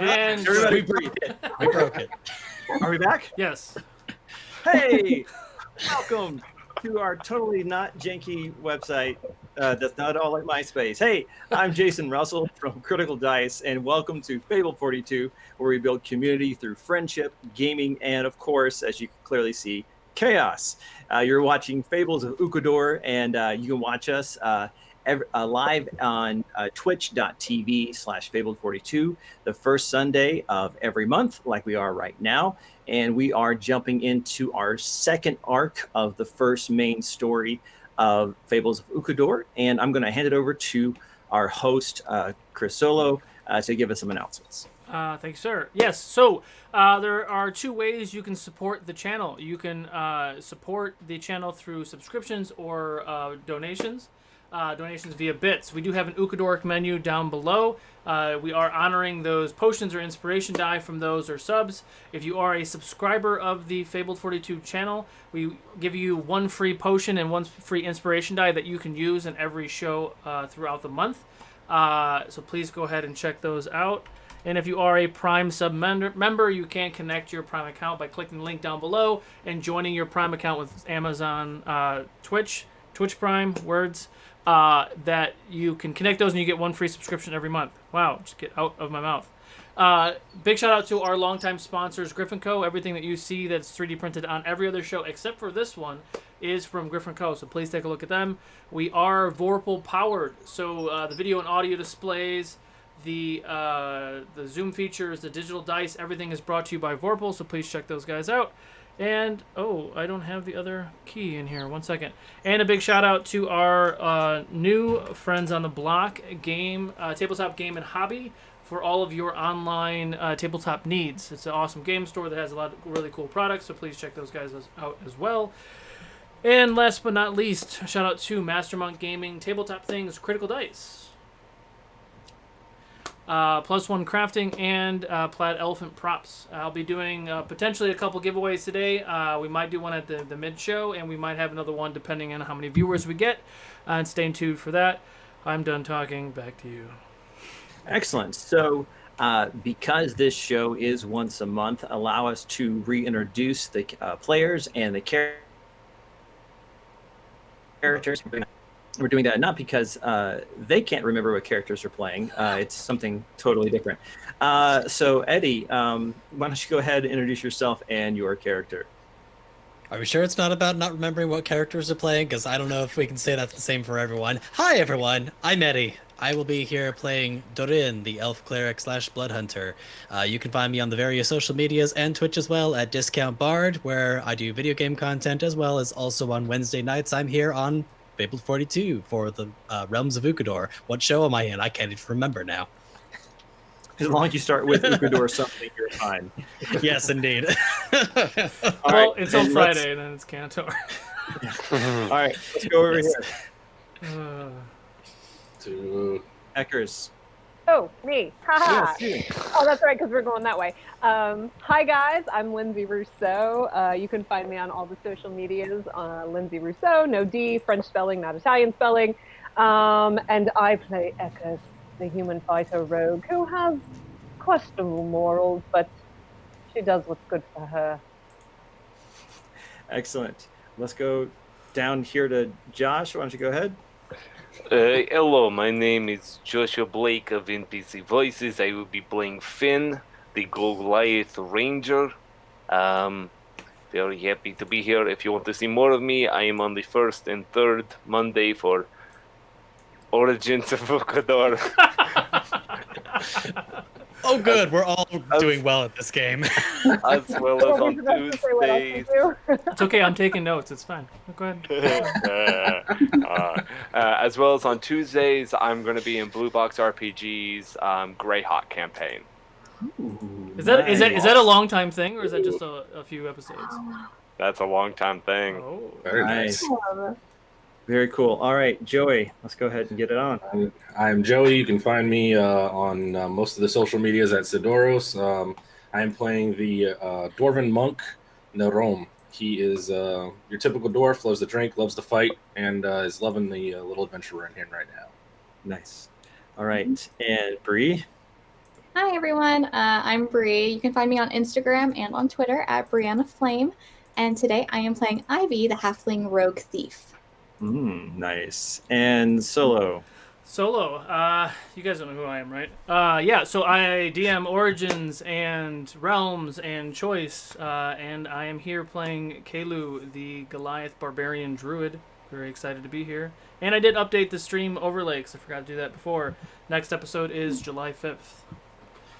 And Everybody We broke it. We broke it. Are we back? yes. Hey, welcome to our totally not janky website. That's not all like MySpace. Hey, I'm Jason Russell from Critical Dice, and welcome to Fable 42, where we build community through friendship, gaming, and of course, as you can clearly see, chaos. You're watching Fables of Ukador, and you can watch us live on twitch.tv/Fabled42 the first Sunday of every month, like we are right now. And we are jumping into our second arc of the first main story of Fables of Ukador. And I'm going to hand it over to our host, Chris Solo, to give us some announcements. Thank you, sir. Yes, so there are two ways you can support the channel. You can support the channel through subscriptions or donations. Donations via bits. We do have an Ukadoric menu down below. We are honoring those potions or inspiration die from those or subs. If you are a subscriber of the Fabled 42 channel, we give you one free potion and one free inspiration die that you can use in every show throughout the month. So please go ahead and check those out. And if you are a Prime sub member, you can connect your Prime account by clicking the link down below and joining your Prime account with Amazon Twitch Prime, words. That you can connect those and you get one free subscription every month. Wow, just get out of my mouth. Big shout out to our longtime sponsors, Griffin Co. Everything that you see that's 3D printed on every other show except for this one is from Griffin Co. So please take a look at them. We are Vorpal powered, so the video and audio displays, the Zoom features, the digital dice, everything is brought to you by Vorpal. So please check those guys out. And, I don't have the other key in here. 1 second. And a big shout out to our new friends on the block, Tabletop Game and Hobby, for all of your online tabletop needs. It's an awesome game store that has a lot of really cool products, so please check those guys out as well. And last but not least, shout out to Master Monk Gaming, Tabletop Things, Critical Dice. Plus one crafting and plaid elephant props. I'll be doing potentially a couple giveaways today. We might do one at the mid show, and we might have another one depending on how many viewers we get. And stay tuned for that. I'm done talking. Back to you. Excellent. So, because this show is once a month, allow us to reintroduce the players and the characters. We're doing that not because they can't remember what characters are playing. It's something totally different. So, Eddie, why don't you go ahead and introduce yourself and your character? Are we sure it's not about not remembering what characters are playing? Because I don't know if we can say that's the same for everyone. Hi, everyone. I'm Eddie. I will be here playing Dorin, the elf cleric / blood hunter. You can find me on the various social medias and Twitch as well at Discount Bard, where I do video game content, as well as also on Wednesday nights I'm here on Fabled 42 for the Realms of Ukador. What show am I in? I can't even remember now. As long as you start with Ukador something, you're fine. Yes, indeed. Well, it's on Friday, then it's Cantor. All right, let's go over here. To Eckers. Oh, me. Haha. Yes, Oh, that's right, because we're going that way. Hi, guys. I'm Lindsay Rousseau. You can find me on all the social medias. Lindsay Rousseau, no D, French spelling, not Italian spelling. And I play Ekis, the human fighter rogue, who has questionable morals, but she does what's good for her. Excellent. Let's go down here to Josh. Why don't you go ahead? Hello, my name is Joshua Blake of NPC Voices. I will be playing Finn, the Goliath Ranger. Very happy to be here. If you want to see more of me, I am on the 1st and 3rd Monday for Origins of Ukador. Oh, good. We're all doing well at this game. As well as on Tuesdays. It's okay, I'm taking notes. It's fine. Go ahead. As well as on Tuesdays, I'm going to be in Blue Box RPG's Greyhawk campaign. Ooh, Is that a long time thing, or is that just a few episodes? That's a long time thing. Oh, very nice. nice. Very cool. All right, Joey, let's go ahead and get it on. I'm Joey. You can find me on most of the social medias at Sidoros. I'm playing the Dwarven monk, Narom. He is your typical dwarf, loves to drink, loves to fight, and is loving the little adventure we're in here right now. Nice. All right, and Bree. Hi everyone, I'm Bree. You can find me on Instagram and on Twitter at Brianna Flame. And today I am playing Ivy, the Halfling Rogue Thief. Nice. And Solo. Solo, you guys don't know who I am, right? Yeah, so I DM Origins and Realms and Choice, and I am here playing Kalu, the Goliath Barbarian Druid. Very excited to be here. And I did update the stream overlay because I forgot to do that before. Next episode is July 5th.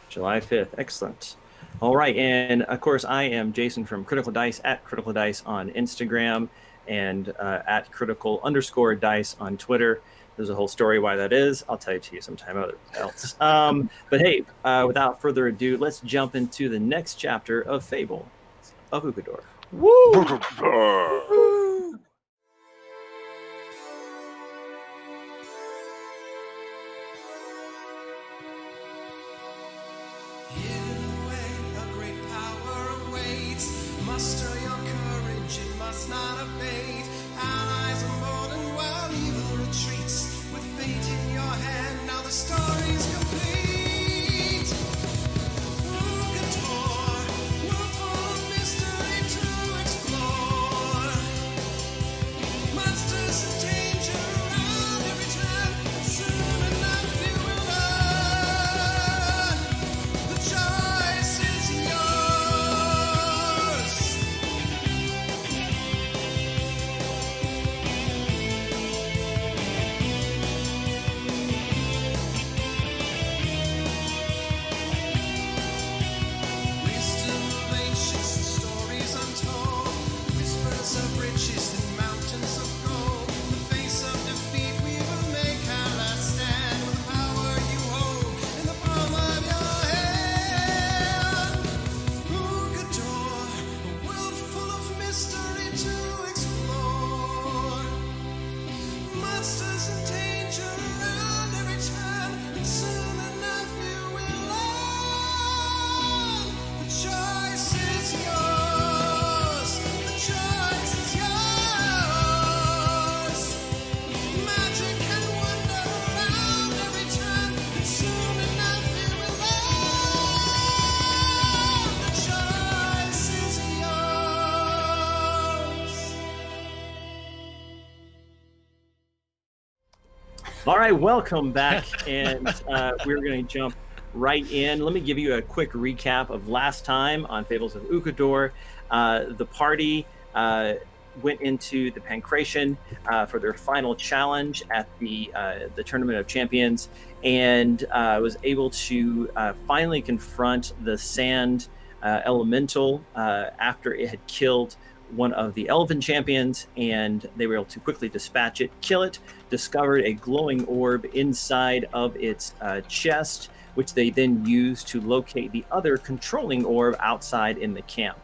July 5th. Excellent. All right. And of course, I am Jason from Critical Dice at Critical Dice on Instagram and at Critical_Dice on Twitter. There's a whole story why that is. I'll tell it to you sometime else. But hey, without further ado, let's jump into the next chapter of Fable of Ukador. Woo! Muster your courage, it must not abate. Allies are more than well, evil retreats. With fate in your hand, now the story's complete. Ukador, world full of mystery to explore. Monsters and danger around every turn. Soon enough you will learn. The choice is yours. Wisdom of ancients and stories untold, whispers of riches and mountains of gold. In the face of defeat, we will make our last stand with the power you hold in the palm of your hand. Ukador, a world full of mystery to explore. Monsters and danger around every turn, and soon enough you will learn. The choice is yours. The choice is yours. Magic and wonder around every turn, and soon enough you will learn. The choice is yours. All right, welcome back, and we're going to jump right in. Let me give you a quick recap of last time on Fables of Ukador. The party went into the Pancration for their final challenge at the Tournament of Champions, and was able to finally confront the Sand Elemental after it had killed one of the Elven champions, and they were able to quickly dispatch it, kill it, discovered a glowing orb inside of its chest, which they then used to locate the other controlling orb outside in the camp.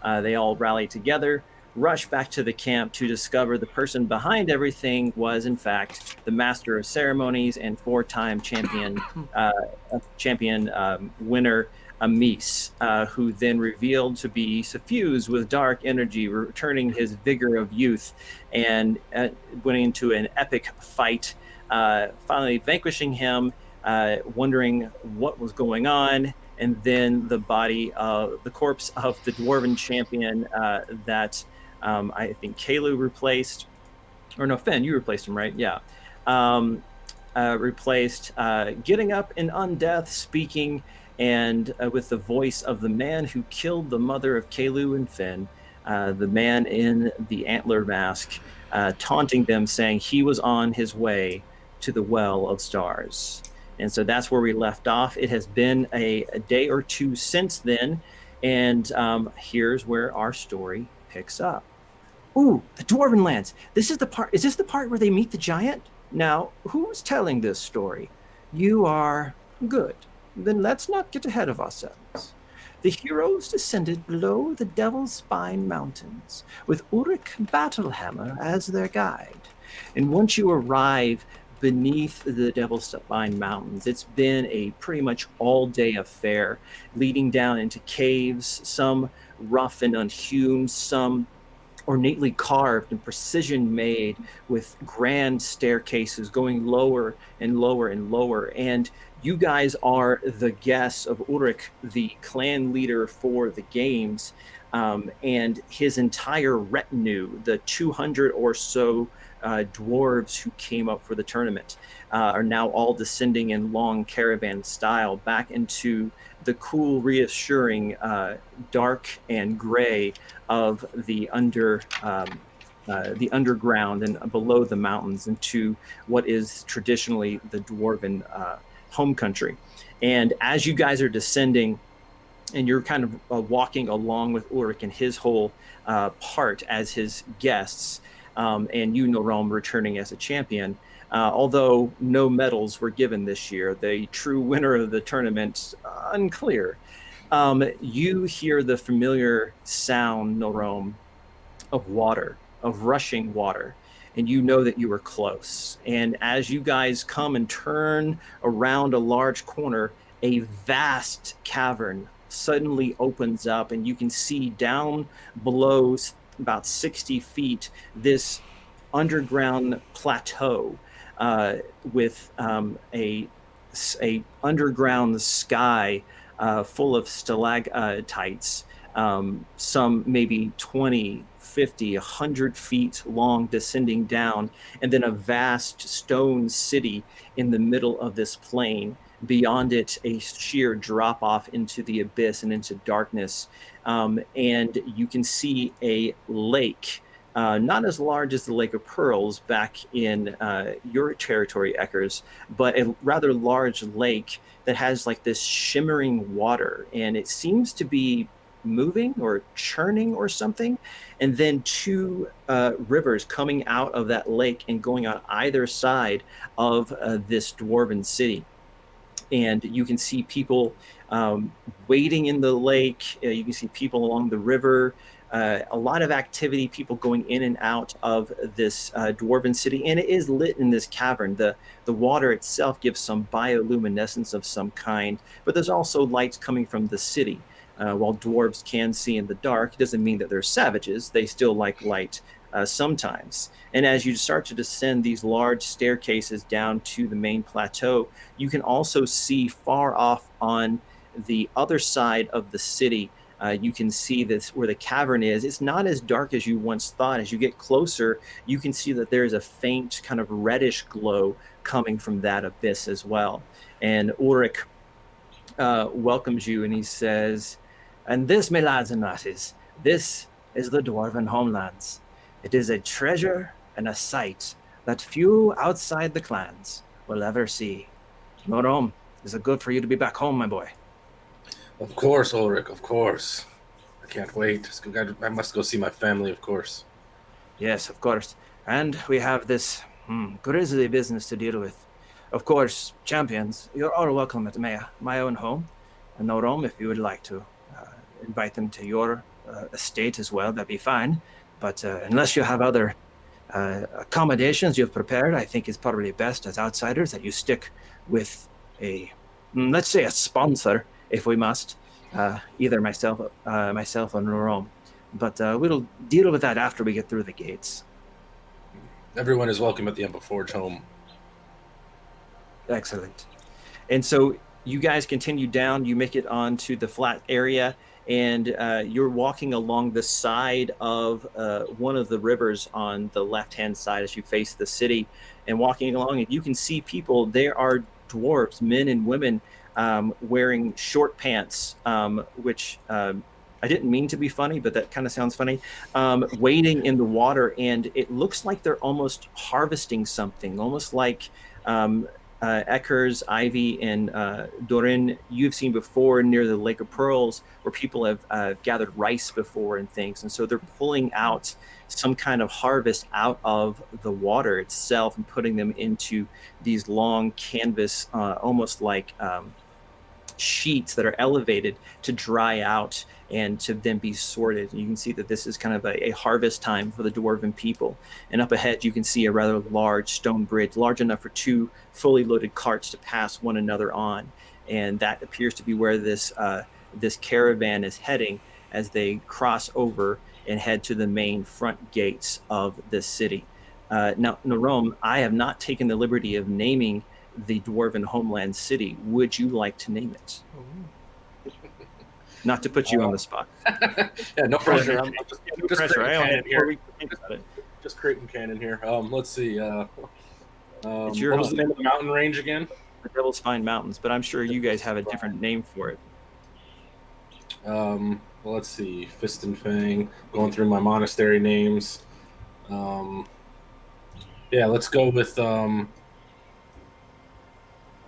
They all rallied together, rushed back to the camp to discover the person behind everything was, in fact, the Master of Ceremonies and four-time champion winner, Amyse, who then revealed to be suffused with dark energy, returning his vigor of youth, and went into an epic fight, finally vanquishing him, wondering what was going on, and then the corpse of the Dwarven champion that I think Kalu replaced, or no, Finn, you replaced him, right? Yeah. Replaced, getting up in undeath, speaking, and with the voice of the man who killed the mother of Kalu and Finn, the man in the antler mask, taunting them, saying he was on his way to the Well of Stars. And so that's where we left off. It has been a day or two since then, and here's where our story picks up. Ooh, the Dwarven lands. Is this the part where they meet the giant? Now, who's telling this story? You are. Good. Then let's not get ahead of ourselves. The heroes descended below the Devil's Spine Mountains, with Ulrich Battlehammer as their guide. And once you arrive beneath the Devil's Spine Mountains, it's been a pretty much all-day affair, leading down into caves, some rough and unhewn, some ornately carved and precision made, with grand staircases going lower and lower and lower. And you guys are the guests of Ulrich, the clan leader for the games, and his entire retinue, the 200 or so dwarves who came up for the tournament, are now all descending in long caravan style back into the cool, reassuring dark and gray of the underground and below the mountains into what is traditionally the dwarven home country. And as you guys are descending, and you're kind of walking along with Ulrich and his whole part as his guests, and you, Norom, returning as a champion. Although no medals were given this year, the true winner of the tournament, unclear. You hear the familiar sound, Norom, of water, of rushing water, and you know that you are close. And as you guys come and turn around a large corner, a vast cavern suddenly opens up, and you can see down below about 60 feet this underground plateau with a underground sky full of stalactites, some maybe 20, 50, 100 feet long, descending down, and then a vast stone city in the middle of this plain. Beyond it, a sheer drop off into the abyss and into darkness. And you can see a lake, not as large as the Lake of Pearls back in your territory, Eckers, but a rather large lake that has like this shimmering water, and it seems to be moving or churning or something. And then two rivers coming out of that lake and going on either side of this dwarven city. And you can see people wading in the lake. You can see people along the river. A lot of activity, people going in and out of this dwarven city, and it is lit in this cavern. The water itself gives some bioluminescence of some kind, but there's also lights coming from the city. While dwarves can see in the dark, it doesn't mean that they're savages. They still like light sometimes. And as you start to descend these large staircases down to the main plateau, you can also see far off on the other side of the city. You can see this where the cavern is. It's not as dark as you once thought. As you get closer, you can see that there's a faint kind of reddish glow coming from that abyss as well. And Ulrich welcomes you, and he says, "And this, my lads and lasses, this is the dwarven homelands. It is a treasure and a sight that few outside the clans will ever see. Norom, is it good for you to be back home, my boy?" Of course, Ulrich, of course. I can't wait. I must go see my family, of course. Yes, of course. And we have this grisly business to deal with. Of course, champions, you're all welcome at my own home. And Norom, if you would like to invite them to your estate as well, that'd be fine. But unless you have other accommodations you've prepared, I think it's probably best as outsiders that you stick with let's say a sponsor, if we must, either myself or Norom. But we'll deal with that after we get through the gates. Everyone is welcome at the Ember Forge home. Excellent. And so you guys continue down, you make it onto the flat area, and you're walking along the side of one of the rivers on the left-hand side as you face the city, and walking along, and you can see people. There are dwarves, men and women, wearing short pants, which I didn't mean to be funny, but that kind of sounds funny, wading in the water, and it looks like they're almost harvesting something, almost like Eckers, Ivy, and Dorin, you've seen before near the Lake of Pearls, where people have gathered rice before and things. And so they're pulling out some kind of harvest out of the water itself and putting them into these long canvas, almost like sheets that are elevated to dry out and to then be sorted. And you can see that this is kind of a harvest time for the dwarven people. And up ahead, you can see a rather large stone bridge, large enough for two fully loaded carts to pass one another on. And that appears to be where this caravan is heading as they cross over and head to the main front gates of this city. Now, Norom, I have not taken the liberty of naming the Dwarven homeland city would you like to name it? Not to put you on the spot. Yeah, no pressure. I'm No just pressure. I creating only canon had 4 here. weeks to think about it. Just creating canon here. Let's see. It's your what was home. the name of the mountain range again? The Devil's Spine Mountains, but I'm sure you guys have a different name for it. Well, let's see. Fist and Fang. Going through my monastery names. Yeah, let's go with.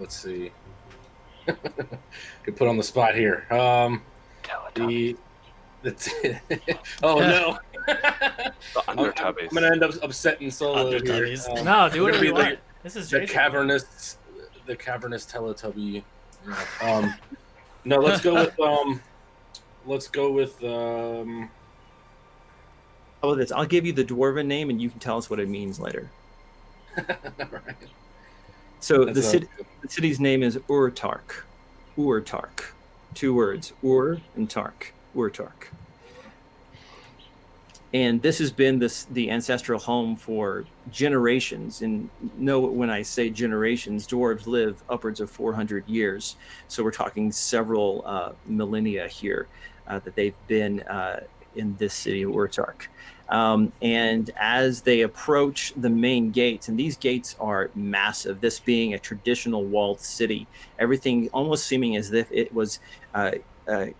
Let's see. Get put on the spot here. The oh no. I'm gonna end up upsetting Solo here. Undertubbies. No, do we're whatever gonna be you the- want. This is The Jason. cavernous Teletubby. No, let's go with How about this? I'll give you the Dwarven name, and you can tell us what it means later. right. So That's the city's name is Urtark. Urtark. 2 words. Ur and Tark. Urtark. And this has been the ancestral home for generations. And know when I say generations, dwarves live upwards of 400 years. So we're talking several millennia here that they've been in this city of Urtark. And as they approach the main gates, and these gates are massive, this being a traditional walled city, everything almost seeming as if it was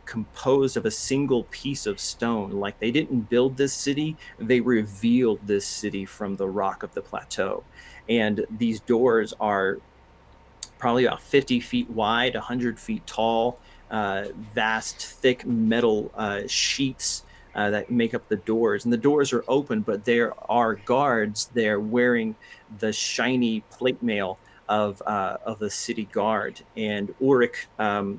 composed of a single piece of stone. Like they didn't build this city, they revealed this city from the rock of the plateau. And these doors are probably about 50 feet wide, 100 feet tall, vast, thick metal sheets that make up the doors. And the doors are open, but there are guards there wearing the shiny plate mail of the city guard. And Ulrich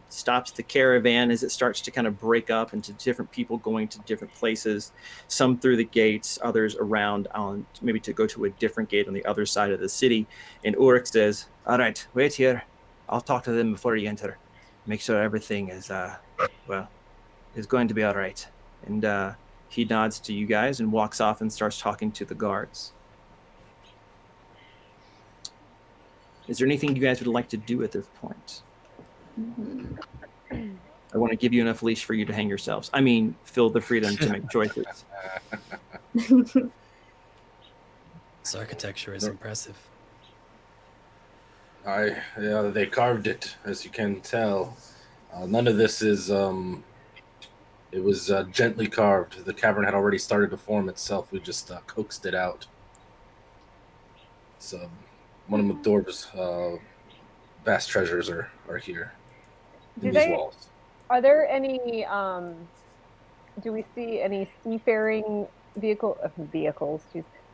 stops the caravan as it starts to kind of break up into different people going to different places, some through the gates, others around on maybe to go to a different gate on the other side of the city. And Ulrich says, "All right, wait here. I'll talk to them before you enter. Make sure everything is is going to be all right." And he nods to you guys and walks off and starts talking to the guards. Is there anything you guys would like to do at this point? I want to give you enough leash for you to hang yourselves. I mean, feel the freedom to make choices. This architecture is impressive. They carved it, as you can tell. None of this is. It was gently carved. The cavern had already started to form itself. We just coaxed it out. So, one of the dwarves' vast treasures are here in these walls. Are there any? Do we see any seafaring vehicles?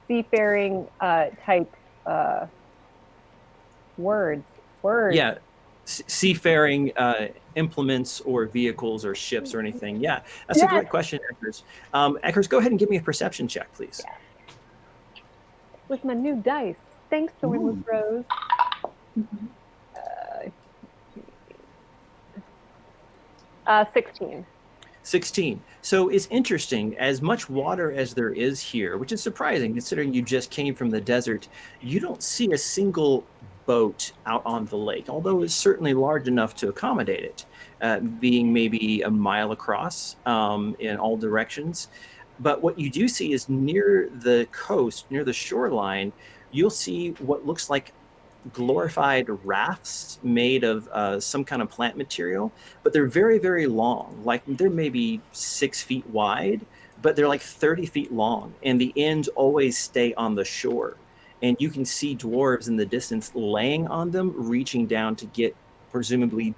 Seafaring type words. Yeah, seafaring implements or vehicles or ships or anything. Yeah, that's a great question, Eckers. Eckers, go ahead and give me a perception check, please. Yeah. With my new dice. Thanks, Thornless Rose. 16. 16. So it's interesting, as much water as there is here, which is surprising considering you just came from the desert, you don't see a single boat out on the lake, although it's certainly large enough to accommodate it, being maybe a mile across in all directions. But what you do see is near the coast, near the shoreline, you'll see what looks like glorified rafts made of some kind of plant material, but they're very, very long. Like they're maybe 6 feet wide, but they're like 30 feet long, and the ends always stay on the shore. And you can see dwarves in the distance laying on them, reaching down to get presumably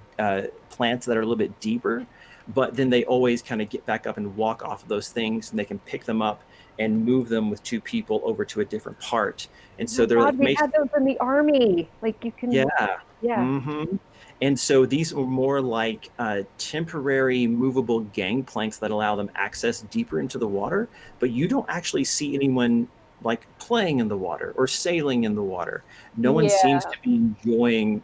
plants that are a little bit deeper, but then they always kind of get back up and walk off of those things, and they can pick them up and move them with 2 people over to a different part. And so they're like, we had those in the army. Like you can. Yeah. Mm-hmm. And so these are more like temporary movable gangplanks that allow them access deeper into the water, but you don't actually see anyone like playing in the water or sailing in the water. No one seems to be enjoying,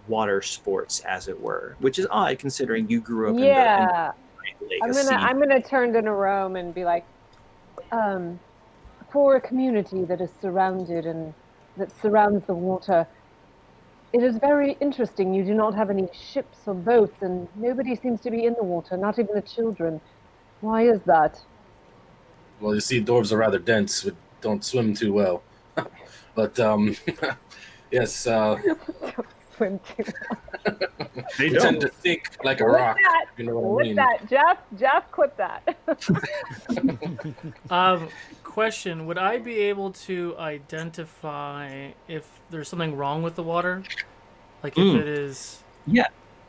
water sports, as it were, which is odd considering you grew up in the lake. I'm gonna turn to Nerome and be like, for a community that is surrounded and that surrounds the water, It is very interesting. You do not have any ships or boats, and nobody seems to be in the water, not even the children. Why is that? Well, you see, dwarves are rather dense. We don't swim too well. But yes, Don't swim too They we tend don't. to think like a Clip rock. that. You know what I Clip mean? that, Jeff. Jeff, clip that. Question: would I be able to identify if there's something wrong with the water? Like if it is. Yeah.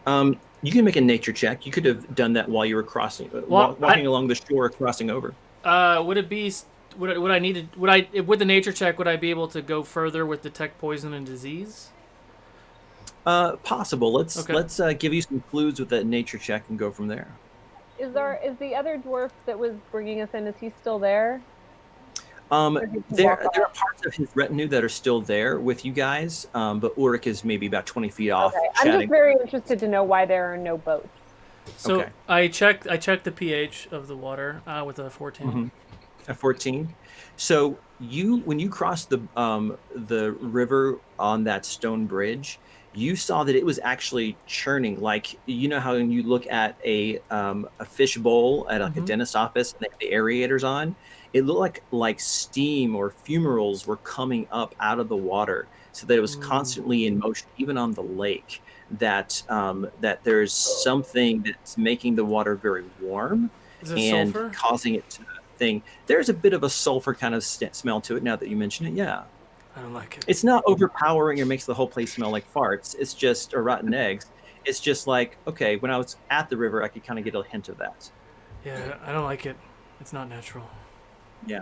You can make a nature check. You could have done that while you were crossing, Well, walking along the shore, crossing over. Would it be? Would I need to? Would I with the nature check? Would I be able to go further with detect poison and disease? Possible. Let's Okay. give you some clues with that nature check and go from there. Is the other dwarf that was bringing us in? Is he still there? There are parts of his retinue that are still there with you guys, but Ulrich is maybe about 20 feet off. Okay. I'm just very interested to know why there are no boats. So Okay. I checked the pH of the water with a 14. Mm-hmm. A 14. So when you crossed the river on that stone bridge, you saw that it was actually churning. Like, you know how when you look at a fish bowl at like a dentist office and they have the aerators on, it looked like steam or fumaroles were coming up out of the water, so that it was constantly in motion, even on the lake. That there's something that's making the water very warm Is it and sulfur? causing it to thing. There's a bit of a sulfur kind of smell to it now that you mention it. Yeah. I don't like it. It's not overpowering or makes the whole place smell like farts. It's just or rotten eggs. It's just like, okay, when I was at the river, I could kind of get a hint of that. Yeah, I don't like it. It's not natural. Yeah.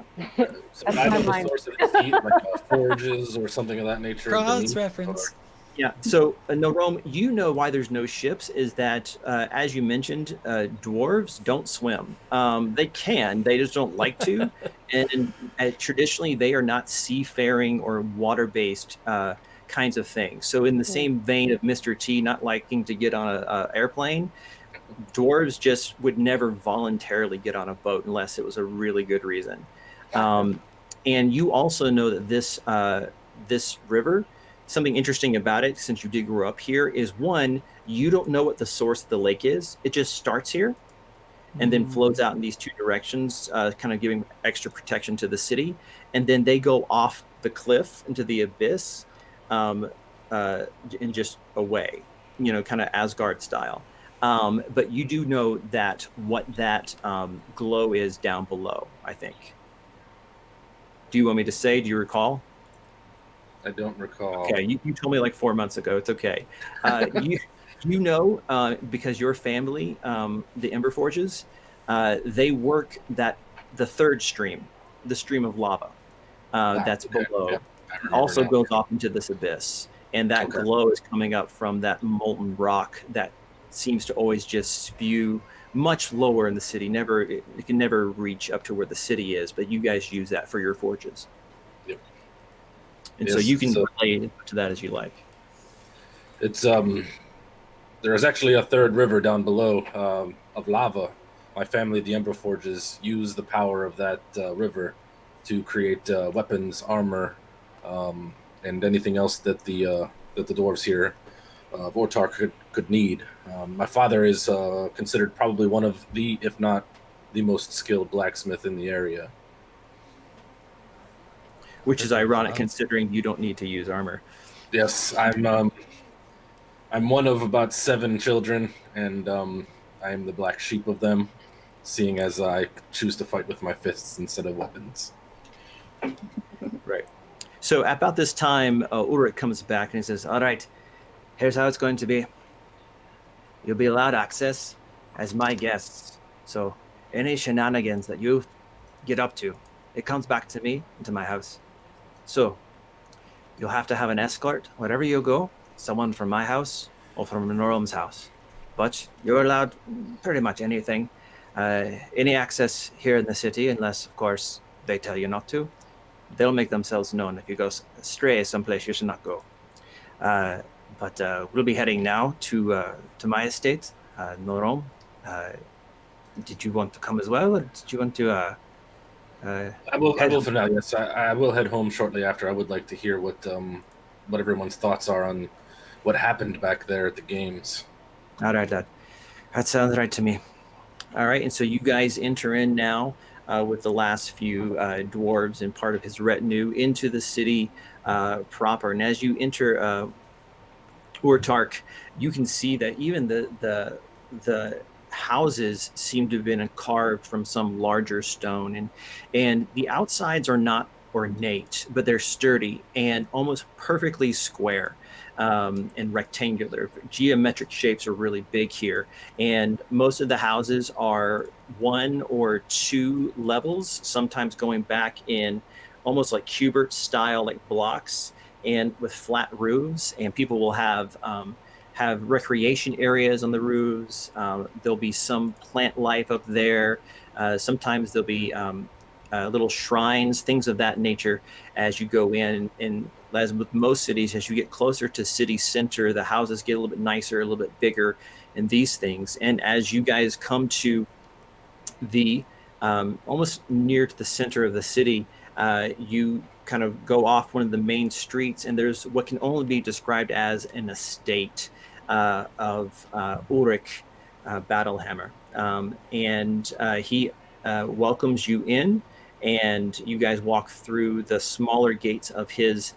So I know the source of its heat, like forges or something of that nature. Cross reference. Yeah. So, Rome, you know why there's no ships is that, as you mentioned, dwarves don't swim. They can, they just don't like to. And traditionally, they are not seafaring or water-based kinds of things. So in the same vein of Mr. T not liking to get on an airplane, dwarves just would never voluntarily get on a boat unless it was a really good reason. And you also know that this river, something interesting about it, since you did grow up here, is one, you don't know what the source of the lake is. It just starts here and then flows out in these two directions, kind of giving extra protection to the city. And then they go off the cliff into the abyss and just away, kind of Asgard style. But you do know that what that glow is down below, I think. Do you want me to say? Do you recall? I don't recall. Okay, you told me like 4 months ago. It's okay. You know, because your family, the Ember Forges, they work the third stream, the stream of lava that's below, also goes off into this abyss. And that glow is coming up from that molten rock that seems to always just spew much lower in the city. It can never reach up to where the city is, but you guys use that for your forges. Yep. And so you can play to that as you like. It's there is actually a third river down below of lava. My family, the Ember Forges, use the power of that river to create weapons, armor, and anything else that the dwarves here, Vortar, could need. My father is considered probably one of the, if not the most skilled blacksmith in the area. Which is ironic considering you don't need to use armor. Yes, I'm one of about 7 children, and I am the black sheep of them, seeing as I choose to fight with my fists instead of weapons. Right. So about this time, Ulrich comes back and he says, "All right, here's how it's going to be. You'll be allowed access as my guests. So any shenanigans that you get up to, it comes back to me, into my house. So you'll have to have an escort wherever you go, someone from my house or from Norm's house. But you're allowed pretty much anything. Any access here in the city, unless, of course, they tell you not to. They'll make themselves known if you go astray someplace you should not go. But we'll be heading now to my estate, Norom. Did you want to come as well, or did you want to... I will for now, yes. I will head home shortly after. I would like to hear what everyone's thoughts are on what happened back there at the games. All right, that sounds right to me. All right, and so you guys enter in now with the last few dwarves and part of his retinue into the city proper. And as you enter Urtark, you can see that even the houses seem to have been carved from some larger stone, and the outsides are not ornate, but they're sturdy and almost perfectly square and rectangular. Geometric shapes are really big here, and most of the houses are 1 or 2 levels, sometimes going back in almost like Cubert style, like blocks, and with flat roofs. And people will have recreation areas on the roofs. There'll be some plant life up there. Sometimes there'll be little shrines, things of that nature as you go in. And as with most cities, as you get closer to city center, the houses get a little bit nicer, a little bit bigger, and these things. And as you guys come to the almost near to the center of the city, you kind of go off one of the main streets, and there's what can only be described as an estate of Ulrich Battlehammer. And he welcomes you in, and you guys walk through the smaller gates of his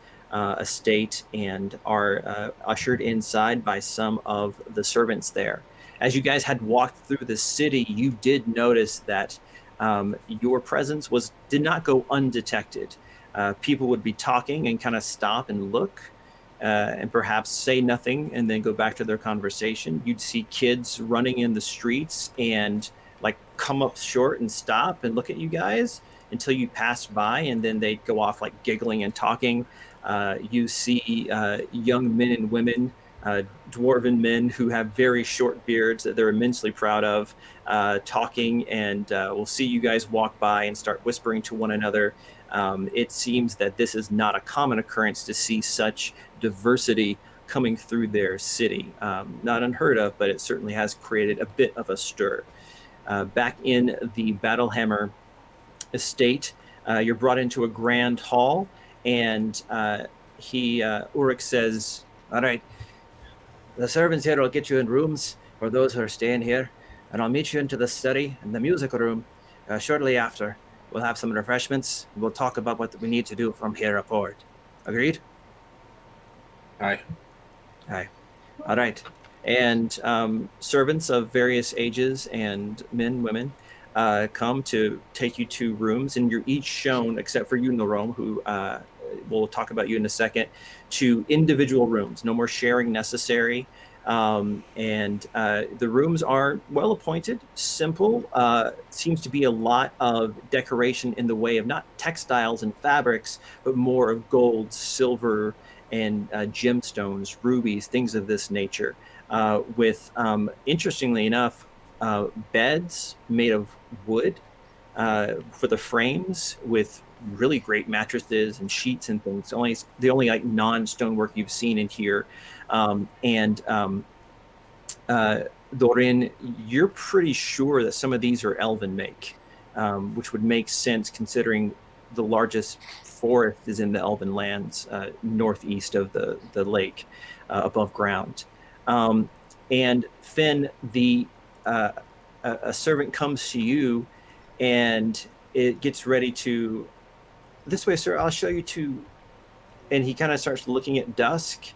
estate and are ushered inside by some of the servants there. As you guys had walked through the city, you did notice that your presence did not go undetected. People would be talking and kind of stop and look and perhaps say nothing and then go back to their conversation. You'd see kids running in the streets and like come up short and stop and look at you guys until you pass by, and then they'd go off like giggling and talking. You see young men and women, dwarven men who have very short beards that they're immensely proud of, talking, and we'll see you guys walk by and start whispering to one another. It seems that this is not a common occurrence to see such diversity coming through their city. Not unheard of, but it certainly has created a bit of a stir. Back in the Battlehammer estate, you're brought into a grand hall, and Ulrich says, "All right, the servants here will get you in rooms for those who are staying here, and I'll meet you into the study and the music room shortly after. We'll have some refreshments, and we'll talk about what we need to do from here upward. Agreed?" Aye. Aye. All right. And servants of various ages and men, women, come to take you to rooms, and you're each shown, except for you, Norome, who we'll talk about you in a second, to individual rooms. No more sharing necessary. And the rooms are well appointed, simple. Seems to be a lot of decoration in the way of not textiles and fabrics, but more of gold, silver, and gemstones, rubies, things of this nature. With, interestingly enough, beds made of wood for the frames, with really great mattresses and sheets and things. The only like non-stonework you've seen in here. Dorin, you're pretty sure that some of these are elven make, which would make sense considering the largest forest is in the elven lands northeast of the lake, above ground. And Finn, a servant comes to you, and it gets ready to, "This way, sir, I'll show you to," and he kind of starts looking at Dusk,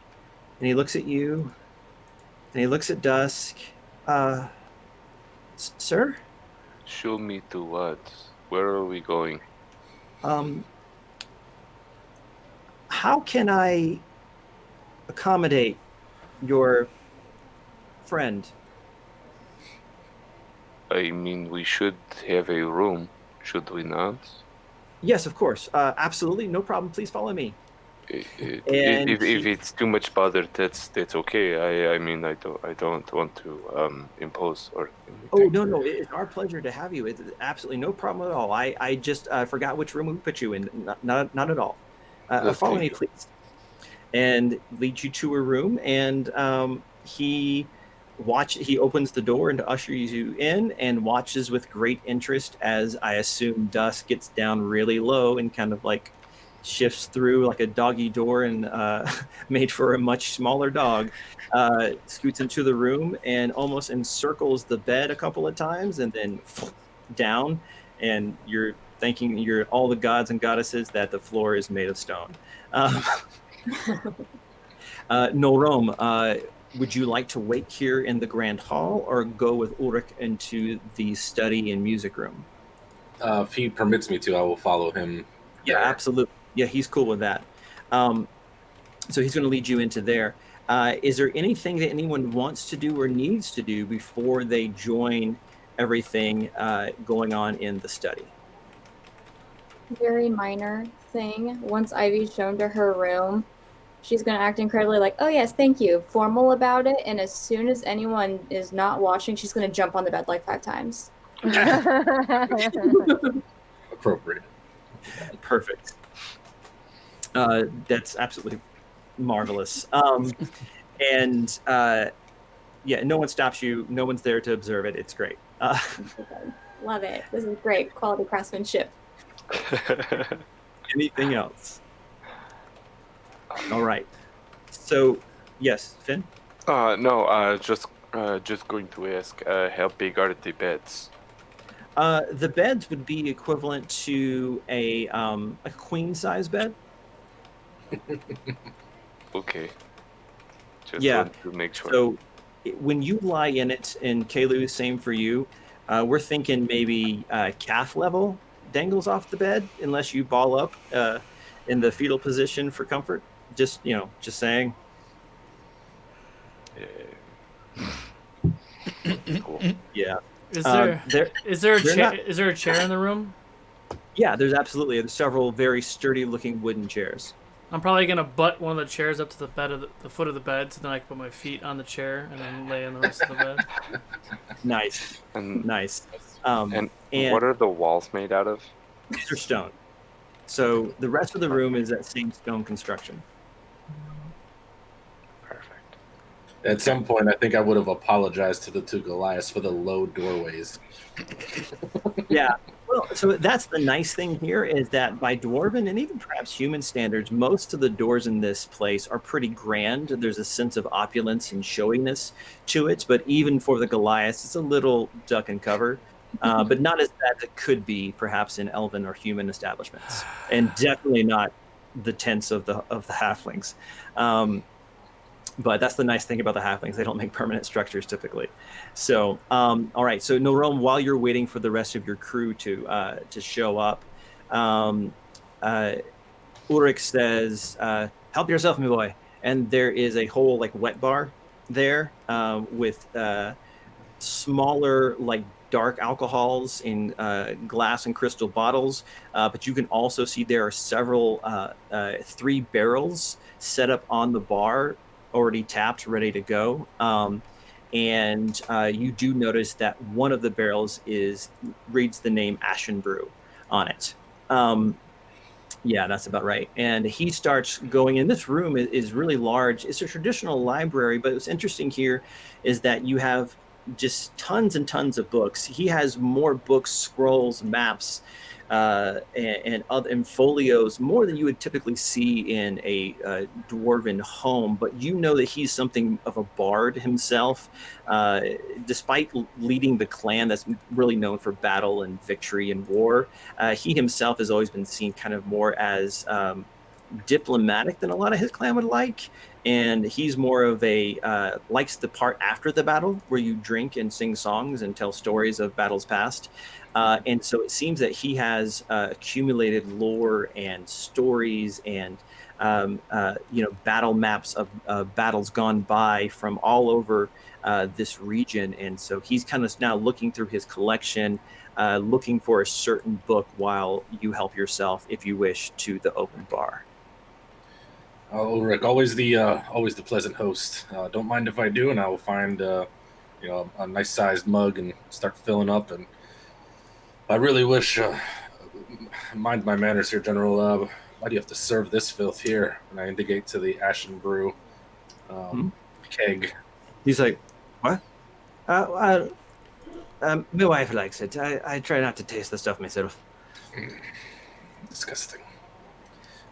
and he looks at you, and he looks at Dusk. Sir? Show me to what? Where are we going? How can I accommodate your friend? I mean, we should have a room, should we not? Yes, of course. Absolutely. No problem. Please follow me. If it's too much bother, that's okay. I mean, I don't want to impose or anything. Oh, no, it's our pleasure to have you. It's absolutely no problem at all. I just forgot which room we put you in. Not at all. Follow me, please. And leads you to a room, and he opens the door and ushers you in, and watches with great interest as, I assume, Dusk gets down really low and kind of like shifts through like a doggy door and made for a much smaller dog, scoots into the room and almost encircles the bed a couple of times and then down. And you're thanking all the gods and goddesses that the floor is made of stone. Norom, would you like to wait here in the grand hall or go with Ulrich into the study and music room? If he permits me to, I will follow him. Yeah, there. absolutely. Yeah, he's cool with that. So he's going to lead you into there. Is there anything that anyone wants to do or needs to do before they join everything going on in the study? Very minor thing. Once Ivy's shown to her room, she's going to act incredibly like, oh, yes, thank you, formal about it. And as soon as anyone is not watching, she's going to jump on the bed like 5 times. Appropriate. Perfect. That's absolutely marvelous. And yeah, no one stops you. No one's there to observe it. It's great. Love it. This is great quality craftsmanship. Anything else? All right. So, yes, Finn? No, just going to ask, how big are the beds? The beds would be equivalent to a queen size bed. Okay. Just Yeah. want to make sure. So when you lie in it, and Kalu, same for you, we're thinking maybe calf level dangles off the bed, unless you ball up in the fetal position for comfort. Just saying. Cool. Yeah. Is they're- is there a chair in the room? Yeah, there's several very sturdy looking wooden chairs. I'm probably gonna butt one of the chairs up to the bed of the foot of the bed, so then I can put my feet on the chair and then lay on the rest of the bed. Nice. And, Nice. and what are the walls made out of? These are stone. So the rest of the room is that same stone construction. Perfect. At some point, I think I would have apologized to the two Goliaths for the low doorways. Yeah. Well, so that's the nice thing here is that by dwarven and even perhaps human standards, most of the doors in this place are pretty grand. There's a sense of opulence and showiness to it, but even for the Goliaths, it's a little duck and cover, but not as bad as it could be perhaps in elven or human establishments, and definitely not the tents of the halflings. But that's the nice thing about the halflings. They don't make permanent structures typically. So, all right. So, Norom, while you're waiting for the rest of your crew to show up, Ulrich says, help yourself, my boy. And there is a whole like wet bar there with smaller like dark alcohols in glass and crystal bottles. But you can also see there are several 3 barrels set up on the bar, already tapped, ready to go. And you do notice that one of the barrels reads the name Ashen Brew on it. Yeah, that's about right. And he starts going in. This room is really large. It's a traditional library, but what's interesting here is that you have just tons and tons of books. He has more books, scrolls, maps, and folios, more than you would typically see in a dwarven home. But you know that he's something of a bard himself, despite leading the clan that's really known for battle and victory and war. He himself has always been seen kind of more as diplomatic than a lot of his clan would like. And he's more of likes the part after the battle where you drink and sing songs and tell stories of battles past. And so it seems that he has accumulated lore and stories and battle maps of battles gone by from all over this region. And so he's kind of now looking through his collection, looking for a certain book while you help yourself, if you wish, to the open bar. Ulrich, always the pleasant host. Don't mind if I do, and I will find a nice sized mug and start filling up. And I really wish, mind my manners here, General. Why do you have to serve this filth here? And I indicate to the Ashen Brew keg. He's like, what? My wife likes it. I try not to taste the stuff myself. Disgusting.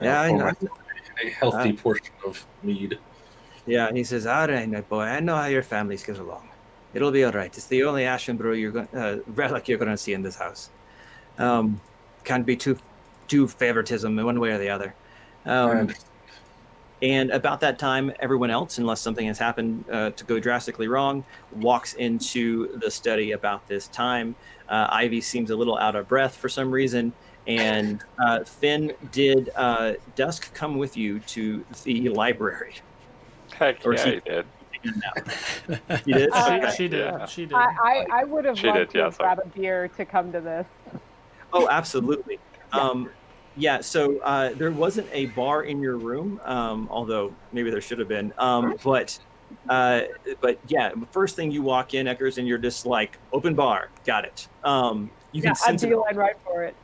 Yeah, I pour know. myself a healthy portion of mead. Yeah, and he says, "All right, my boy, I know how your families get along. It'll be all right. It's the only ashen brew relic you're going to see in this house. Um, can't be too favoritism in one way or the other." And And about that time, everyone else, unless something has happened to go drastically wrong, walks into the study about this time. Ivy seems a little out of breath for some reason. And Finn, did Dusk come with you to the library? Heck Or yeah, she I did. taking a nap? You did? She did. Yeah. She did. I would have She loved did, to yeah, have sorry. grabbed a beer to come to this. Oh, absolutely. Yeah. Yeah, so there wasn't a bar in your room, although maybe there should have been. But yeah, the first thing you walk in, Eckers, and you're just like, open bar, got it. You can Yeah, I'd sense it. beeline right for it.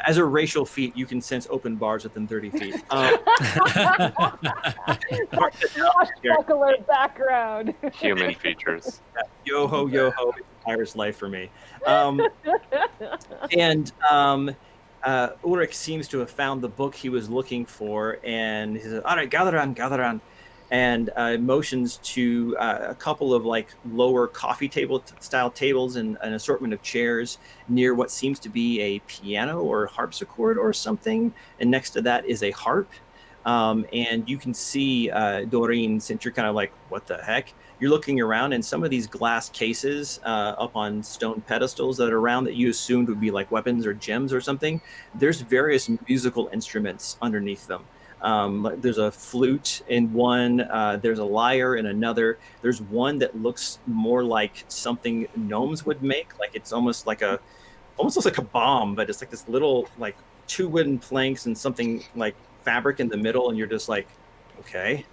As a racial feat, you can sense open bars within 30 feet. Swashbuckler background. Human features. Yo ho, it's a pirate's life for me. And Ulrich seems to have found the book he was looking for, and he says, "All right, gather on," and motions to a couple of like lower coffee table style tables and an assortment of chairs near what seems to be a piano or harpsichord or something, and next to that is a harp. And you can see Doreen, since you're kind of like, what the heck? You're looking around, and some of these glass cases up on stone pedestals that are around that you assumed would be like weapons or gems or something, there's various musical instruments underneath them. There's a flute in one, there's a lyre in another. There's one that looks more like something gnomes would make, like it's almost looks like a bomb, but it's like this little like two wooden planks and something like fabric in the middle, and you're just like, okay.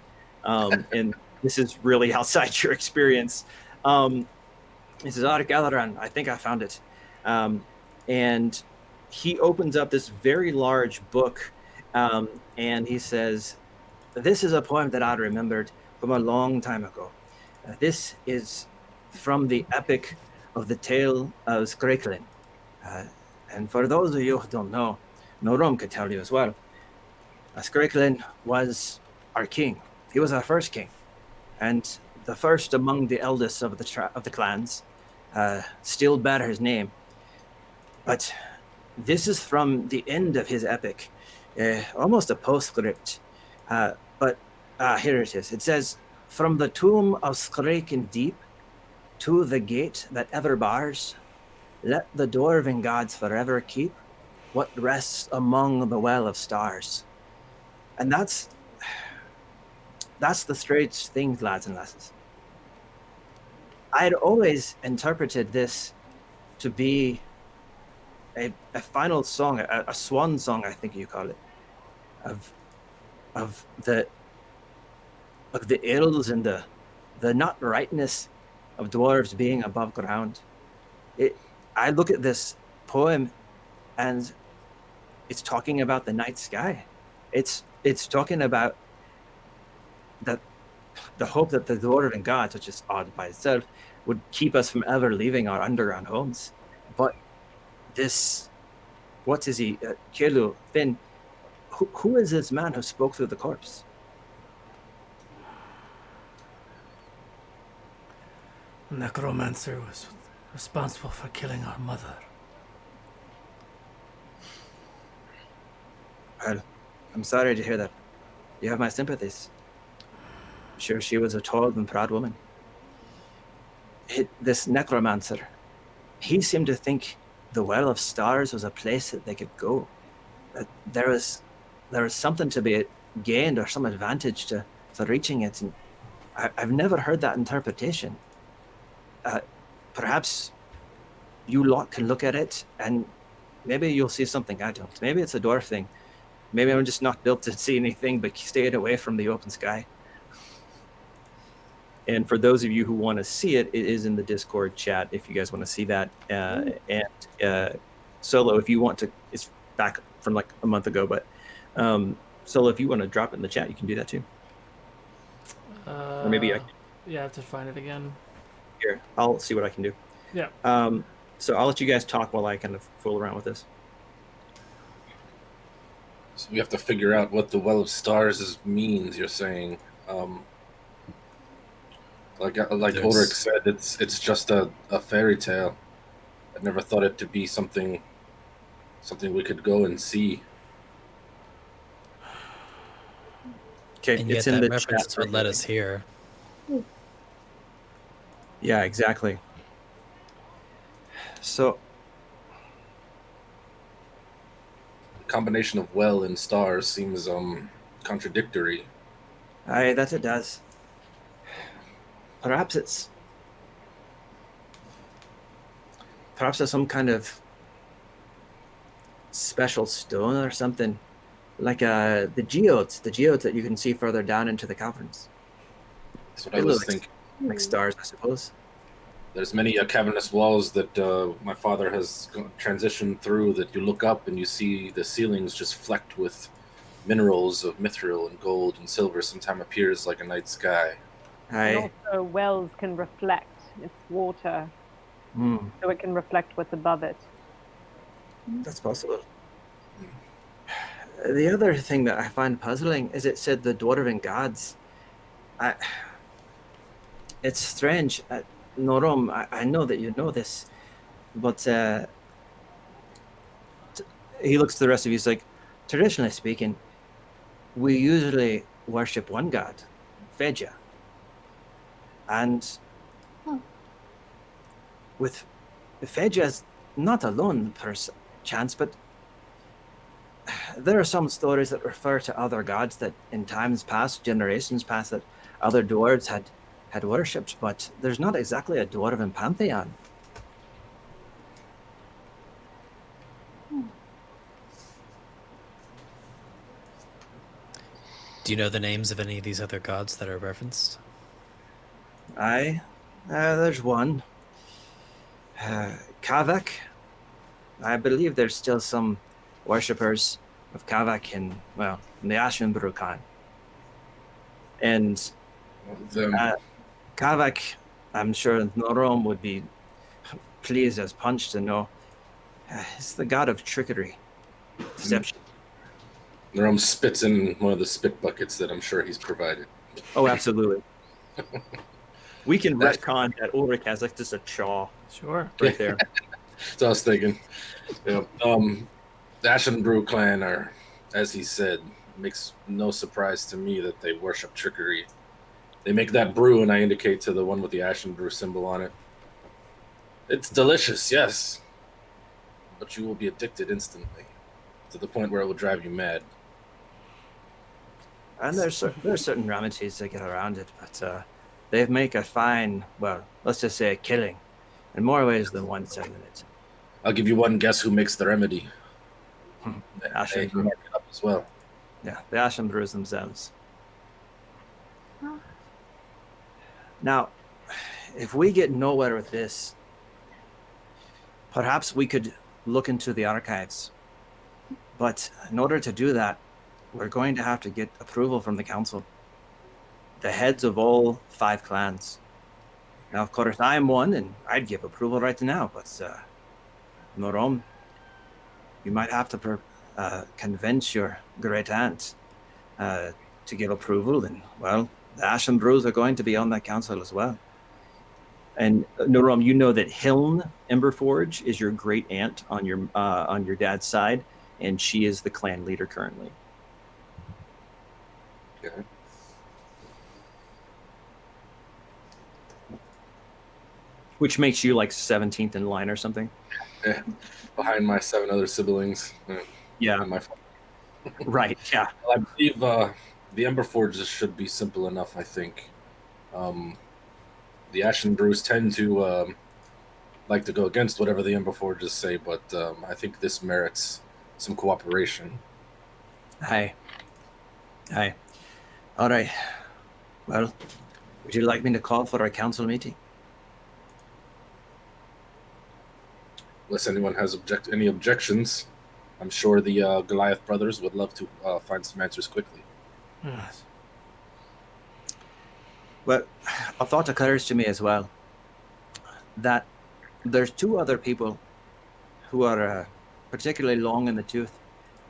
And this is really outside your experience. He says, Galaran, I think I found it. And he opens up this very large book, and he says, this is a poem that I remembered from a long time ago. This is from the epic of the tale of Skreklin. And for those of you who don't know, Norom could tell you as well. Skreklin was our king. He was our first king, and the first among the eldest of the clans. Still bear his name. But this is from the end of his epic, almost a postscript. But here it is. It says, "From the tomb of Skrekin deep to the gate that ever bars, let the dwarven gods forever keep what rests among the well of stars." And that's the strange thing, lads and lasses. I had always interpreted this to be a final song, a swan song, I think you call it, of the ills and the not rightness of dwarves being above ground. I look at this poem, and it's talking about the night sky. It's talking about the hope that the dwarven gods, which is odd by itself, would keep us from ever leaving our underground homes. But this, what is he? Kelu, Finn, who is this man who spoke through the corpse? The necromancer was responsible for killing our mother. Well, I'm sorry to hear that. You have my sympathies. I'm sure she was a tall and proud woman. This necromancer, he seemed to think the Well of Stars was a place that they could go. That there was something to be gained or some advantage to reaching it. And I've never heard that interpretation. Perhaps you lot can look at it and maybe you'll see something I don't. Maybe it's a dwarf thing. Maybe I'm just not built to see anything but staying away from the open sky. And for those of you who want to see it, it is in the Discord chat if you guys want to see that. And Solo, if you want to, it's back from like a month ago, but Solo, if you want to drop it in the chat, you can do that too. Or maybe I can. Yeah, I have to find it again. Here, I'll see what I can do. Yeah. So I'll let you guys talk while I kind of fool around with this. So we have to figure out what the Well of Stars means. You're saying, like There's- Ulrich said, it's just a fairy tale. I never thought it to be something we could go and see. Okay, And it's yet in that the reference chat. would let us hear. Yeah, exactly. So The combination of well and stars seems contradictory. aye, that it does. Perhaps it's some kind of special stone or something, like the geodes that you can see further down into the caverns, That's what I It was looks- thinking. like stars, I suppose. There's many cavernous walls that my father has transitioned through that you look up and you see the ceilings just flecked with minerals of mithril and gold and silver. Sometimes appears like a night sky. And Aye. also, wells can reflect. It's water, Hmm, so it can reflect what's above it. that's possible. The other thing that I find puzzling is it said the dwarven gods. It's strange. Norom, I know that you know this, but he looks to the rest of you. He's like, traditionally speaking, we usually worship one god, Feja. And Huh. with Feja's not alone per chance, but there are some stories that refer to other gods that in times past, generations past, that other dwarves had worshipped, but there's not exactly a dwarven pantheon. Do you know the names of any of these other gods that are referenced? Aye, there's one. Kavak. I believe there's still some worshippers of Kavak in the Ashenbrew clan. And The, Kavak, I'm sure Norom would be pleased as punch to know, is the god of trickery, deception. Nerome spits in one of the spit buckets that I'm sure he's provided. Oh, absolutely. We can retcon that Ulrich has like just a chaw Sure. right there. So I was thinking, the Ashenbrew clan are, as he said, makes no surprise to me that they worship trickery. They make that brew, and I indicate to the one with the Ashenbrew symbol on it. It's delicious, yes, but you will be addicted instantly, to the point where it will drive you mad. And there's certain remedies that get around it, but they make a fine, well, let's just say a killing, in more ways than one selling it. I'll give you one guess who makes the remedy. They Ashenbrew. mark it up as well. Yeah, the Ashenbrews themselves. Now, if we get nowhere with this, perhaps we could look into the archives. But in order to do that, we're going to have to get approval from the council. The heads of all 5 clans. Now, of course, I'm one, and I'd give approval right now, but Norom, you might have to convince your great aunt to give approval, and, well, the Ashenbrews are going to be on that council as well. And Norom, you know that Hiln Emberforge is your great aunt on your dad's side, and she is the clan leader currently. Okay. Which makes you like 17th in line or something. Yeah. Behind my 7 other siblings. Yeah, Not my fault. right. Yeah. Well, I believe the Ember Forges should be simple enough, I think. The Ashen Brews tend to like to go against whatever the Ember Forges say, but I think this merits some cooperation. Hi. All right. Well, would you like me to call for a council meeting? Unless anyone has any objections, I'm sure the Goliath brothers would love to find some answers quickly. Yes. Well, a thought occurs to me as well that there's 2 other people who are particularly long in the tooth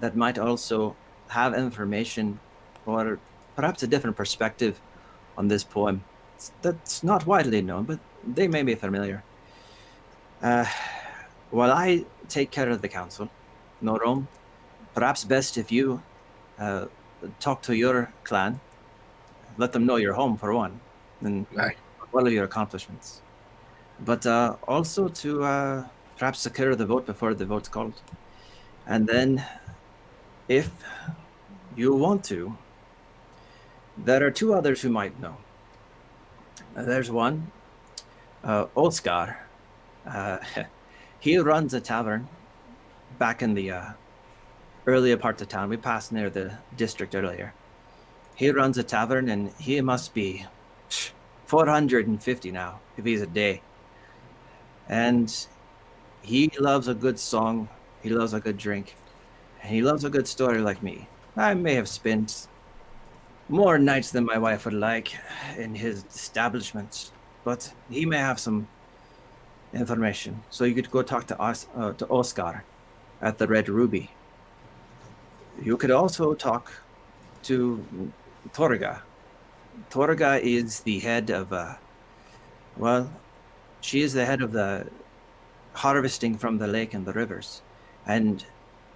that might also have information or perhaps a different perspective on this poem that's not widely known, but they may be familiar. While I take care of the council, Norom, perhaps best if you talk to your clan, let them know you're home for one, and Aye. all of your accomplishments. But also to perhaps secure the vote before the vote's called. And then, if you want to, there are two others who might know. There's one, Oscar. He runs a tavern back in the earlier part of town. We passed near the district earlier. He runs a tavern, and he must be 450 now, if he's a day. And he loves a good song, he loves a good drink, and he loves a good story like me. I may have spent more nights than my wife would like in his establishment, but he may have some information. So you could go talk to Oscar at the Red Ruby. You could also talk to Torga. Torga is the head of, she is the head of the harvesting from the lake and the rivers. And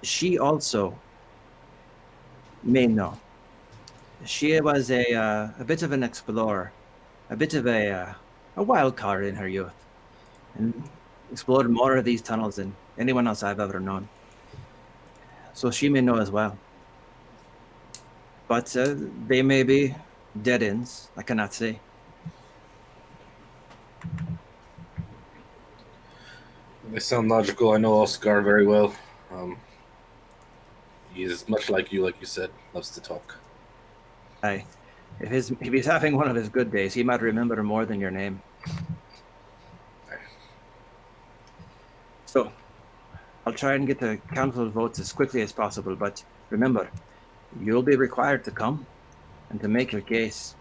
she also may know. She was a bit of an explorer, a bit of a wild card in her youth, and explored more of these tunnels than anyone else I've ever known. So she may know as well. But they may be dead ends, I cannot say. They sound logical. I know Oscar very well. He is much like you said, loves to talk. Aye. If he's having one of his good days, he might remember more than your name. So, I'll try and get the council votes as quickly as possible, but remember, you'll be required to come and to make your case.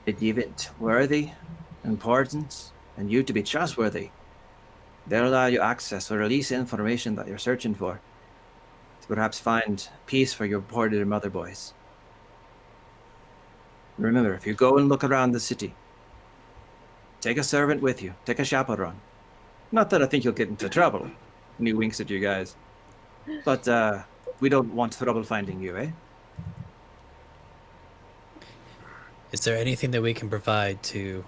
They deem it worthy, important, and you to be trustworthy. They'll allow you access or release information that you're searching for, to perhaps find peace for your poor dear mother boys. Remember, if you go and look around the city, take a servant with you, take a chaperone. Not that I think you'll get into trouble. And he winks at you guys. But we don't want trouble finding you, eh? Is there anything that we can provide to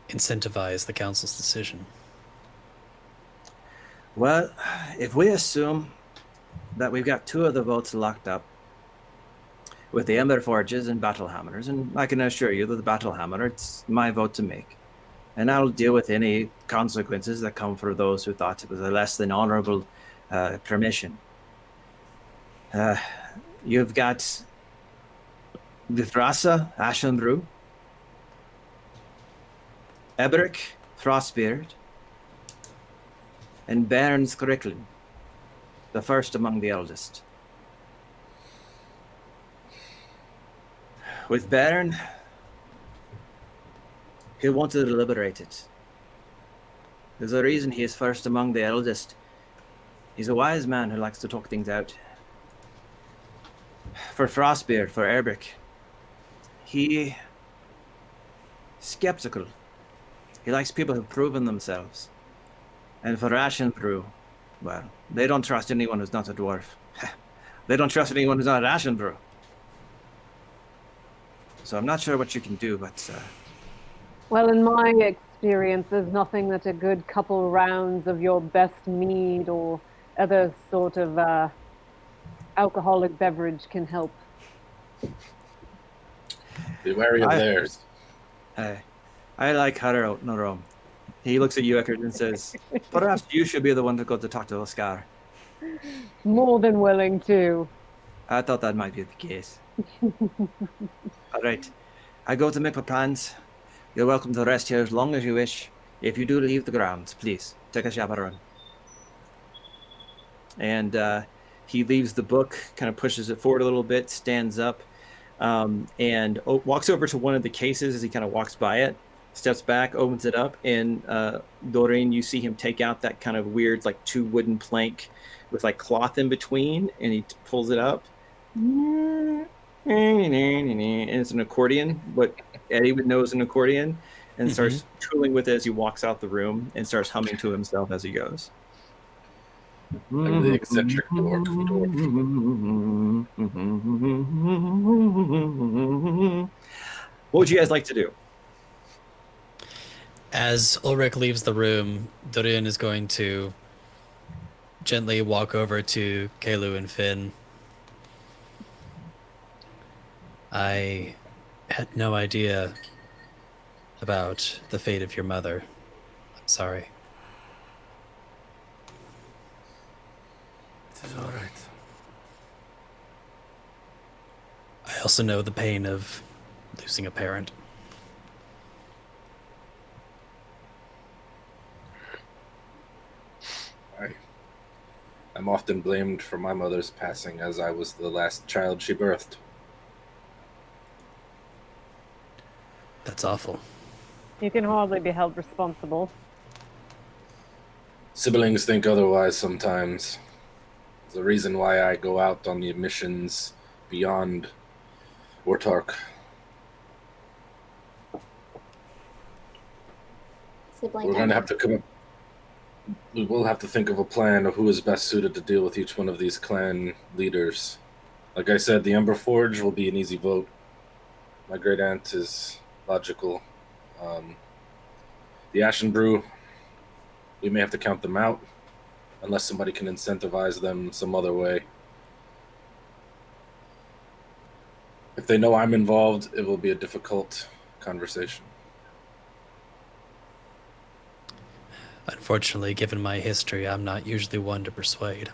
incentivize the council's decision? Well, if we assume that we've got two of the votes locked up with the Ember Forges and Battle Hammers, and I can assure you that the Battle Hammer, it's my vote to make. And I'll deal with any consequences that come for those who thought it was a less than honorable permission. You've got Vithrasa, Ashenbrew, Ebrick, Frostbeard, and Baron Scricklin, the first among the eldest. With Baron, he'll want to deliberate it. There's a reason he is first among the eldest. He's a wise man who likes to talk things out. For Frostbeard, for Ebrick, he's skeptical. He likes people who've proven themselves. And for Ashenbrew, well, they don't trust anyone who's not a dwarf. They don't trust anyone who's not an Ashenbrew. So I'm not sure what you can do, but... Well, in my experience, there's nothing that a good couple rounds of your best mead or other sort of alcoholic beverage can help. Be wary of theirs. I like Haro Norom. He looks at you, Eckert, and says, perhaps you should be the one to go to talk to Oscar. More than willing to. I thought that might be the case. All right. I go to make my plans. You're welcome to rest here as long as you wish. If you do leave the grounds, please take a chaperone. And he leaves the book, kind of pushes it forward a little bit, stands up, and walks over to one of the cases as he kind of walks by it, steps back, opens it up, and Doreen, you see him take out that kind of weird, like, two wooden plank with, like, cloth in between, and he pulls it up. And it's an accordion, what Eddie would know is an accordion, and starts tooling with it as he walks out the room and starts humming to himself as he goes. I'm the eccentric dwarf. What would you guys like to do? As Ulrich leaves the room, Dorian is going to gently walk over to Kalu and Finn. I had no idea about the fate of your mother. I'm sorry. It is all right. I also know the pain of losing a parent. I'm often blamed for my mother's passing, as I was the last child she birthed. That's awful. You can hardly be held responsible. Siblings think otherwise sometimes. There's a reason why I go out on the missions beyond Ortark. Sibling We're going to have to come up. We will have to think of a plan of who is best suited to deal with each one of these clan leaders. Like I said, the Ember Forge will be an easy vote. My great aunt is logical. The Ashen Brew, we may have to count them out, unless somebody can incentivize them some other way. If they know I'm involved, it will be a difficult conversation. Unfortunately, given my history, I'm not usually one to persuade.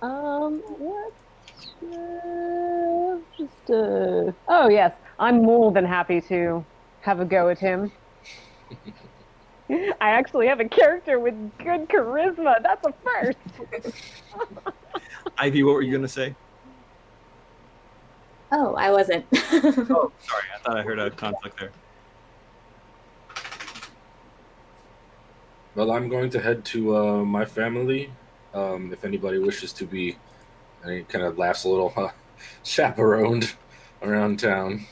What? Oh yes, I'm more than happy to have a go at him. I actually have a character with good charisma. That's a first. Ivy, what were you going to say? Oh, I wasn't. Oh, sorry. I thought I heard a conflict there. Well, I'm going to head to my family. If anybody wishes to be, and he kind of laughs a little, chaperoned around town.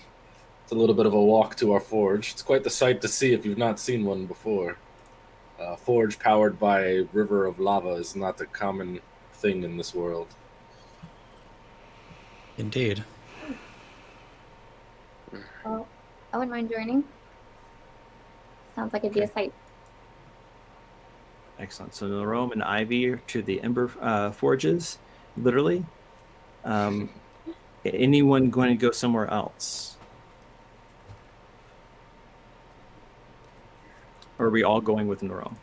It's a little bit of a walk to our forge. It's quite the sight to see if you've not seen one before. Forge powered by a river of lava is not a common thing in this world. Indeed. Well, I wouldn't mind joining. Sounds like it'd be a sight. Excellent. So Nerome and Ivy are to the Ember Forges, literally. Anyone going to go somewhere else? Or are we all going with Nerome?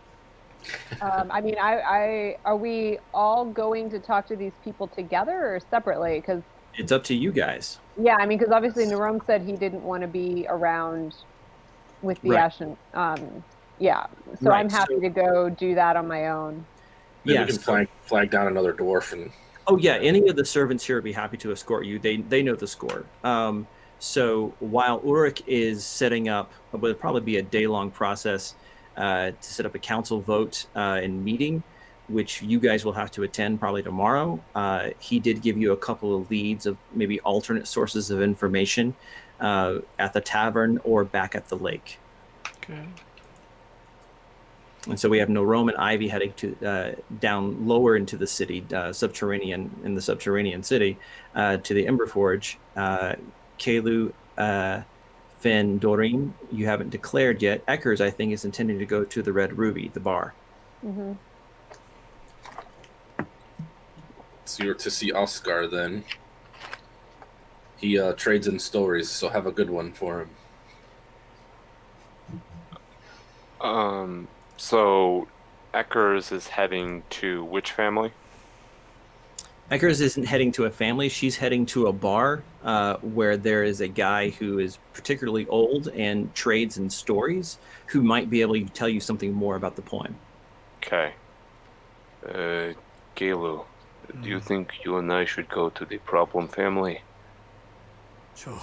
I mean, are we all going to talk to these people together or separately? Because It's up to you guys. yeah, I mean, because obviously Nerome said he didn't want to be around with the Right. Ashen. Yeah, so Right, I'm happy so- to go do that on my own. Then Yeah, we can so- flag down another dwarf and Oh yeah, any of the servants here would be happy to escort you. They know the score. So while Ulrich is setting up, it would probably be a day-long process to set up a council vote and meeting, which you guys will have to attend probably tomorrow. He did give you a couple of leads of maybe alternate sources of information at the tavern or back at the lake. Okay. And so we have Nerome and Ivy heading to down lower into the city, subterranean in the subterranean city, to the Ember Forge. Kalu, Finn, Doreen, you haven't declared yet. Eckers, I think, is intending to go to the Red Ruby, the bar. Mm-hmm. so you're to see Oscar then. He trades in stories, so have a good one for him. So Eckers is heading to which family? Eckers isn't heading to a family. She's heading to a bar where there is a guy who is particularly old and trades in stories who might be able to tell you something more about the poem. Okay. Galu, do you think you and I should go to the problem family? Sure.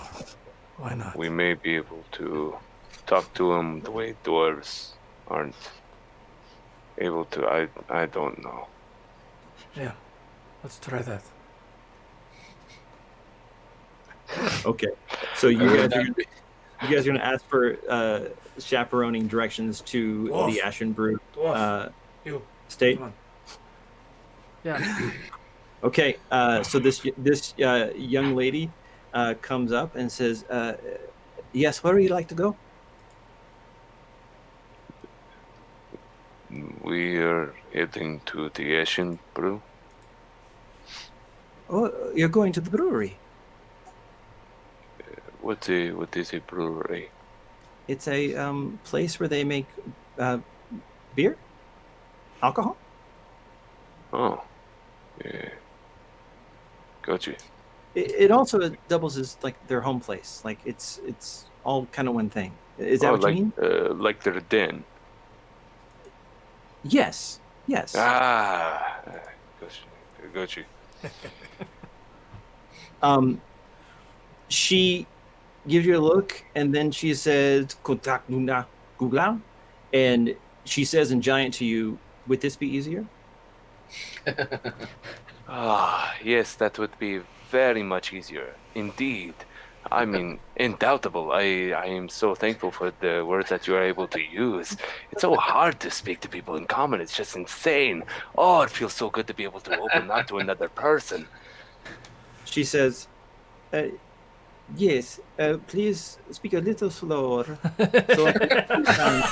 Why not? We may be able to talk to them the way dwarves aren't able to. I don't know. Yeah. Let's try that. Okay, so you guys are gonna ask for chaperoning directions to Dwarf. the Ashen Brew Dwarf. You. state. Come on. Yeah. Okay, so this young lady comes up and says, "Yes, where would you like to go?" We're heading to the Ashen Brew. Oh, you're going to the brewery. What is a brewery? It's a place where they make beer, alcohol. Oh, yeah. Got you. It also doubles as like their home place. Like it's all kind of one thing. Is that what like, you mean? like their den. Yes. Yes. Ah, got you. She gives you a look, and then she says, "Kontak nuna gugla," and she says in giant to you, "Would this be easier?" Ah, yes, that would be very much easier. Indeed. I mean, undoubtable. I am so thankful for the words that you are able to use. It's so hard to speak to people in common. It's just insane. Oh, it feels so good to be able to open up to another person. She says, "Yes, please speak a little slower, so I can understand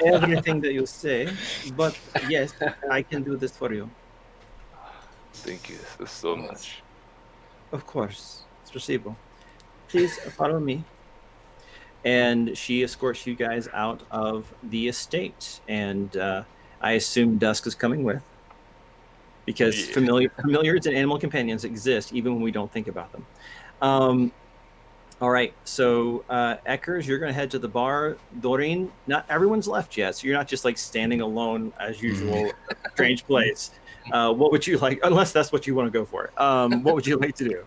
everything that you say. But yes, I can do this for you. Thank you so much. Of course, it's possible. Please follow me." And she escorts you guys out of the estate, and I assume Dusk is coming with, because Yeah. familiars and animal companions exist even when we don't think about them. All right, so Eckers, you're going to head to the bar. Doreen, not everyone's left yet, so you're not just like standing alone as usual. Strange place. What would you like, unless that's what you want to go for? What would you like to do?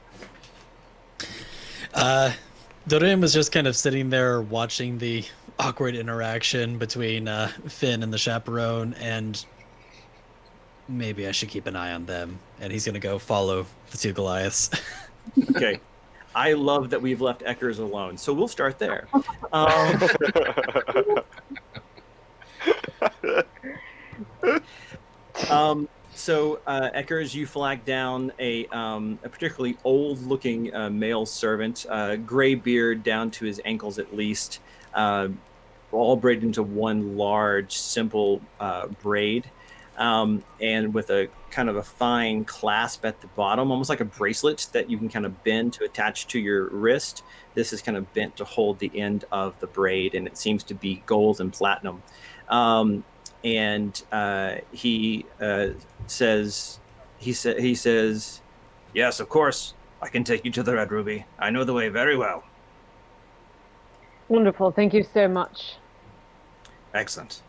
Doreen was just kind of sitting there watching the awkward interaction between Finn and the chaperone, and maybe I should keep an eye on them. And he's gonna go follow the two Goliaths. Okay. I love that we've left Eckers alone, so we'll start there. So Eckers, you flag down a particularly old-looking male servant, gray beard down to his ankles at least, all braided into one large, simple braid, and with a kind of a fine clasp at the bottom, almost like a bracelet that you can kind of bend to attach to your wrist. This is kind of bent to hold the end of the braid, and it seems to be gold and platinum. And he says, "Yes, of course, I can take you to the Red Ruby. I know the way very well." Wonderful. Thank you so much. Excellent.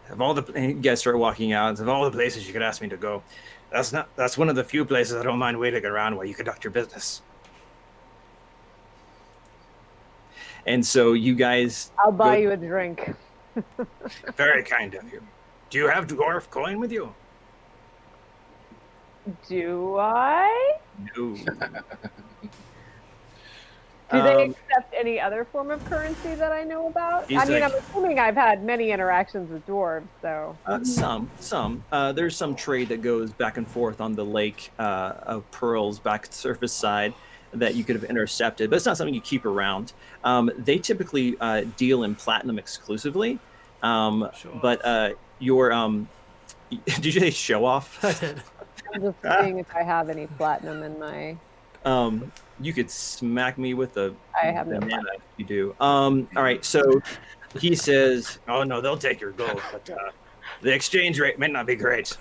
And you guys start walking out. Of all the places you could ask me to go, that's one of the few places I don't mind waiting around while you conduct your business. And so you guys, I'll buy you a drink. very kind of you. Do you have dwarf coin with you? Do I? No. Do they accept any other form of currency that I know about? He's I mean, like- I'm assuming I've had many interactions with dwarves, so. Some. There's some trade that goes back and forth on the lake of pearls back to the surface side that you could have intercepted, but it's not something you keep around. They typically deal in platinum exclusively, but your did you say show off? I'm just seeing if I have any platinum in my. You could smack me with a I have no banana if you do. All right, so he says, "Oh no, they'll take your gold, but the exchange rate may not be great."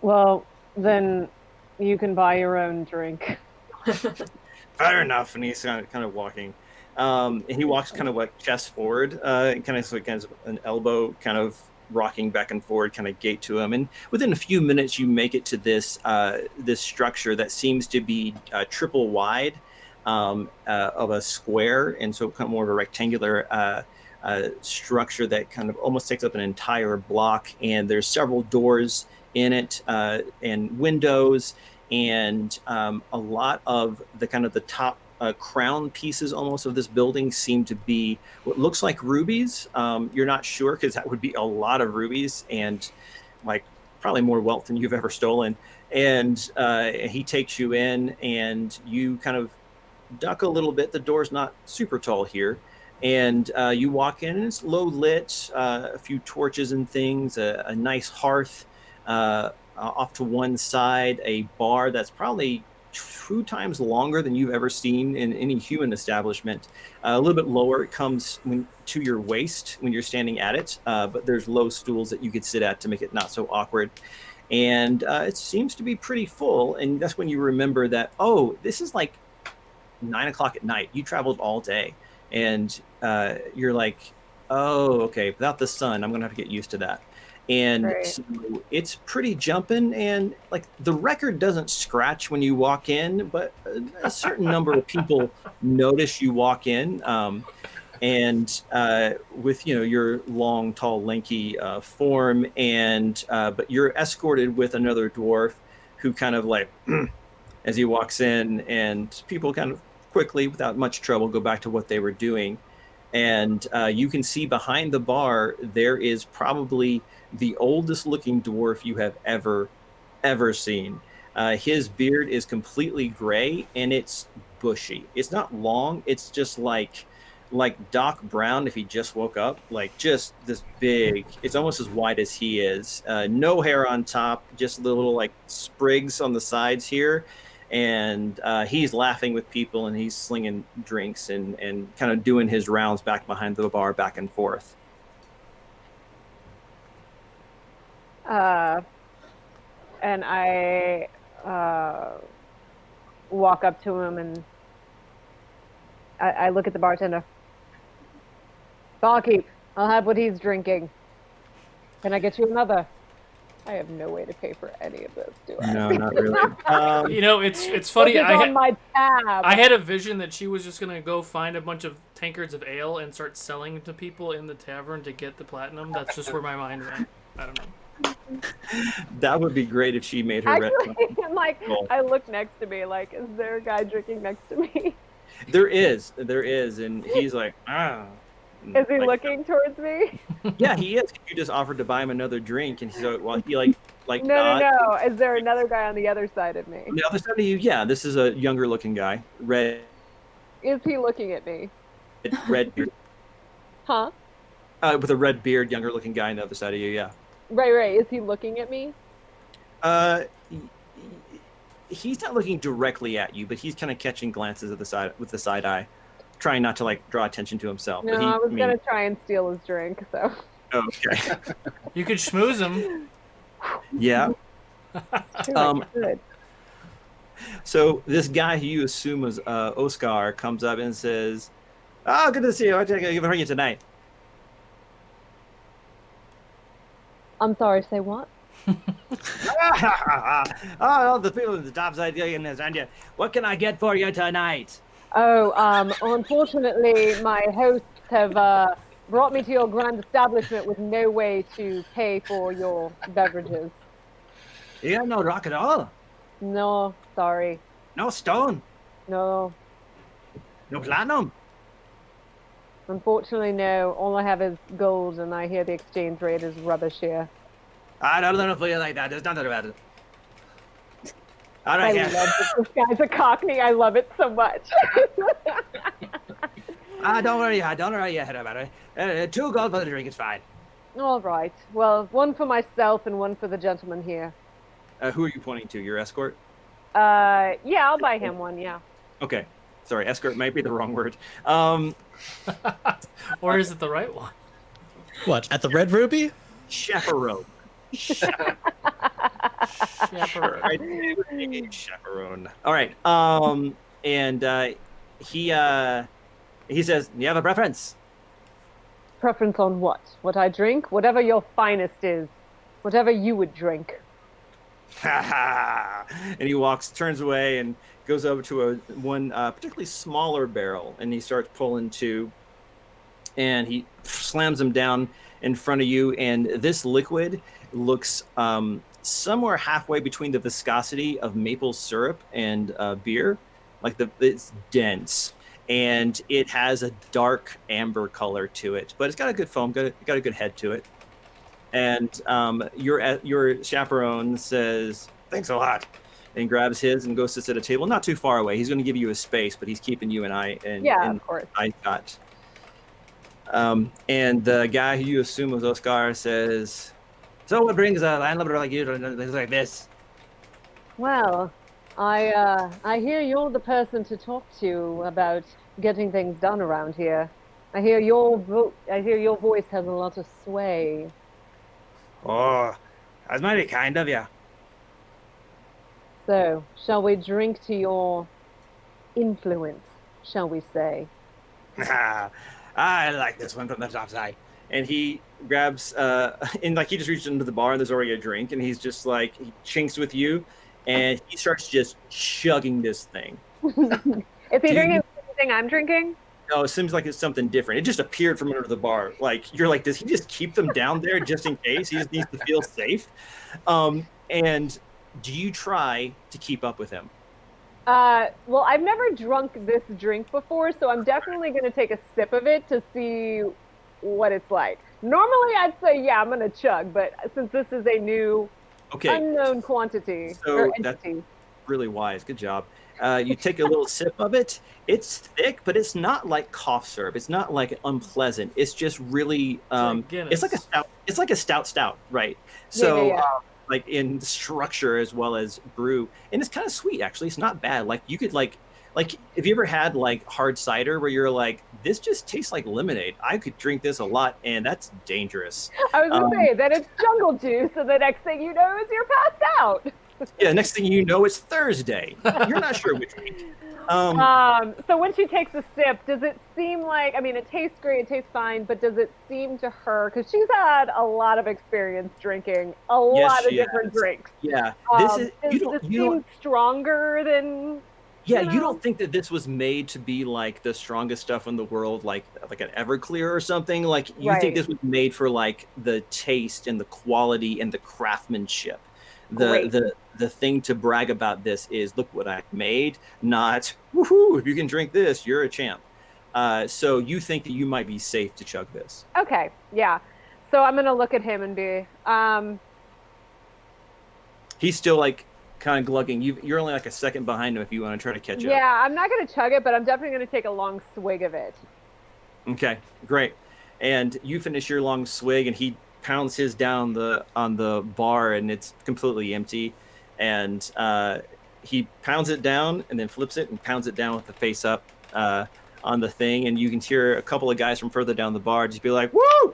Well, then you can buy your own drink. Fair enough. And he's kind of walking. And he walks kind of like chest forward, and kind of an elbow kind of rocking back and forward, kind of gait to him. And within a few minutes, you make it to this this structure that seems to be triple wide of a square, and so kind of more of a rectangular structure that kind of almost takes up an entire block. And there's several doors in it and windows. and a lot of the kind of the top crown pieces almost of this building seem to be what looks like rubies. You're not sure because that would be a lot of rubies and like probably more wealth than you've ever stolen. And he takes you in, and you kind of duck a little bit. The door's not super tall here. And you walk in, and it's low lit, a few torches and things, a nice hearth. Off to one side, a bar that's probably 2 times longer than you've ever seen in any human establishment. A little bit lower, it comes to your waist when you're standing at it, but there's low stools that you could sit at to make it not so awkward. And it seems to be pretty full, and that's when you remember that, oh, this is like 9 o'clock at night. You traveled all day, and you're like, oh, okay, without the sun, I'm gonna have to get used to that. And Right. so it's pretty jumping, and like the record doesn't scratch when you walk in, but a certain number of people notice you walk in, and with your long, tall, lanky form, and but you're escorted with another dwarf who kind of like as he walks in, and people kind of quickly, without much trouble, go back to what they were doing. And you can see behind the bar there is probably the oldest looking dwarf you have ever seen. His beard is completely gray, and it's bushy. It's not long, it's just like Doc Brown if he just woke up, like just this big, it's almost as wide as he is. No hair on top, just little like sprigs on the sides here. And he's laughing with people, and he's slinging drinks and kind of doing his rounds back behind the bar, back and forth. And I walk up to him, and I look at the bartender. Barkeep, I'll have what he's drinking. Can I get you another? I have no way to pay for any of this, do I? No, not really. It's funny. Look, it's on my tab. I had a vision that she was just gonna go find a bunch of tankards of ale and start selling to people in the tavern to get the platinum. That's just where my mind went. I don't know. That would be great if she made her Actually, retcon. I'm like, Cool. I look next to me, like, is there a guy drinking next to me? There is, and he's like, ah. Is he Like, looking towards me? yeah, he is. You just offered to buy him another drink, and he's like, well, he like No. nods. Is there another guy on the other side of me? On the other side of you, yeah, this is a younger looking guy, red Is he looking at me? beard, Huh? with a red beard, younger looking guy on the other side of you, yeah. Right. Is he looking at me? He's not looking directly at you, but he's kind of catching glances at the side with the side eye, trying not to like draw attention to himself. No, But I was gonna try and steal his drink, so. Okay. You could schmooze him. Yeah. Sure, Um, I could. So this guy who you assume is Oscar comes up and says, "Oh, good to see you. What can I give for you tonight?" I'm sorry, say what? Oh, the people in the top side and you. What can I get for you tonight? Oh, unfortunately, my hosts have brought me to your grand establishment with no way to pay for your beverages. You got no rock at all. No, sorry. No stone. No. No platinum. Unfortunately, no. All I have is gold, and I hear the exchange rate is rubbish here. I don't know for you like that. There's nothing about it. All I right, love yeah. this. This guy's a cockney. I love it so much. Don't worry your head about it. 2 gold for the drink is fine. All right. Well, one for myself and one for the gentleman here. Who are you pointing to? Your escort? Yeah, I'll buy him one, yeah. Okay. Sorry, escort might be the wrong word. Or is it the right one? What, at the Red Ruby? Chaperone. Chaperone. Chaperone. All right. And he says, "You have a preference?" Preference on what? What I drink? Whatever your finest is. Whatever you would drink. And he turns away, and goes over to one particularly smaller barrel, and he starts pulling 2, and he slams them down in front of you, and this liquid looks somewhere halfway between the viscosity of maple syrup and beer. Like it's dense, and it has a dark amber color to it, but it's got a good foam, got a good head to it. And your chaperone says, "Thanks a lot," and grabs his and goes to sit at a table not too far away. He's going to give you a space, but he's keeping you and I and of course. I got. And the guy who you assume was Oscar says, "So what brings a landlubber like you to things like this?" Well, I hear you're the person to talk to about getting things done around here. I hear your voice has a lot of sway. Oh, that's mighty kind of you. So, shall we drink to your influence, shall we say? I like this one from the top side. And he grabs, and like he just reaches into the bar and there's already a drink, and he's just like, he chinks with you, and he starts just chugging this thing. Is he drinking everything I'm drinking? No, it seems like it's something different. It just appeared from under the bar. Like, you're like, does he just keep them down there just in case? He just needs to feel safe. And do you try to keep up with him? Well, I've never drunk this drink before, so I'm definitely going to take a sip of it to see what it's like. Normally, I'd say, yeah, I'm going to chug, but since this is a new, unknown quantity or entity. That's really wise. Good job. You take a little sip of it. It's thick, but it's not like cough syrup. It's not like unpleasant. It's just really, it's like a stout. It's like a stout, right? So, yeah. Like in structure as well as brew, and it's kind of sweet actually. It's not bad. Like you could like have you ever had like hard cider where you're like, this just tastes like lemonade? I could drink this a lot, and that's dangerous. I was gonna say that it's jungle juice, so the next thing you know is you're passed out. Yeah, next thing you know, it's Thursday. You're not sure which week. So when she takes a sip, does it seem like, I mean, it tastes great, it tastes fine, but does it seem to her, because she's had a lot of experience drinking a lot of different drinks. Yeah, does it seem stronger than? Yeah, you don't think that this was made to be like the strongest stuff in the world, like an Everclear or something? Like you think this was made for like the taste and the quality and the craftsmanship. The thing to brag about this is, look what I've made, not woohoo, if you can drink this, you're a champ. So you think that you might be safe to chug this. Okay, yeah. So I'm gonna look at him and be he's still like kind of glugging. You're only like a second behind him if you want to try to catch up. Yeah, I'm not gonna chug it, but I'm definitely gonna take a long swig of it. Okay, great. And you finish your long swig, and he pounds his down on the bar, and it's completely empty. And he pounds it down and then flips it and pounds it down with the face up on the thing, and you can hear a couple of guys from further down the bar just be like, "Woo!"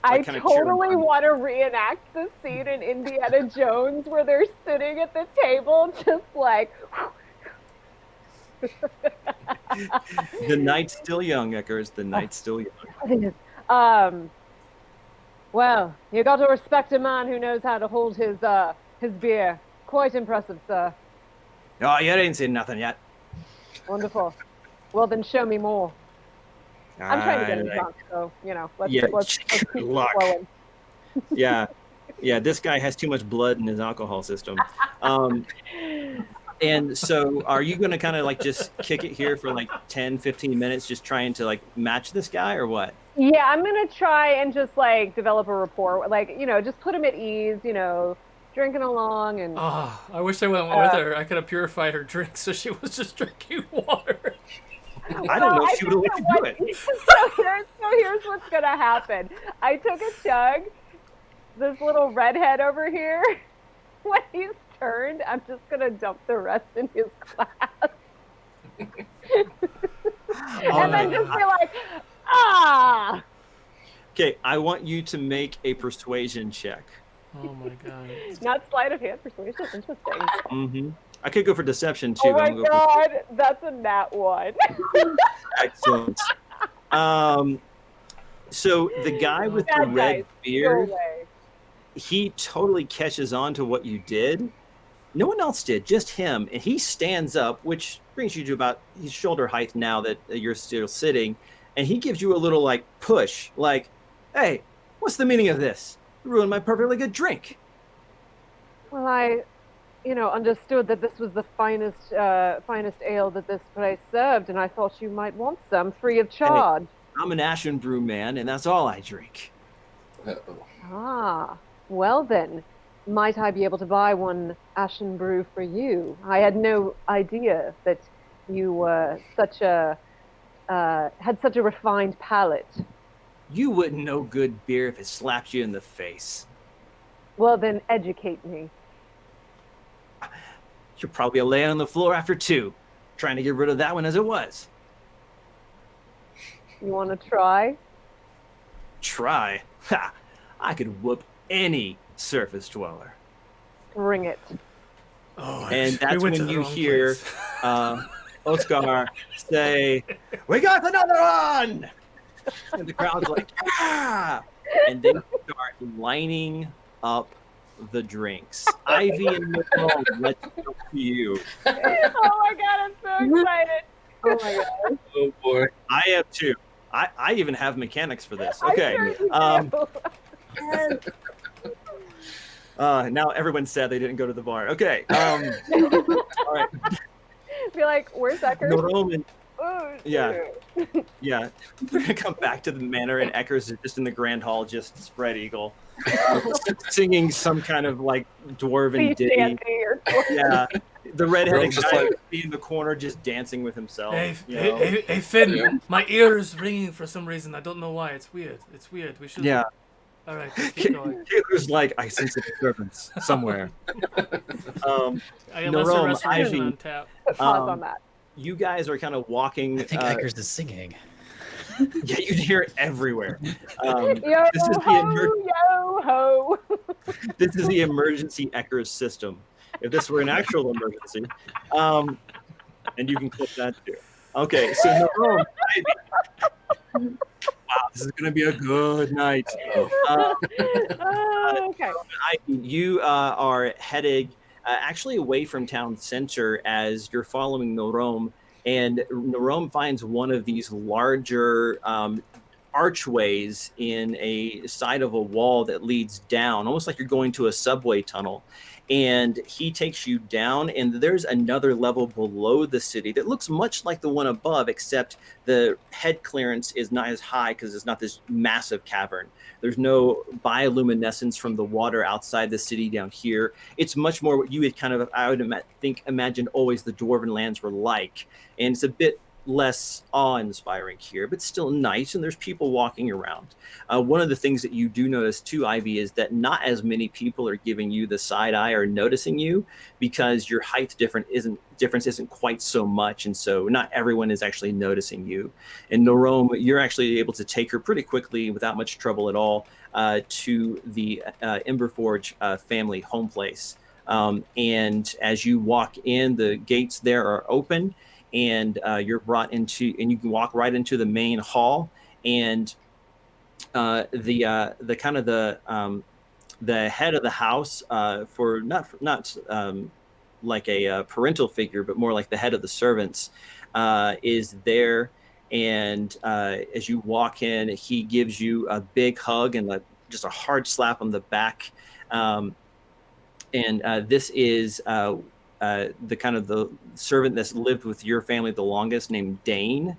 I totally want to reenact the scene in Indiana Jones where they're sitting at the table just like The night's still young, Eckers. The night's still young. Well, you got to respect a man who knows how to hold his beer. Quite impressive, sir. Oh, you ain't seen nothing yet. Wonderful. Well, then show me more. I'm trying to get him drunk, so, you know, let's keep flowing. Yeah, this guy has too much blood in his alcohol system. And so are you going to kind of like just kick it here for like 10, 15 minutes, just trying to like match this guy or what? Yeah, I'm going to try and just like develop a rapport, like, you know, just put him at ease, you know, drinking along. And oh, I wish I went with her. I could have purified her drink so she was just drinking water. I don't know if she would have let you do it. So here's what's going to happen. I took a chug. This little redhead over here, when he's turned, I'm just going to dump the rest in his glass. And then just be like, ah! Okay, I want you to make a persuasion check. Oh my god. Not sleight of hand persuasion. Interesting. Mm-hmm. I could go for deception too. Oh my god, that's a nat 1. Excellent. So the guy with the red beard, he totally catches on to what you did. No one else did, just him. And he stands up, which brings you to about his shoulder height now that you're still sitting. And he gives you a little like push, like, hey, what's the meaning of this? Ruined my perfectly good drink. Well, I, understood that this was the finest ale that this place served, and I thought you might want some free of charge. I'm an Ashen Brew man, and that's all I drink. Uh-oh. Ah, well then, might I be able to buy one Ashen Brew for you? I had no idea that you were had such a refined palate. You wouldn't know good beer if it slapped you in the face. Well then, educate me. You're probably laying on the floor after 2, trying to get rid of that one as it was. You want to try? Try? Ha! I could whoop any surface dweller. Bring it. Oh, And we that's went to when the you wrong hear place. Oscar say, "We got another one!" And the crowd's like, "Ah!" And they start lining up the drinks. Ivy and Nicole, let's go to you. Oh my god, I'm so excited. Oh my god. Oh boy. I have 2. I even have mechanics for this. I'm Okay. sure you do. Now everyone's sad they didn't go to the bar. Okay. All right. Be like, where's Eckers? Norman. Oh, Yeah. Yeah. We're gonna come back to the manor, and Eckers is just in the grand hall, just spread eagle, singing some kind of like dwarven ditty. Yeah. The redheaded Just guy like- would be in the corner just dancing with himself. Hey, you know? hey, Finn, Yeah. my ear is ringing for some reason. I don't know why. It's weird. It's weird. We should. Yeah. All right, let's keep going. Taylor's like, I sense a disturbance somewhere. I got lesser Nerome, restoration Ivy, on tap. Pause on that. you guys are kind of walking. I think Eckers is singing. Yeah, you hear it everywhere. Yo This is the ho, yo ho. This is the emergency Eckers system. If this were an actual emergency, and you can clip that too. Okay, so Nerome, Ivy. Wow, this is gonna be a good night. Okay. Ivy, you are headed actually away from town center as you're following Nerome, and Nerome finds one of these larger archways in a side of a wall that leads down, almost like you're going to a subway tunnel. And he takes you down, and there's another level below the city that looks much like the one above, except the head clearance is not as high because it's not this massive cavern. There's no bioluminescence from the water outside the city down here. It's much more what you would kind of, I would imagine always the Dwarven lands were like. And it's a bit less awe-inspiring here, but still nice, and there's people walking around. One of the things that you do notice too, Ivy, is that not as many people are giving you the side eye or noticing you because your height difference isn't quite so much, and so not everyone is actually noticing you. And Nerome, you're actually able to take her pretty quickly without much trouble at all to the Emberforge family home place. And as you walk in, the gates there are open, and you're brought into, and you can walk right into the main hall, and the kind of the head of the house for not like a parental figure, but more like the head of the servants is there. And as you walk in, he gives you a big hug and just a hard slap on the back. And this is the kind of the servant that's lived with your family the longest, named Dane,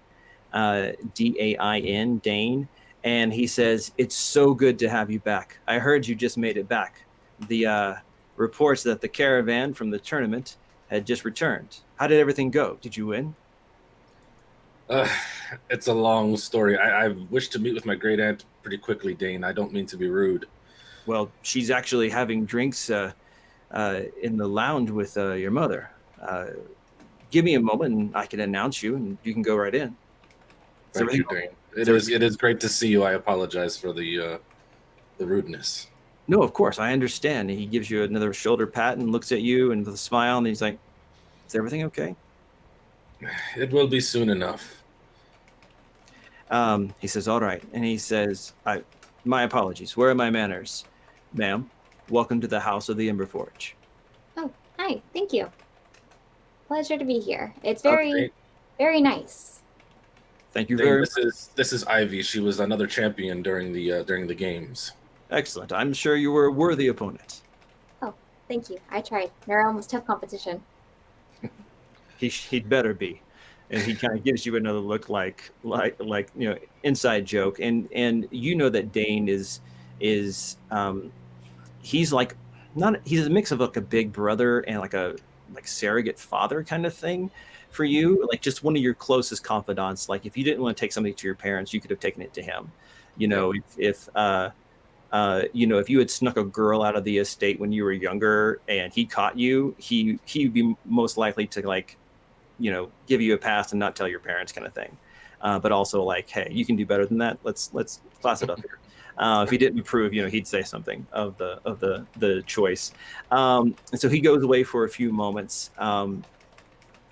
Dain, Dane. And he says, "It's so good to have you back. I heard you just made it back. The reports that the caravan from the tournament had just returned. How did everything go? Did you win?" It's a long story. I wish to meet with my great aunt pretty quickly, Dane. I don't mean to be rude. Well, she's actually having drinks in the lounge with your mother. Give me a moment and I can announce you, and you can go right in. Thank you, Dane. It is great to see you. I apologize for the rudeness. No, of course, I understand. He gives you another shoulder pat and looks at you and with a smile, and he's like, "Is everything okay?" It will be soon enough. He says, "All right." And he says, "My apologies. Where are my manners? Ma'am, welcome to the House of the Emberforge." Oh, hi. Thank you. Pleasure to be here. It's very, Okay. very nice. Thank you Dane, very much. this is Ivy. She was another champion during the games. Excellent. I'm sure you were a worthy opponent. Oh, thank you. I tried. Neuron was tough competition. He'd better be. And he kind of gives you another look like inside joke. And you know that Dane is he's like he's a mix of like a big brother and like a surrogate father kind of thing for you, like just one of your closest confidants. Like if you didn't want to take something to your parents, you could have taken it to him. If if you had snuck a girl out of the estate when you were younger and he caught you, he'd be most likely to give you a pass and not tell your parents kind of thing. But also like, hey, you can do better than that. Let's class it up here. If he didn't approve, he'd say something of the choice. And so he goes away for a few moments, and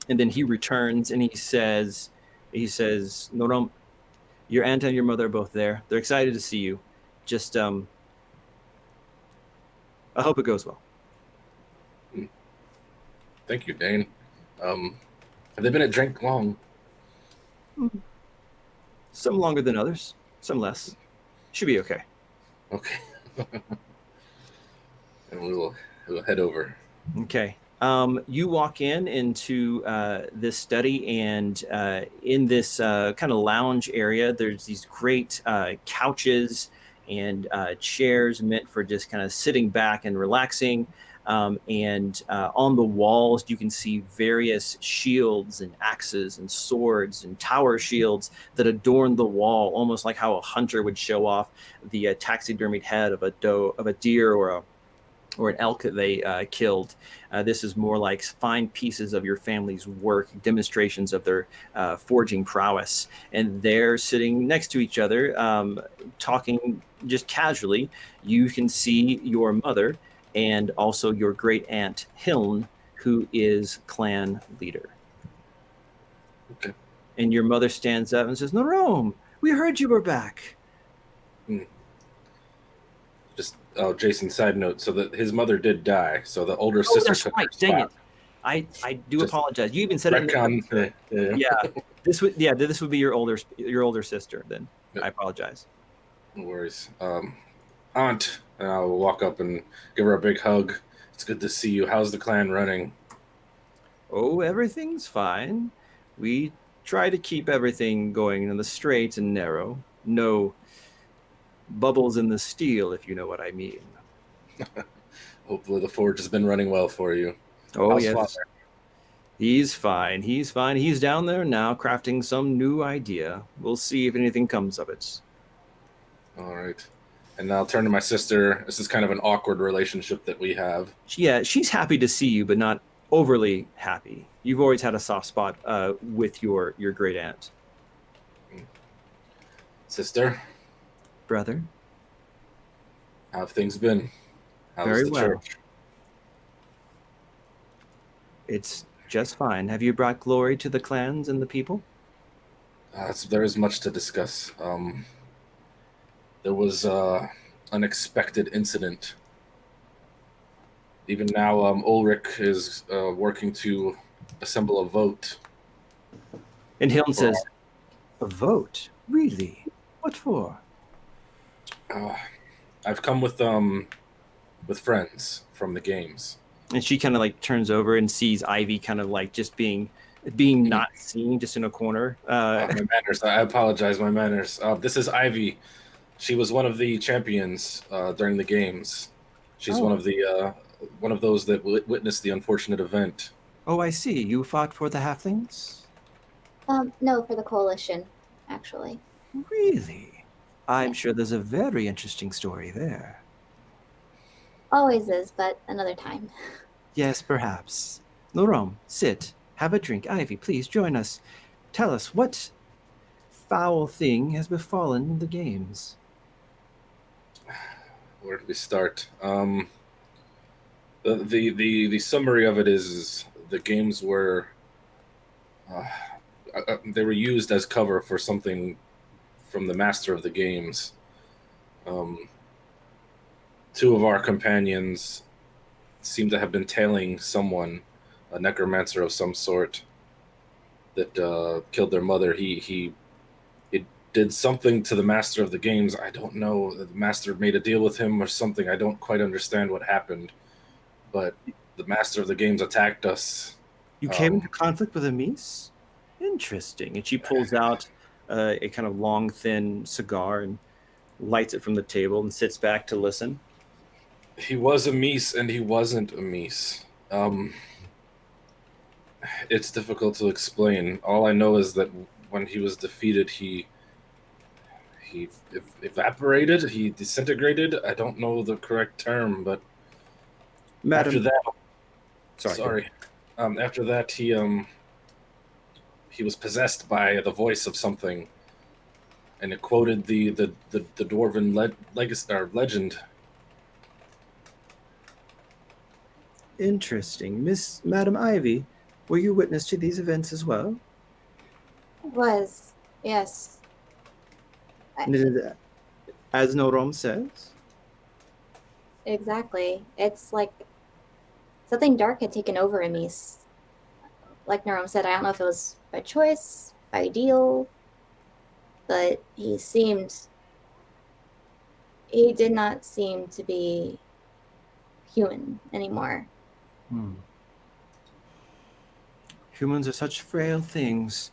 then he returns and he says, "No, your aunt and your mother are both there. They're excited to see you. Just I hope it goes well." Thank you, Dane. Have they been at drink long? Some longer than others, some less. Should be okay. Okay. And we'll head over. Okay. You walk into this study, and in this kind of lounge area, there's these great couches and chairs meant for just kind of sitting back and relaxing. And on the walls, you can see various shields and axes and swords and tower shields that adorn the wall, almost like how a hunter would show off the taxidermied head of a deer or an elk that they killed. This is more like fine pieces of your family's work, demonstrations of their forging prowess. And they're sitting next to each other, talking just casually. You can see your mother and also your great aunt Hiln, who is clan leader. Okay. And your mother stands up and says, "Norome, we heard you were back." Just Jason, side note, so that his mother did die, so the older sister That's took right. her spot. Dang it. I do Just apologize. You even said it in the Retcon. yeah. This would be your older sister then. Yeah. I apologize. No worries. Aunt, and I'll walk up and give her a big hug. It's good to see you. How's the clan running? Oh, everything's fine. We try to keep everything going in the straight and narrow. No bubbles in the steel, if you know what I mean. Hopefully the forge has been running well for you. Oh, How's yes. Father? He's fine. He's fine. He's down there now crafting some new idea. We'll see if anything comes of it. All right. And I'll turn to my sister. This is kind of an awkward relationship that we have. Yeah, she's happy to see you, but not overly happy. You've always had a soft spot with your great aunt. Sister, Brother? how have things been? How's Very the well. church? It's just fine. Have you brought glory to the clans and the people? There is much to discuss. There was an unexpected incident. Even now, Ulrich is working to assemble a vote. And Hiln says, "A vote? Really? What for?" I've come with friends from the games. And she kind of like turns over and sees Ivy kind of like just being not seen, just in a corner. My manners. I apologize. My manners. This is Ivy. She was one of the champions during the games. She's one of those that witnessed the unfortunate event. Oh, I see. You fought for the halflings? No, for the coalition, actually. Really? I'm sure there's a very interesting story there. Always is, but another time. Yes, perhaps. Norome, sit. Have a drink. Ivy, please join us. Tell us, what foul thing has befallen the games? Where do we start? The summary of it is the games were they were used as cover for something from the master of the games. Two of our companions seem to have been tailing someone, a necromancer of some sort, that killed their mother. It did something to the master of the games. I don't know. The master made a deal with him or something. I don't quite understand what happened, but the master of the games attacked us. You came into conflict with Amyse? Interesting. And she pulls out a kind of long, thin cigar and lights it from the table and sits back to listen. He was Amyse and he wasn't Amyse. It's difficult to explain. All I know is that when he was defeated, he evaporated, he disintegrated. I don't know the correct term, but Madam, after that, sorry. after that, he was possessed by the voice of something, and it quoted the dwarven legend. Interesting. Madam Ivy, were you witness to these events as well? Was, yes. As Norom says? Exactly. It's like something dark had taken over Amyse. Like Norom said, I don't know if it was by choice, by deal, but he did not seem to be human anymore. Humans are such frail things.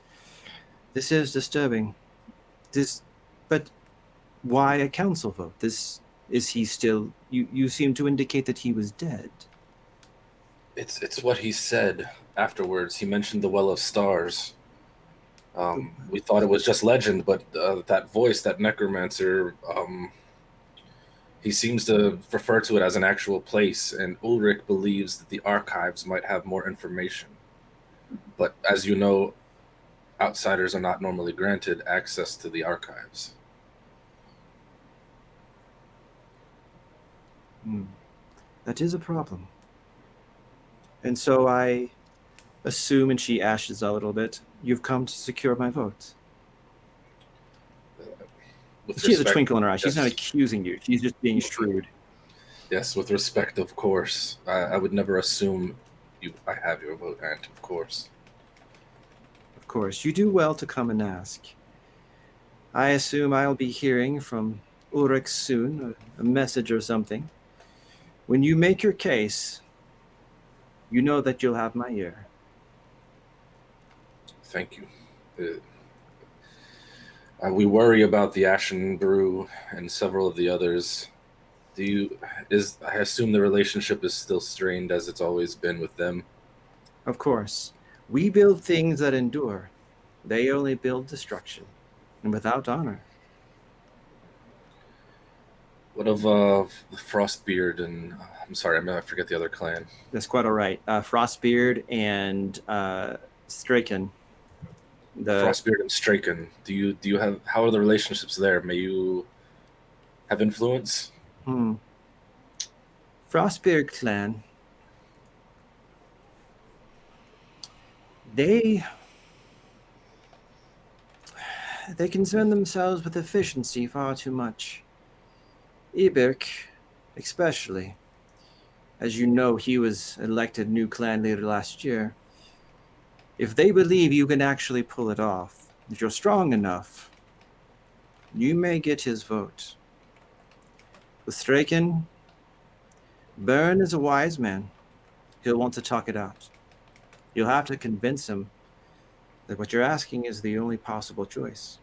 This is disturbing. But why a council vote? Is he still? You seem to indicate that he was dead. It's what he said afterwards. He mentioned the Well of Stars. We thought it was just legend, but that voice, that necromancer, he seems to refer to it as an actual place, and Ulrich believes that the archives might have more information. But as you know, outsiders are not normally granted access to the archives. That is a problem. And so I assume, and she ashes a little bit, you've come to secure my vote. She has a twinkle in her eye. She's not accusing you. She's just being shrewd. Yes, with respect, of course. I would never assume I have your vote, Aunt, of course. Of course. You do well to come and ask. I assume I'll be hearing from Ulrich soon, a message or something. When you make your case, you know that you'll have my ear. Thank you. We worry about the Ashen Brew and several of the others. I assume the relationship is still strained as it's always been with them? Of course. We build things that endure. They only build destruction, and without honor. What of Frostbeard and I'm sorry, I forget the other clan. That's quite all right. Frostbeard and Straken. Frostbeard and Straken. Do you have, how are the relationships there? May you have influence? Frostbeard clan. They concern themselves with efficiency far too much. Ibirk, especially. As you know, he was elected new clan leader last year. If they believe you can actually pull it off, if you're strong enough, you may get his vote. With Straken, Byrne is a wise man. He'll want to talk it out. You'll have to convince him that what you're asking is the only possible choice.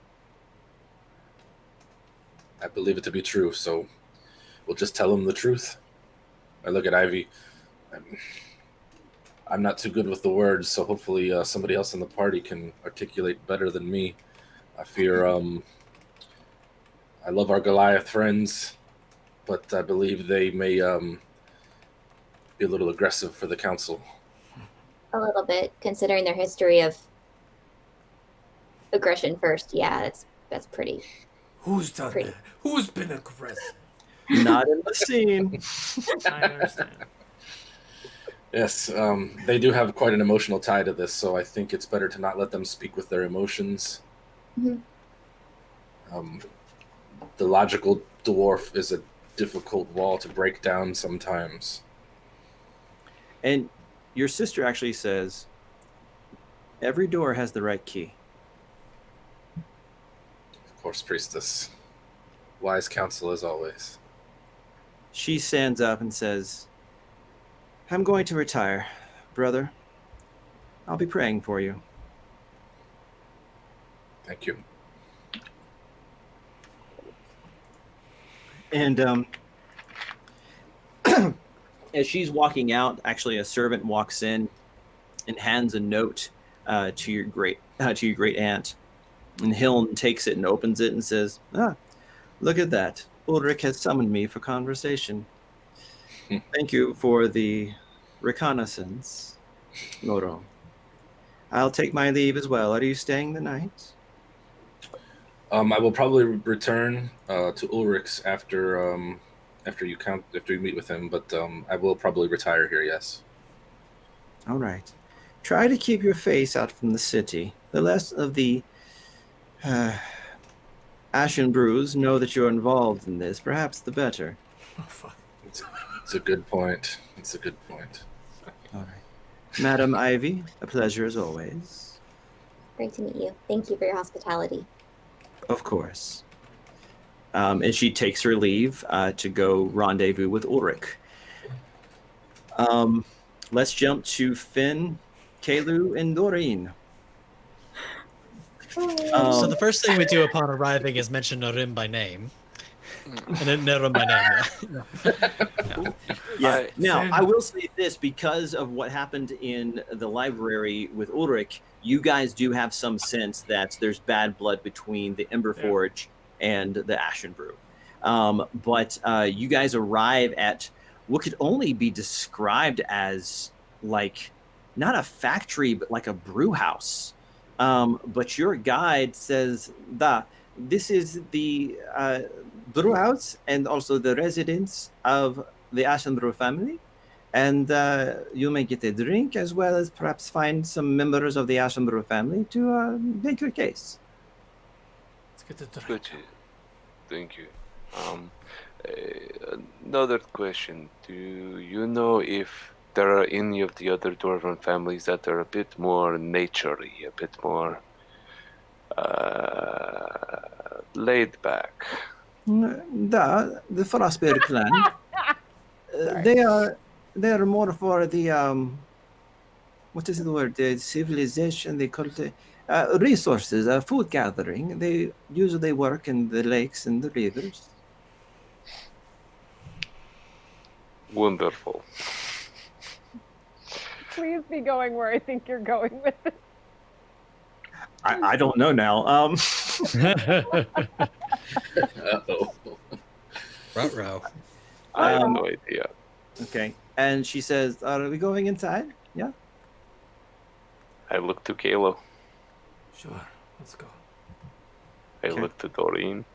I believe it to be true, so we'll just tell him the truth. I look at Ivy. I'm not too good with the words, so hopefully somebody else in the party can articulate better than me. I fear I love our Goliath friends, but I believe they may be a little aggressive for the council. A little bit, considering their history of aggression first. Yeah, that's pretty. Who's done that? Who's been aggressive? Not in the scene. I understand. Yes, they do have quite an emotional tie to this, so I think it's better to not let them speak with their emotions. Mm-hmm. The logical dwarf is a difficult wall to break down sometimes. And your sister actually says, every door has the right key. Of Horse priestess. Wise counsel as always. She stands up and says, I'm going to retire, brother. I'll be praying for you. Thank you. And as she's walking out, actually a servant walks in and hands a note to your great aunt. And Hiln takes it and opens it and says, look at that. Ulrich has summoned me for conversation. Thank you for the reconnaissance, Loro. I'll take my leave as well. Are you staying the night? I will probably return to Ulrich's after you meet with him, but I will probably retire here. Yes. All right. Try to keep your face out from the city. The less of the Ashen Brews know that you're involved in this, perhaps the better. Oh, fuck. It's a good point. It's a good point. All right. Madam Ivy, a pleasure as always. Great to meet you. Thank you for your hospitality. Of course. And she takes her leave to go rendezvous with Ulrich. Let's jump to Finn, Kalu, and Doreen. So the first thing we do upon arriving is mention Norim by name. And then Norim by name, Yeah. Now, I will say this, because of what happened in the library with Ulrich, you guys do have some sense that there's bad blood between the Emberforge and the Ashen Brew. But you guys arrive at what could only be described as, like, not a factory, but like a brew house. But your guide says that this is the brew house and also the residence of the Ashen Brew family. And you may get a drink as well as perhaps find some members of the Ashen Brew family to make your case. Let's get the drink. Good. Thank you. Another question. Do you know if there are any of the other Dwarven families that are a bit more nature-y, a bit more laid back? The Frostbeard clan, they are more for the what is the word? The civilization, the culture, resources, food gathering. They usually work in the lakes and the rivers. Wonderful. Please be going where I think you're going with this. I don't know now. Uh-oh. Ruh-roh. I have no idea. Okay. And she says, are we going inside? Yeah. I look to Kalo. Sure, let's go. I Okay. look to Doreen.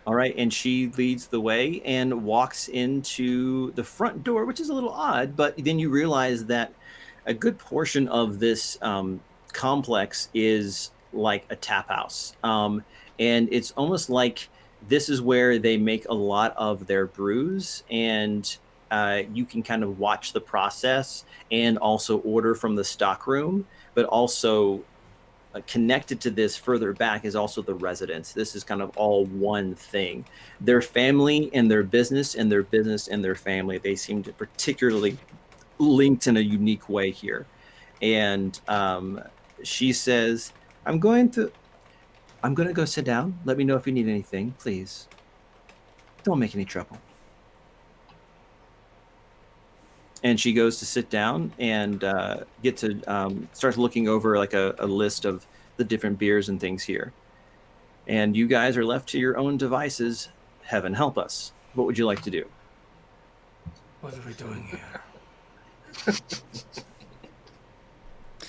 All right, and she leads the way and walks into the front door, which is a little odd, but then you realize that a good portion of this complex is like a tap house. And it's almost like this is where they make a lot of their brews, and you can kind of watch the process and also order from the stock room, but also connected to this further back is also the residence. This is kind of all one thing. Their family and their business and their business and their family, they seem to particularly linked in a unique way here. And she says, I'm going to go sit down. Let me know if you need anything, please. Don't make any trouble. And she goes to sit down and get to start looking over like a list of the different beers and things here. And you guys are left to your own devices. Heaven help us. What would you like to do? What are we doing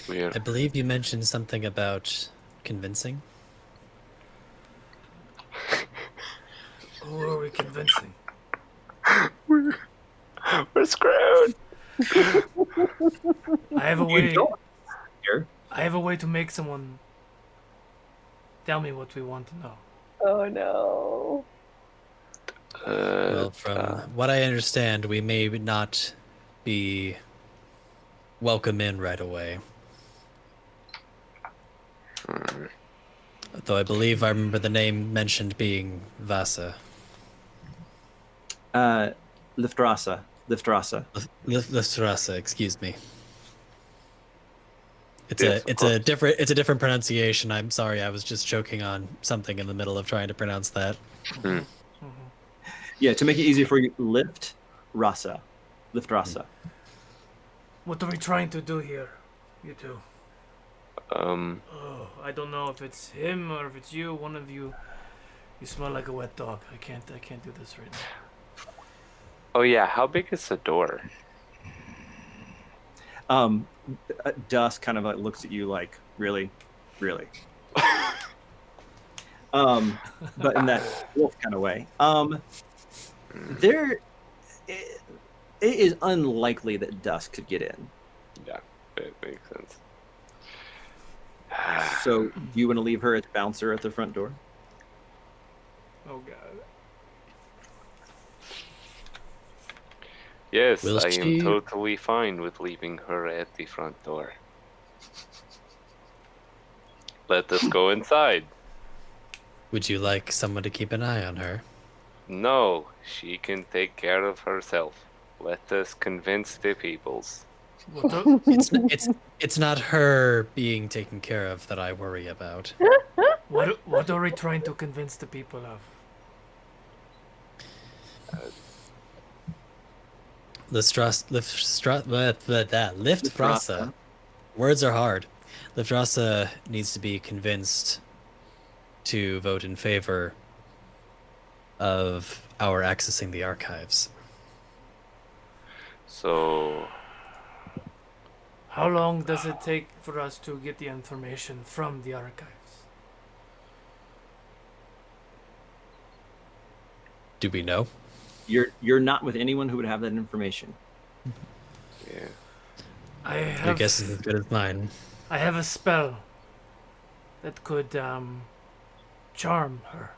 here? I believe you mentioned something about convincing. Who are we convincing? We're screwed. I have a You way. don't here. I have a way to make someone tell me what we want to know. Oh no. Well, from what I understand, we may not be welcome in right away. Though I believe I remember the name mentioned being Vasa. Liftrasa. Listrasa, excuse me. It's Yes, of course. a different pronunciation. I'm sorry, I was just choking on something in the middle of trying to pronounce that. Yeah, to make it easier for you, Liftrasa. What are we trying to do here, you two? Um, Oh, I don't know if it's him or if it's you. One of you. You smell like a wet dog. I can't do this right now. oh yeah, how big is the door? Dust kind of like looks at you like, really? But in that wolf kind of way. It is unlikely that Dust could get in. Yeah, it makes sense. So do you want to leave her as bouncer at the front door? Oh god. Yes, Will I she- am totally fine with leaving her at the front door. Let us go inside. Would you like someone to keep an eye on her? No, she can take care of herself. Let us convince the peoples. What the? It's not her being taken care of that I worry about. What are we trying to convince the people of? Liftrasa. Words are hard. Liftrasa needs to be convinced to vote in favor of our accessing the archives. So, How long does it take for us to get the information from the archives? Do we know? You're not with anyone who would have that information. yeah. Your guess is as good as mine. I have a spell that could charm her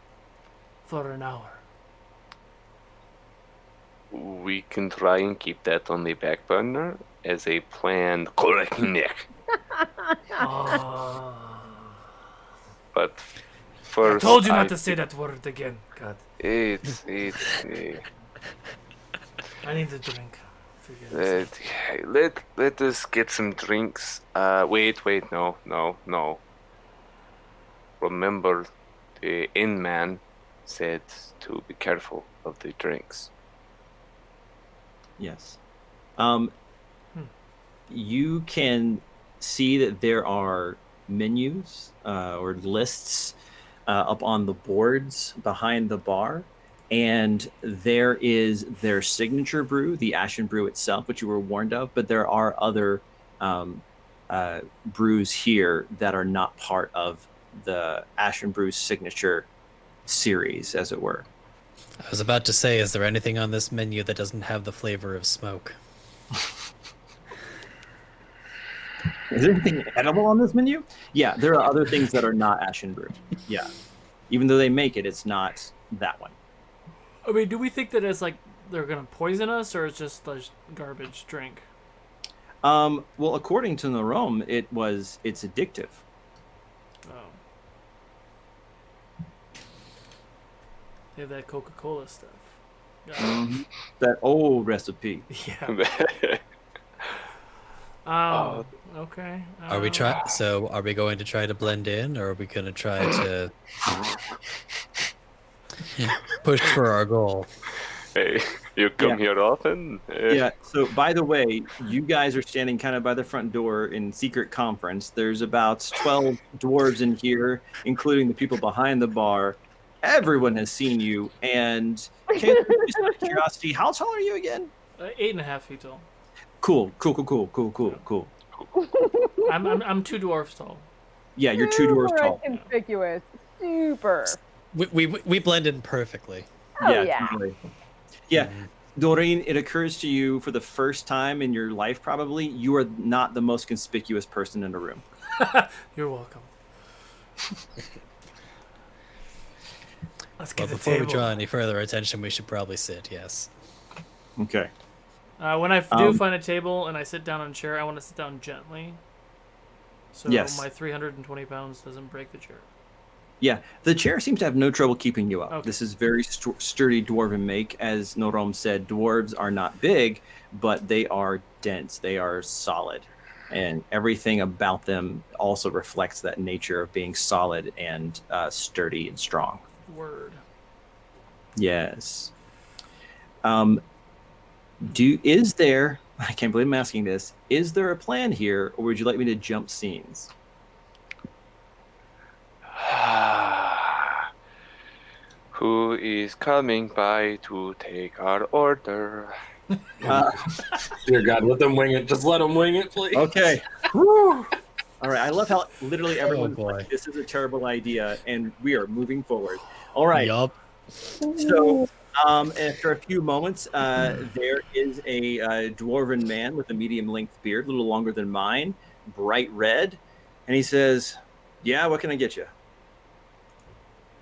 for an hour. We can try and keep that on the back burner as a planned correctnick. Ah. But I first, told you not to say that word again. God, It's I need a drink. Forget it. let us get some drinks. Wait, no. Remember, the inn man said to be careful of the drinks. Yes. You can see that there are menus or lists up on the boards behind the bar, and there is their signature brew, the Ashen Brew itself, which you were warned of, but there are other brews here that are not part of the Ashen Brew signature series, as it were. I was about to say, is there anything on this menu that doesn't have the flavor of smoke? Is there anything edible on this menu? Yeah, there are other things that are not Ashen Brew. Yeah. Even though they make it, it's not that one. I mean, do we think that it's like they're gonna poison us, or it's just a garbage drink? Well, according to Narom, it's addictive. Oh. They have that Coca-Cola stuff. Yeah. That old recipe. Yeah. Okay. Are we going to try to blend in, or are we going to try to push for our goal? Hey, you come here often? Yeah. So, by the way, you guys are standing kind of by the front door in secret conference. There's about 12 dwarves in here, including the people behind the bar. Everyone has seen you. And Caleb, just out of curiosity, how tall are you again? 8.5 feet tall. Cool. I'm 2 dwarfs tall. Yeah, you're 2 dwarves Super tall. Conspicuous. Super. We blend in perfectly. Oh, yeah. Totally. Yeah. Doreen, it occurs to you for the first time in your life, probably, you are not the most conspicuous person in the room. You're welcome. Let's Well, get the before we table. draw any further attention, we should probably sit, yes. Okay. When I do find a table and I sit down on a chair, I want to sit down gently, So Yes. my 320 pounds doesn't break the chair. Yeah, the chair seems to have no trouble keeping you up. Okay. This is very sturdy dwarven make. As Norom said, dwarves are not big, but they are dense. They are solid. And everything about them also reflects that nature of being solid and sturdy and strong. Word. Yes. Is there, I can't believe I'm asking this, is there a plan here, or would you like me to jump scenes? Who is coming by to take our order? Dear God, let them wing it. Just let them wing it, please. Okay. Woo. All right. I love how literally everyone's boy. like, this is a terrible idea, and we are moving forward. All right. Yup. So, after a few moments, there is a dwarven man with a medium-length beard, a little longer than mine, bright red, and he says, "Yeah, what can I get you?"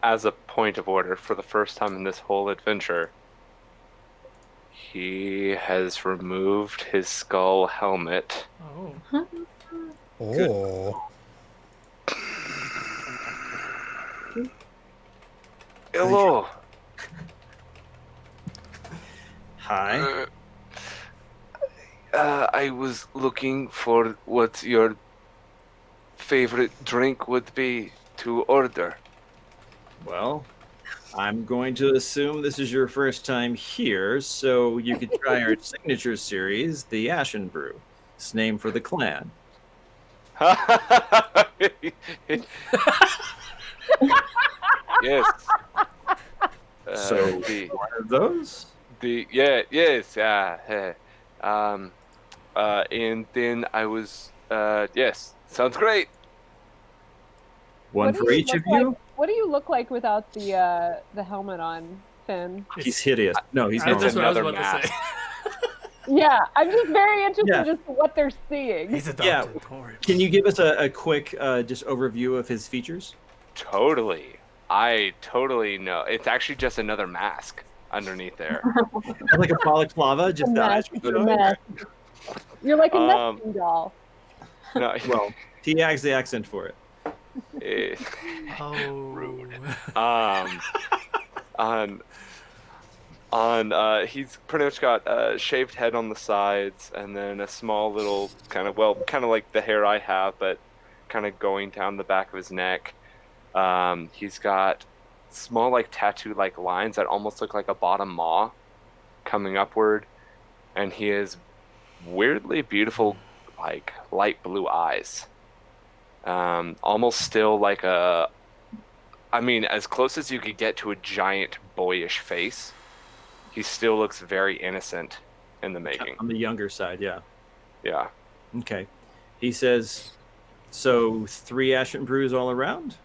As a point of order, for the first time in this whole adventure, he has removed his skull helmet. Oh. Oh. Hello. Hi. I was looking for what your favorite drink would be to order. Well, I'm going to assume this is your first time here, so you could try our signature series, the Ashen Brew. It's named for the clan. Yes. So, the one of those? and then I was yes, sounds great. One What do for you each look of you? like- What do you look like without the helmet on, Finn? He's hideous. No, he's That's normal. what I was another about to say. Yeah, I'm just very interested Yeah. as to what they're seeing. He's adopted. Don't worry. Can you give us a quick just overview of his features? Totally. I totally know. It's actually just another mask underneath there. Like a balaclava, just the eyes Mess, were showing? mess. You're like a Um, nesting doll. No, Well, he adds the accent for it. eh, Oh. he's pretty much got a shaved head on the sides and then a small little kind of like the hair I have, but kind of going down the back of his neck. He's got small like tattoo like lines that almost look like a bottom maw coming upward, and he has weirdly beautiful like light blue eyes. Almost still like as close as you could get to a giant boyish face. He still looks very innocent in the making. On the younger side, yeah. Yeah. Okay. He says, so 3 Ashen Brews all around?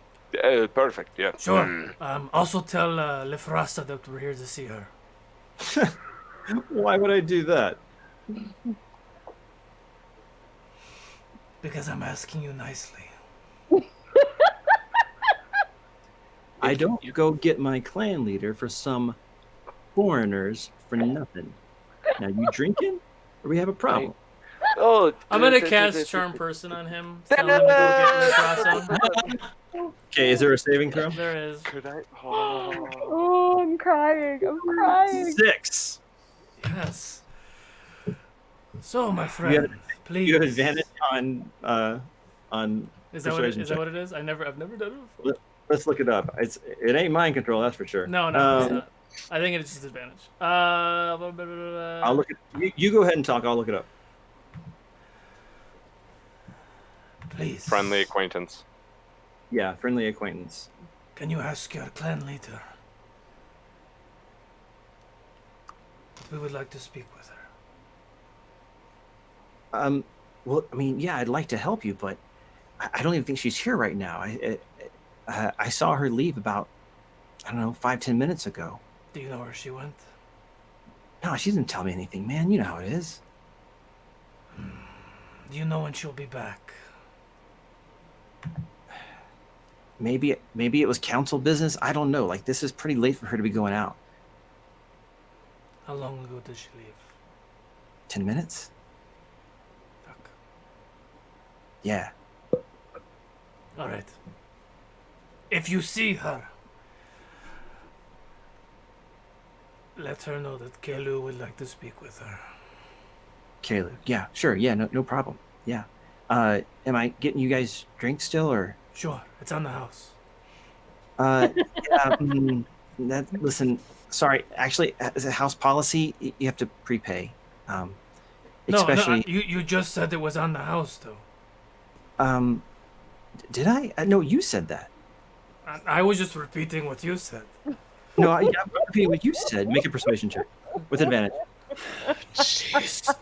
Perfect, yeah. Sure. Also tell Lefrasta that we're here to see her. Why would I do that? Because I'm asking you nicely. I don't go get my clan leader for some foreigners for nothing. Now, you drinking? Or we have a problem? Oh, I'm gonna cast Charm Person on him. Tell him to go get Lefrasta. Okay, is there a saving throw? There is. Could I? Oh, I'm crying. I'm crying. 6. Yes. So, my friend, please. You have advantage on Is that persuasion what it is? I've never done it before. Let's look it up. It ain't mind control, that's for sure. No, it's not. I think it's just advantage. I'll look at you go ahead and talk, I'll look it up. Please. Friendly acquaintance. Yeah, friendly acquaintance. Can you ask your clan leader? We would like to speak with her. Well, I mean, yeah, I'd like to help you, but I don't even think she's here right now. I saw her leave about, 5-10 minutes ago. Do you know where she went? No, she didn't tell me anything, man. You know how it is. Do you know when she'll be back? Maybe it was council business. I don't know. Like, this is pretty late for her to be going out. How long ago did she leave? 10 minutes? Fuck. Yeah. All right. If you see her, let her know that Kelu would like to speak with her. Caleb. Yeah, sure. Yeah, no problem. Yeah. Am I getting you guys drinks still, or? Sure, it's on the house. Yeah, listen, sorry. Actually, as a house policy, you have to prepay. Especially. You just said it was on the house, though. Did I? No, you said that. I was just repeating what you said. No, I'm repeating what you said. Make a persuasion check with advantage. Jeez.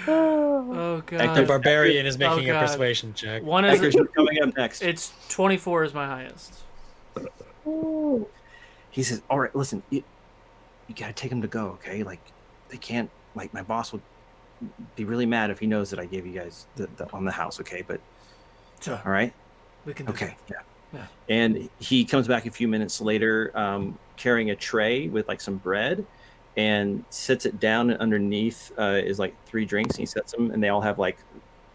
Oh god. The barbarian is making a God. persuasion check. One is Hector's coming up next. it's 24 is my highest. He says, "All right, listen, you gotta take him to go, okay? Like, they can't. Like, my boss would be really mad if he knows that I gave you guys the on the house, okay? But Sure. all right, We can do okay, that. yeah." Yeah. And he comes back a few minutes later, carrying a tray with like some bread, and sits it down. And underneath is like 3 drinks. And he sets them, and they all have like,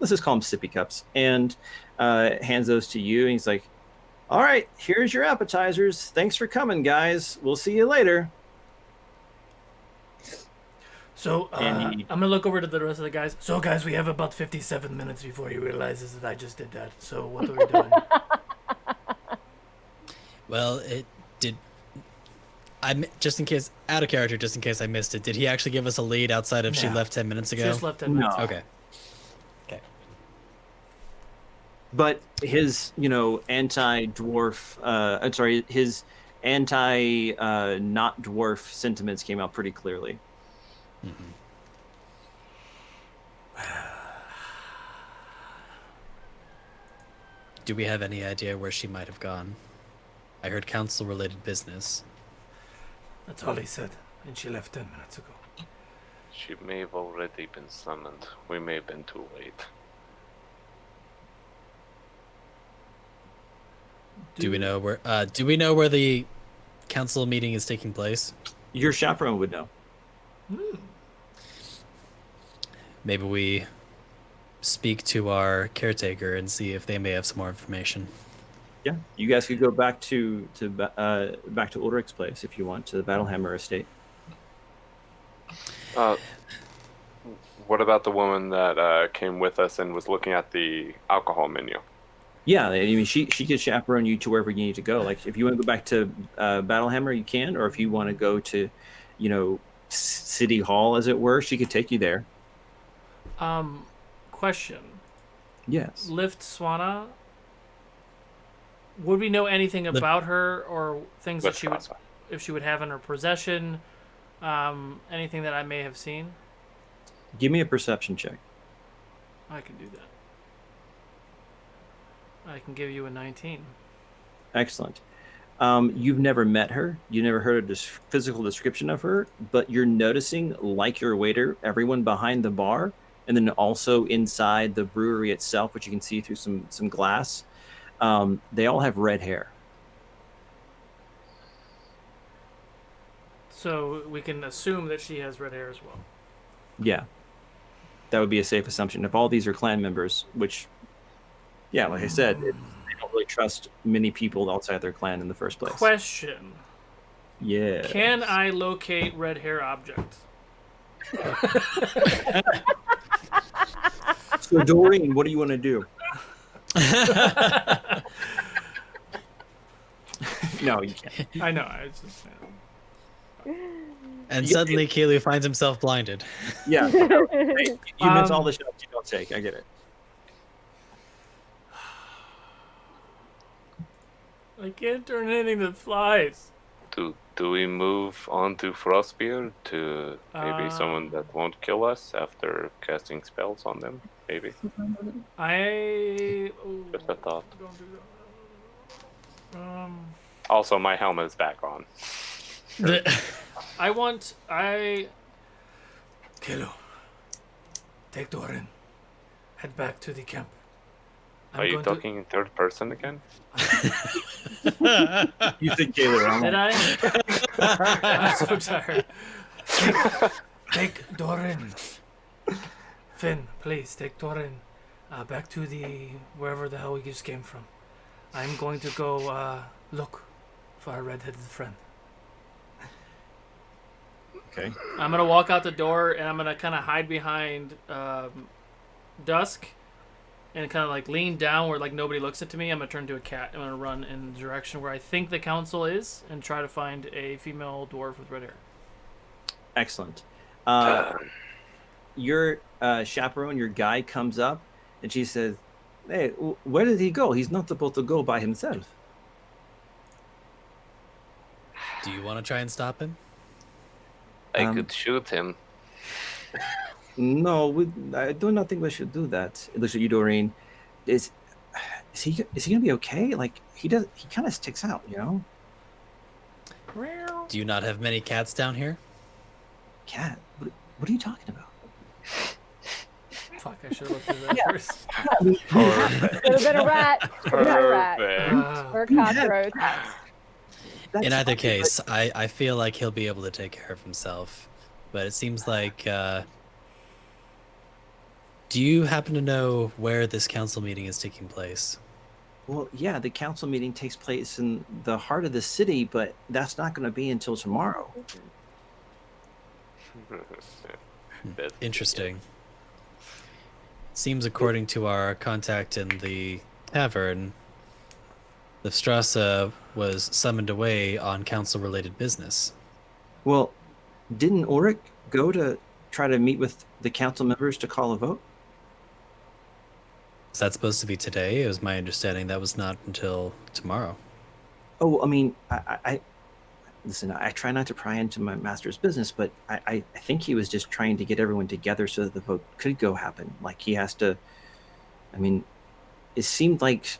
let's just call them sippy cups, and hands those to you. And he's like, "All right, here's your appetizers. Thanks for coming, guys. We'll see you later." So And I'm gonna look over to the rest of the guys. So guys, we have about 57 minutes before he realizes that I just did that. So what are we doing? Well, it did. Just in case, out of character, just in case I missed it. Did he actually give us a lead outside of she No. left 10 minutes ago? Just left 10 minutes. No. Okay. But his, anti-dwarf, his not dwarf sentiments came out pretty clearly. Mhm. Do we have any idea where she might have gone? I heard council-related business. That's all he said, and she left 10 minutes ago. She may have already been summoned. We may have been too late. Do we know where? Do we know where the council meeting is taking place? Your chaperone would know. Maybe we speak to our caretaker and see if they may have some more information. Yeah, you guys could go back to Ulrich's place if you want, to the Battlehammer estate. What about the woman that came with us and was looking at the alcohol menu? Yeah, I mean, she could chaperone you to wherever you need to go. Like, if you want to go back to Battlehammer, you can, or if you want to go to, City Hall, as it were, she could take you there. Question. Yes. Lift Swana. Would we know anything about her or things that she would, if she would have in her possession? Anything that I may have seen? Give me a perception check. I can do that. I can give you a 19. Excellent. You've never met her. You never heard a physical description of her, but you're noticing, like your waiter, everyone behind the bar, and then also inside the brewery itself, which you can see through some glass. They all have red hair. So we can assume that she has red hair as well. Yeah. That would be a safe assumption. If all these are clan members, which, yeah, like I said, they don't really trust many people outside their clan in the first place. Question. Yeah. Can I locate red hair objects? So, Doreen, what do you want to do? No, you can't. I know. I was just saying. And suddenly, Keelu finds himself blinded. Yeah. No, hey, you miss all the shots you don't take. I get it. I can't turn anything that flies. Do we move on to Frostbeard to maybe someone that won't kill us after casting spells on them? Maybe. Just a thought. Don't do that. Also, my helmet is back on. Kilo, take Doran. Head back to the camp. Are you talking in third person again? You think Gaylor? Did I? I'm so tired. Take Doran. Finn, please take Doran back to wherever the hell we just came from. I'm going to go look for our redheaded friend. Okay. I'm gonna walk out the door and I'm gonna kind of hide behind Dusk and kind of like lean down where like nobody looks at me. I'm gonna turn to a cat. I'm gonna run in the direction where I think the council is and try to find a female dwarf with red hair. Excellent. Your chaperone, your guy, comes up and she says, "Hey, where did he go? He's not supposed to go by himself." Do you want to try and stop him? I could shoot him. No, I do not think we should do that. It looks at you, Doreen. Is he gonna be okay? Like he kind of sticks out, you know? Do you not have many cats down here? Cat? What are you talking about? Fuck, I should have looked at that first. Perfect. Could have been a rat. Could have been a rat. Perfect. Or a cockroach. That's In either fine, case, I feel like he'll be able to take care of himself. But it seems like... do you happen to know where this council meeting is taking place? well, yeah, the council meeting takes place in the heart of the city, but that's not going to be until tomorrow. That's Interesting. Seems according to our contact in the tavern, the Strasse was summoned away on council-related business. Well, didn't Ulrich go to try to meet with the council members to call a vote? Is that supposed to be today? It was my understanding that was not until tomorrow. Oh, I mean, I listen. I try not to pry into my master's business, but I think he was just trying to get everyone together so that the vote could go happen. Like he has to. I mean, it seemed like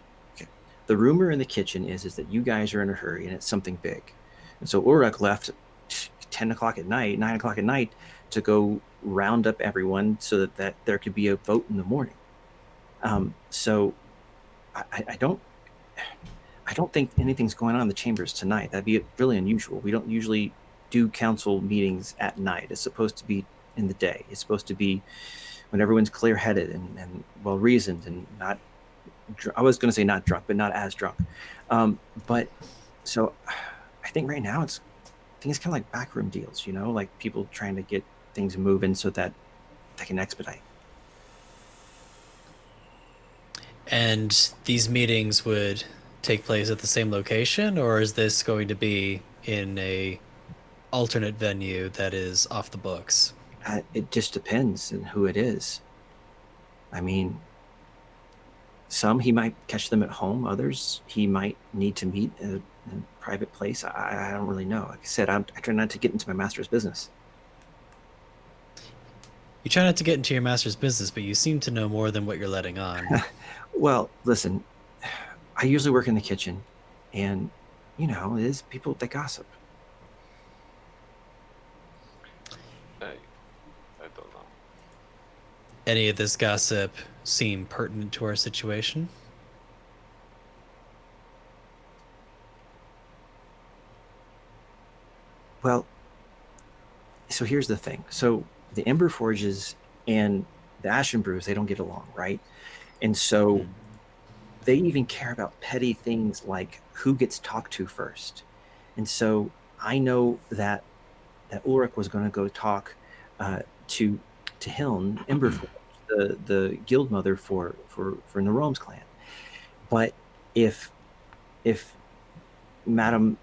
the rumor in the kitchen is that you guys are in a hurry and it's something big, and so Ulrich left 10 o'clock at night, 9 o'clock at night to go round up everyone so that there could be a vote in the morning. So I don't think anything's going on in the chambers tonight. That'd be really unusual. We don't usually do council meetings at night. It's supposed to be in the day. It's supposed to be when everyone's clear-headed and well-reasoned and not, I was going to say not drunk, but not as drunk. But so I think right now it's kind of like backroom deals, you know, like people trying to get things moving so that they can expedite. And these meetings would take place at the same location, or is this going to be in a alternate venue that is off the books? It just depends on who it is. I mean, some he might catch them at home. Others he might need to meet in a private place. I don't really know. Like I said, I try not to get into my master's business. You try not to get into your master's business, but you seem to know more than what you're letting on. Well, listen, I usually work in the kitchen, and you know, it is people that gossip. I don't know. Any of this gossip seem pertinent to our situation? Well, so here's the thing. So the Ember Forges and the Ashen Brews, they don't get along, right? And so they even care about petty things like who gets talked to first. And so I know that Ulrich was going to go talk to Hiln, Ember Forge, the guild mother for Narome's clan. But if Madame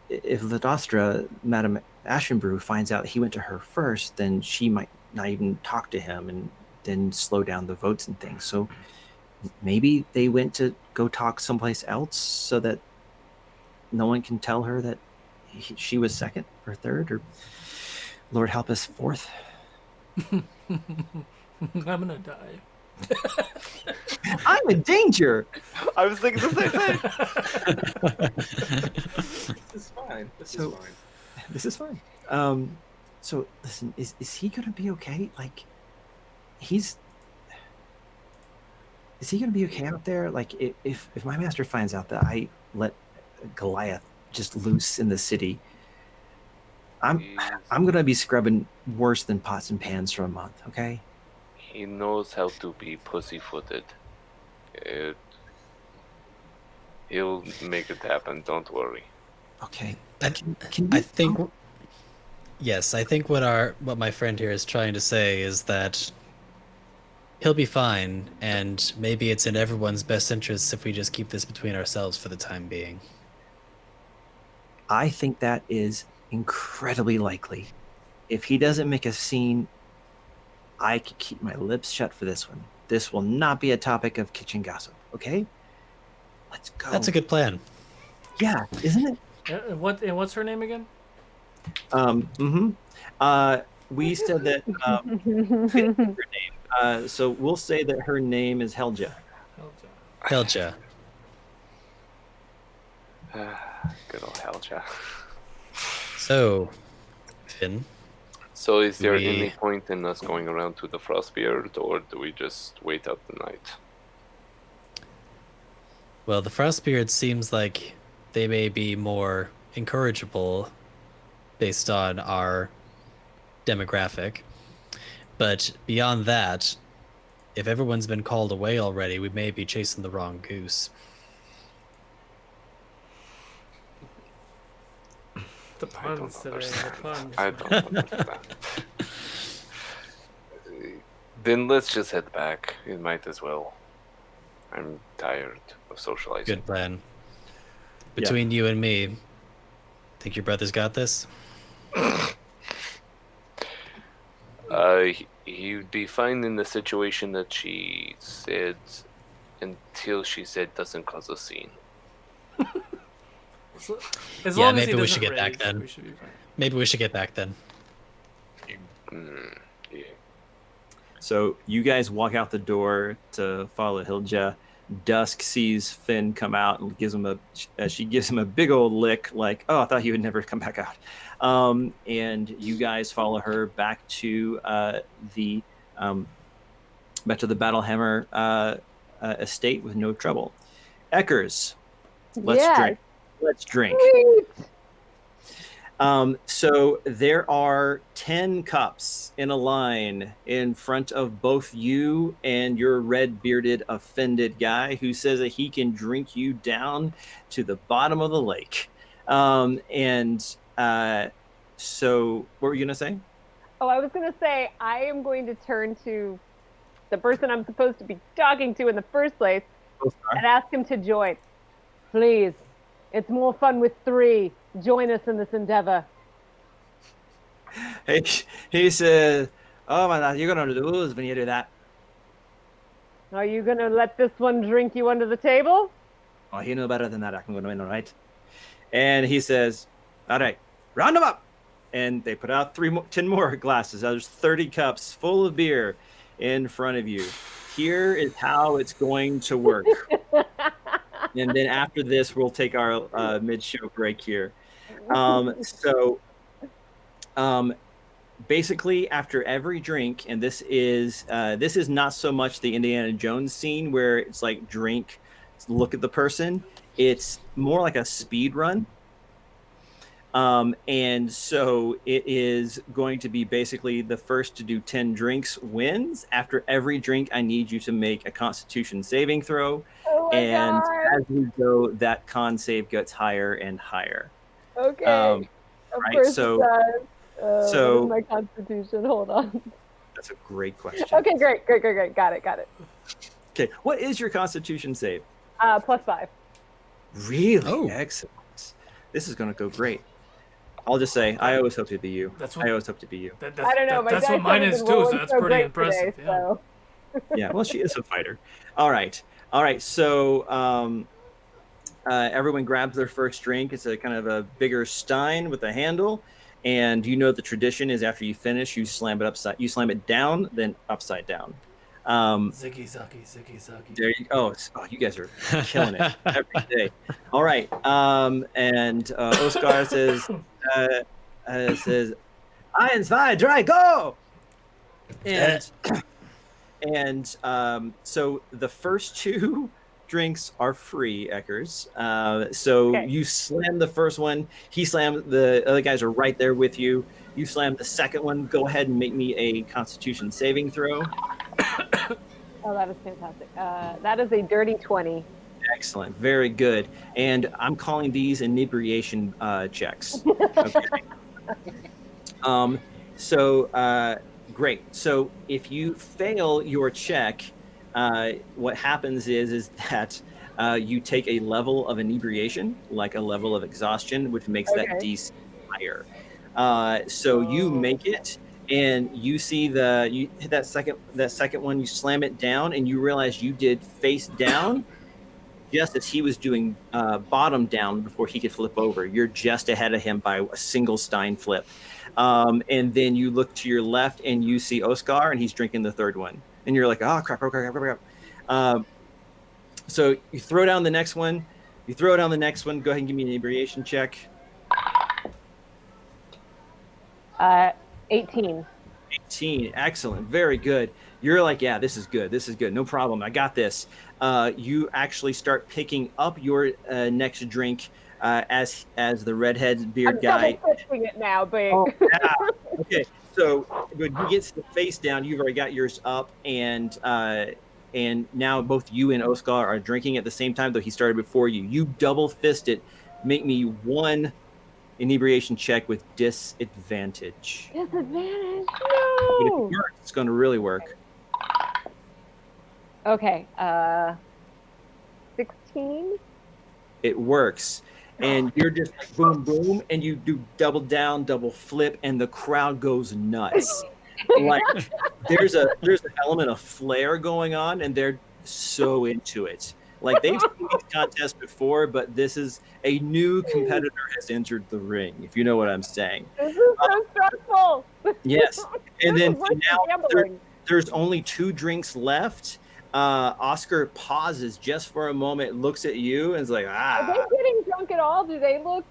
if Ladostra, Madame Ashenbrew, finds out he went to her first, then she might not even talk to him and then slow down the votes and things. So maybe they went to go talk someplace else so that no one can tell her that she was second or third, or Lord help us, fourth. I'm gonna die. I'm in danger. I was thinking the same thing. This is fine. So- This is fine. So listen, is he gonna be okay? Like, is he gonna be okay out there? Like, if my master finds out that I let Goliath just loose in the city, I'm gonna be scrubbing worse than pots and pans for a month. Okay. He knows how to be pussyfooted. He'll make it happen. Don't worry. Okay. I think yes, I think what my friend here is trying to say is that he'll be fine, and maybe it's in everyone's best interests if we just keep this between ourselves for the time being. I think that is incredibly likely. If he doesn't make a scene, I could keep my lips shut for this one. This will not be a topic of kitchen gossip, okay? Let's go. That's a good plan. Yeah, isn't it? What's her name again? We said that we didn't pick her name. So we'll say that her name is Helja. Helja. Good old Helja. So, Finn. So is there any point in us going around to the Frostbeard, or do we just wait out the night? Well, the Frostbeard seems like they may be more incorrigible based on our demographic. But beyond that, if everyone's been called away already, we may be chasing the wrong goose. The puns today. The puns. I don't understand. Then let's just head back. It might as well. I'm tired of socializing. Good plan. Between you and me, think your brother's got this? He'd be fine in the situation that she said, until she said doesn't cause a scene. As Yeah, long as maybe he we should doesn't get back rage, then. we should be fine. Maybe we should get back then. Yeah. So you guys walk out the door to follow Hilja. Dusk sees Finn come out and she gives him a big old lick, like, "Oh, I thought he would never come back out." And you guys follow her back to the Battlehammer estate with no trouble. Eckers, let's drink. Let's drink. Sweet. So there are 10 cups in a line in front of both you and your red-bearded offended guy who says that he can drink you down to the bottom of the lake. So what were you gonna say? Oh, I was going to say, I am going to turn to the person I'm supposed to be talking to in the first place and ask him to join. Please, it's more fun with 3. Join us in this endeavor. He says, "Oh my God, you're gonna lose when you do that." Are you going to let this one drink you under the table? Oh, you know better than that. I'm gonna win, all right? And he says, "All right, round them up." And they put out 10 more glasses. There's 30 cups full of beer in front of you. Here is how it's going to work. And then after this, we'll take our mid-show break here. Basically, after every drink, and this is not so much the Indiana Jones scene where it's like drink, look at the person. It's more like a speed run. And so it is going to be basically the first to do 10 drinks wins. After every drink, I need you to make a Constitution saving throw. Oh my And God. as we go, that con save gets higher and higher. Okay. Right, Of course so- it does. so- What is my constitution? Hold on. That's a great question. Okay, great. Got it. Okay, what is your Constitution save? +5. Really? Oh. Excellent. This is going to go great. I'll just say, I always hope to be you. That's I what, always hope to be you. that's I don't know. My that's dice what mine haven't is been too, so rolling that's so pretty great impressive. today, Yeah. so. Yeah, well, she is a fighter. All right. So everyone grabs their first drink. It's a kind of a bigger stein with a handle. And you know the tradition is after you finish, you slam it down, then upside down. Ziggy zaggy. There you go. Oh, you guys are killing it every day. All right. And Oscar says, "1, 2, 3, go!" And so the first 2 drinks are free, Eckers. So Okay. you slam the first one. He slammed, the other guys are right there with you. You slam the second one. Go ahead and make me a Constitution saving throw. Oh, that is fantastic. That is a dirty 20. Excellent. Very good. And I'm calling these inebriation checks. Okay. Great. So if you fail your check, what happens is that you take a level of inebriation, like a level of exhaustion, which makes that Okay. DC higher. So you make it, and you see you hit that second one, you slam it down, and you realize you did face down. Just as he was doing bottom down before he could flip over. You're just ahead of him by a single Stein flip. And then you look to your left and you see Oscar, and he's drinking the third one. And you're like, oh, crap. So you throw down the next one. Go ahead and give me an inebriation check. 18. 18. Excellent. Very good. You're like, yeah, this is good. No problem. I got this. You actually start picking up your next drink as the redhead beard guy. I'm double it now, but Oh, yeah. Okay. So when he gets the face down, you've already got yours up, and now both you and Oscar are drinking at the same time, though he started before you. You double fist it. Make me one inebriation check with disadvantage. Disadvantage? But if No! it works, it's going to really work. Okay. 16? It works. And you're just like boom, boom, and you do double down, double flip, and the crowd goes nuts. Like there's an element of flair going on, and they're so into it. Like they've seen these contests before, but this is a new competitor has entered the ring, if you know what I'm saying. This is so stressful. Yes. And then This is now gambling. there's only 2 drinks left. Oscar pauses just for a moment, looks at you, and is like, Are they getting drunk at all? Do they look?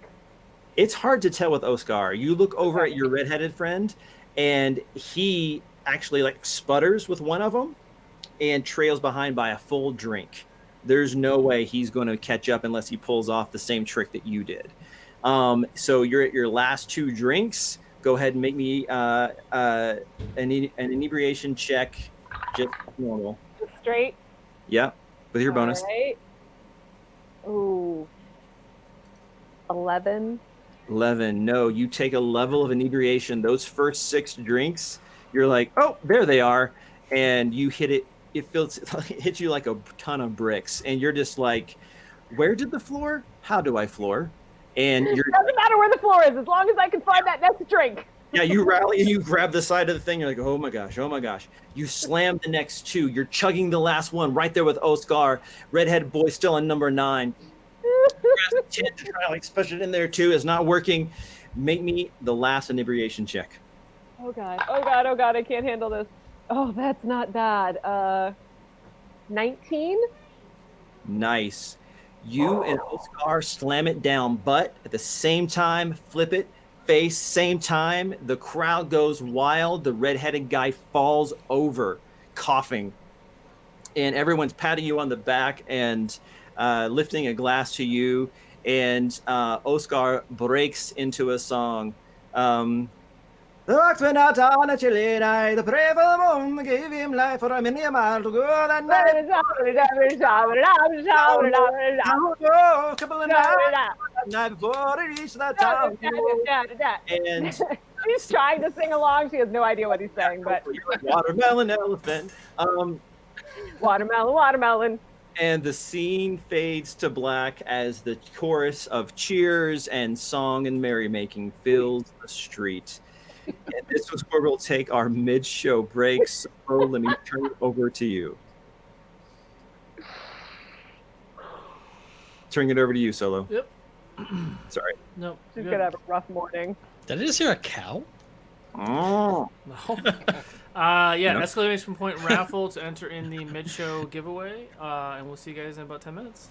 It's hard to tell with Oscar. You look over at your redheaded friend, and he actually like sputters with one of them and trails behind by a full drink. There's no way he's going to catch up unless he pulls off the same trick that you did. So you're at your last 2 drinks. Go ahead and make me an inebriation check, just normal. Straight. Yeah, with your bonus. All right. Ooh. 11. 11. No, you take a level of inebriation. Those first 6 drinks, you're like, oh, there they are, and you hit it. It hits you like a ton of bricks, and you're just like, where did the floor? How do I floor? And you're Doesn't matter where the floor is, as long as I can find that next drink. yeah, you rally and you grab the side of the thing. You're like, oh my gosh. You slam the next 2. You're chugging the last one right there with Oscar. Redheaded boy still on number 9. To try to like push it in there too. It's not working. Make me the last inebriation check. Oh god, I can't handle this. Oh, that's not bad. 19? Nice. You and Oscar slam it down, but at the same time, flip it, face, same time. The crowd goes wild. The redheaded guy falls over, coughing. And everyone's patting you on the back and lifting a glass to you. And Oscar breaks into a song. The rocks went out on a chilly night. The prayer for the moon gave him life for a many a mile to go that night. A couple of night before they reached that town. And She's trying to sing along. She has no idea what he's saying, but watermelon elephant. watermelon. And the scene fades to black as the chorus of cheers and song and merrymaking fills the street. And this was where we'll take our mid-show break. So let me turn it over to you. Turning it over to you, Solo. Yep. Sorry. No. She's good. gonna have a rough morning. Did I just hear a cow? Oh. No. Yeah, No. exclamation point raffle to enter in the mid-show giveaway, and we'll see you guys in about 10 minutes.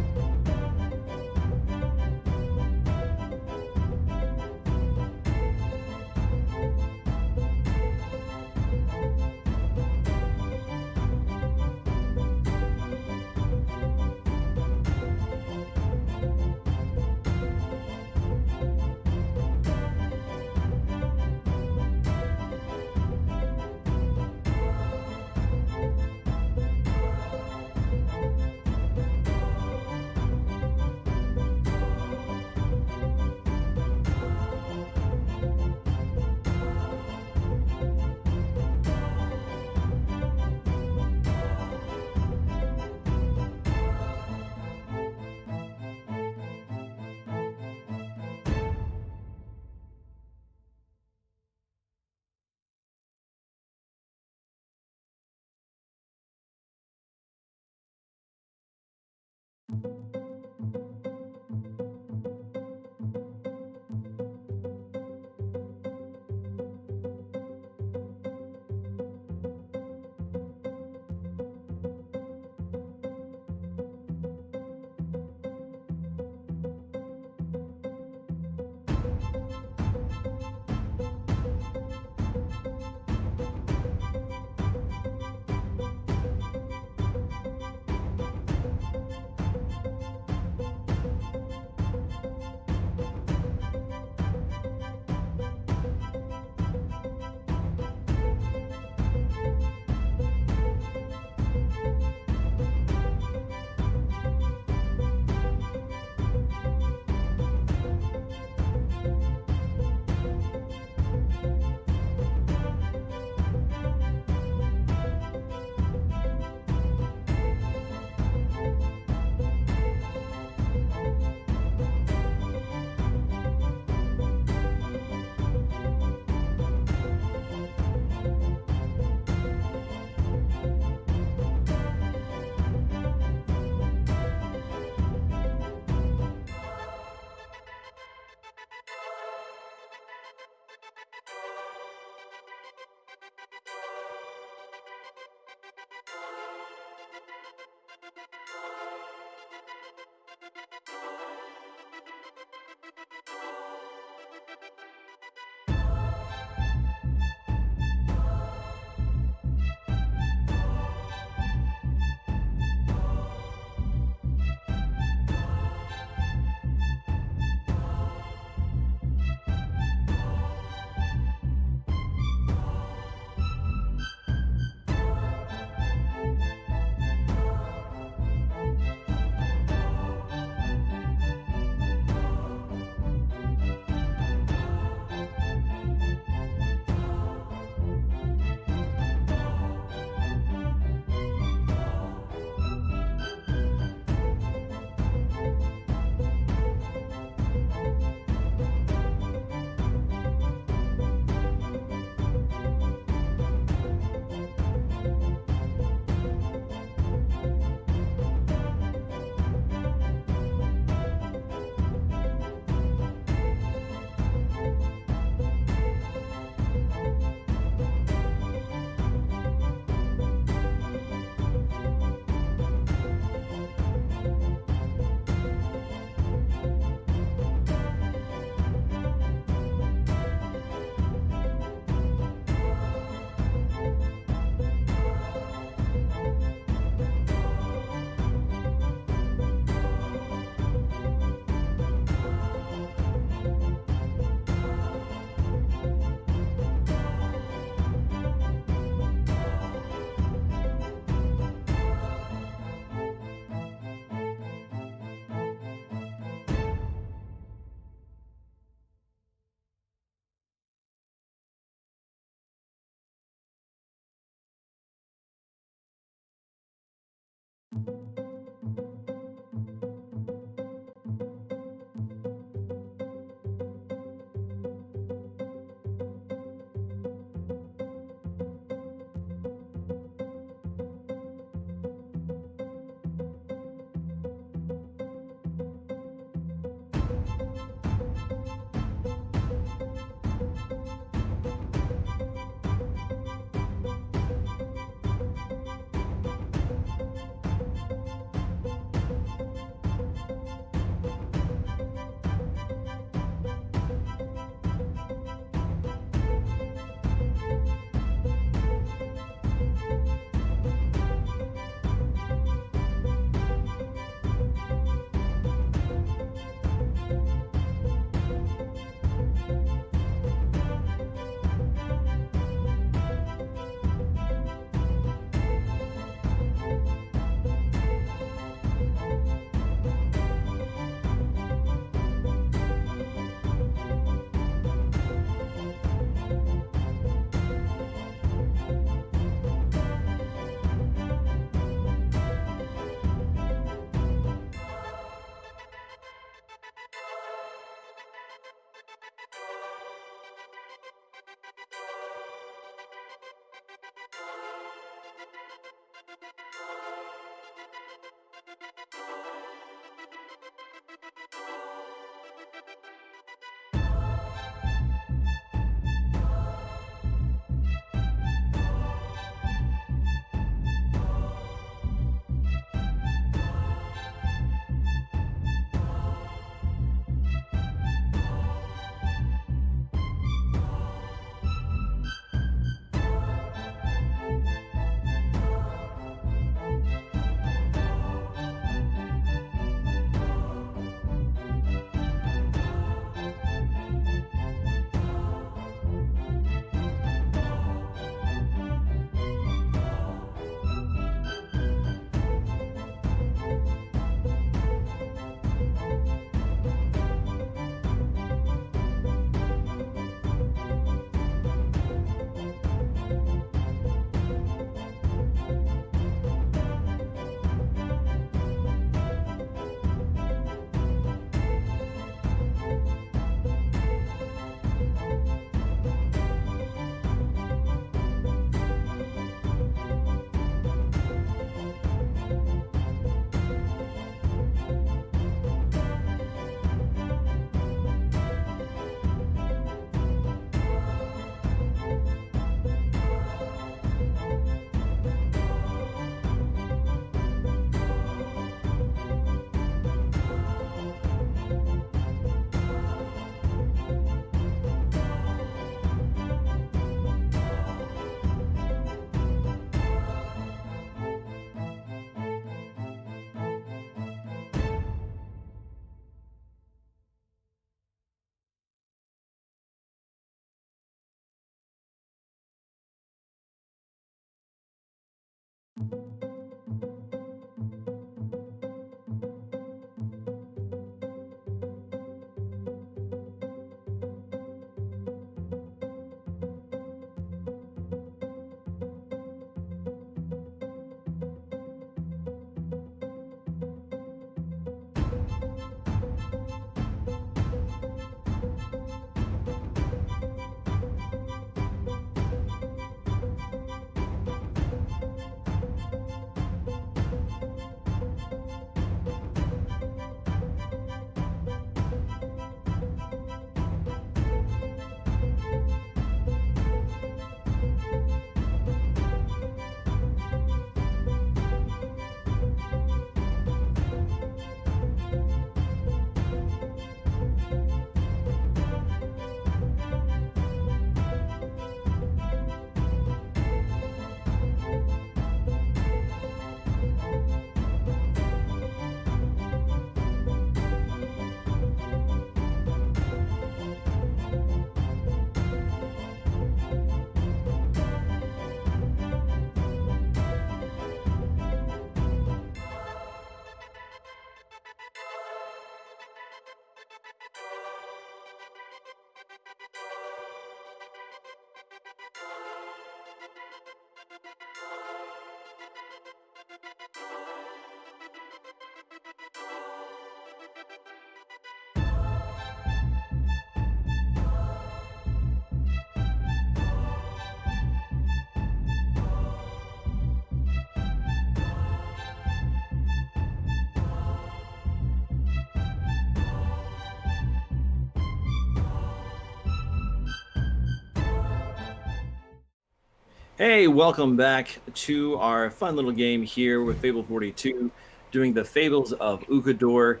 Hey, welcome back to our fun little game here with Fable 42, doing the Fables of Ukador,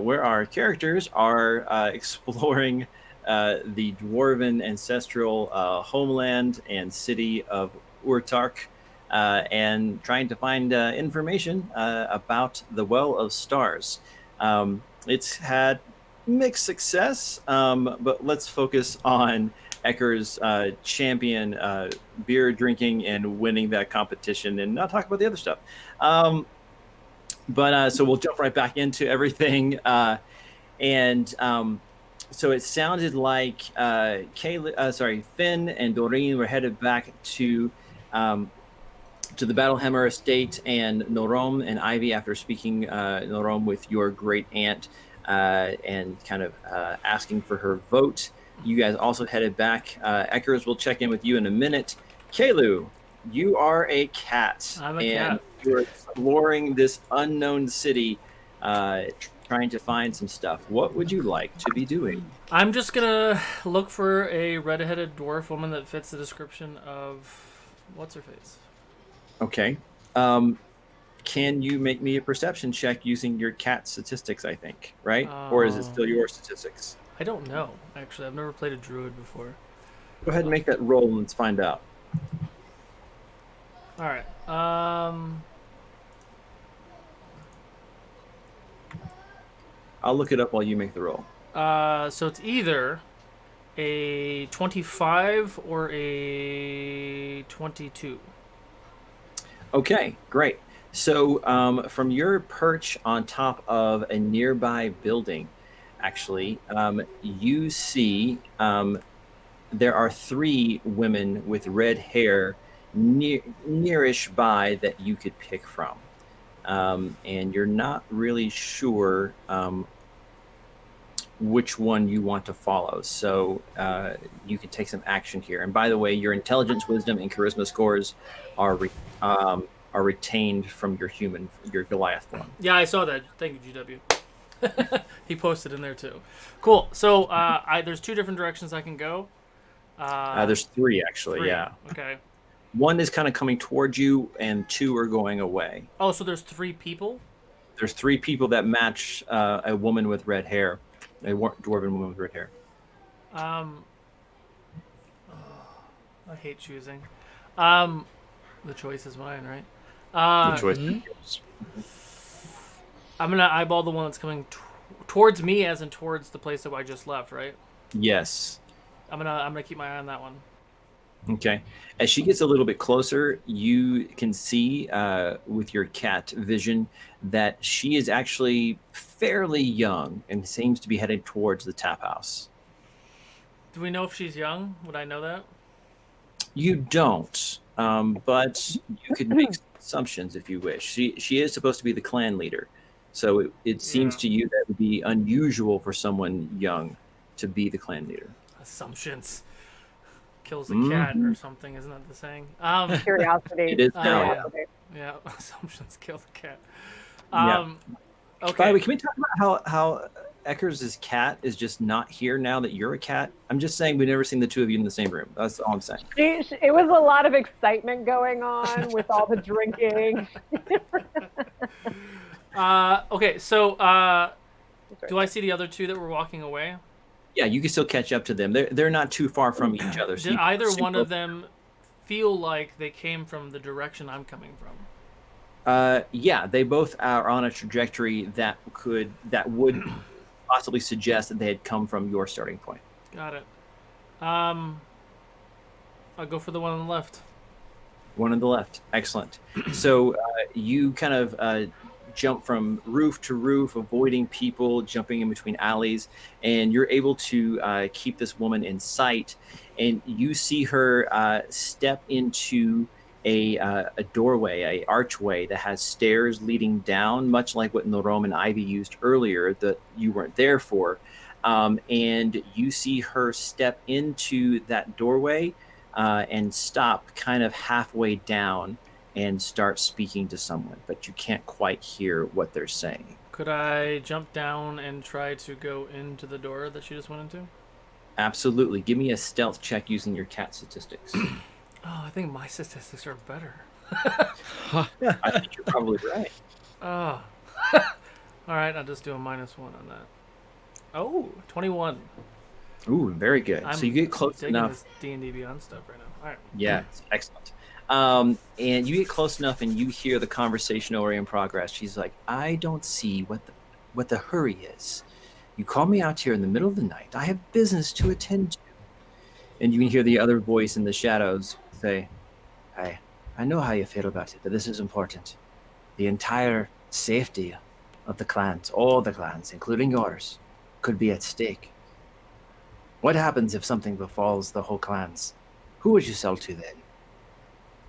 where our characters are exploring the dwarven ancestral homeland and city of Urtark, and trying to find information about the Well of Stars. It's had mixed success, but let's focus on Ecker's champion beer drinking and winning that competition and not talk about the other stuff. So we'll jump right back into everything. So it sounded like Finn and Doreen were headed back to the Battlehammer estate, and Norom and Ivy, after speaking Norom with your great aunt and kind of asking for her vote. You guys also headed back. Eckers will check in with you in a minute. Kalu, you are a cat. I'm a cat. You're exploring this unknown city, trying to find some stuff. What would you like to be doing? I'm just gonna look for a red-headed dwarf woman that fits the description of what's her face. Okay. Can you make me a perception check using your cat statistics, I think, right? Or is it still your statistics? I don't know, actually. I've never played a druid before. Go ahead and make that roll and let's find out. All right. I'll look it up while you make the roll. So it's either a 25 or a 22. Okay, great. So from your perch on top of a nearby building, actually, you see there are 3 women with red hair nearish by that you could pick from. And you're not really sure which one you want to follow. So you can take some action here. And by the way, your intelligence, wisdom, and charisma scores are retained from your Goliath form. Yeah, I saw that. Thank you, GW. He posted in there too. Cool. So there's 2 different directions I can go. There's 3 actually. 3. Yeah. Okay. One is kind of coming towards you, and 2 are going away. Oh, so there's 3 people? There's 3 people that match a woman with red hair, a dwarven woman with red hair. I hate choosing. The choice is mine, right? The choice is yours. I'm gonna eyeball the one that's coming towards me, as in towards the place that I just left, right? Yes. I'm gonna keep my eye on that one. Okay. As she gets a little bit closer, you can see with your cat vision that she is actually fairly young and seems to be headed towards the tap house. Do we know if she's young? Would I know that? You don't, but you could make assumptions if you wish. She is supposed to be the clan leader, so it seems to you that it would be unusual for someone young to be the clan leader. Assumptions kills the cat or something, isn't that the saying? Curiosity. It is now. Yeah, assumptions kill the cat. Yeah. Okay. By the way, can we talk about how Eckers' cat is just not here now that you're a cat? I'm just saying we've never seen the 2 of you in the same room. That's all I'm saying. It was a lot of excitement going on with all the drinking. Okay, so do I see the other 2 that were walking away? Yeah, you can still catch up to them. They're not too far from each other. So Did either one of them feel like they came from the direction I'm coming from? Yeah, they both are on a trajectory that would possibly suggest that they had come from your starting point. Got it. I'll go for the one on the left. One on the left. Excellent. So you kind of jump from roof to roof, avoiding people, jumping in between alleys, and you're able to keep this woman in sight. And you see her step into a doorway, a archway that has stairs leading down, much like what Norom and Ivy used earlier that you weren't there for. And you see her step into that doorway and stop kind of halfway down and start speaking to someone, but you can't quite hear what they're saying. Could I jump down and try to go into the door that she just went into? Absolutely. Give me a stealth check using your cat statistics. Oh, I think my statistics are better. I think you're probably right. Oh. All right, I'll just do a -1 on that. Oh, 21. Ooh, very good. So you get close digging enough. this D&D Beyond stuff right now. All right. Yeah, excellent. And you get close enough, and you hear the conversation already in progress. She's like, "I don't see what the hurry is. You call me out here in the middle of the night. I have business to attend to." And you can hear the other voice in the shadows say, I know how you feel about it, but this is important. The entire safety of the clans, all the clans, including yours, could be at stake. What happens if something befalls the whole clans? Who would you sell to then?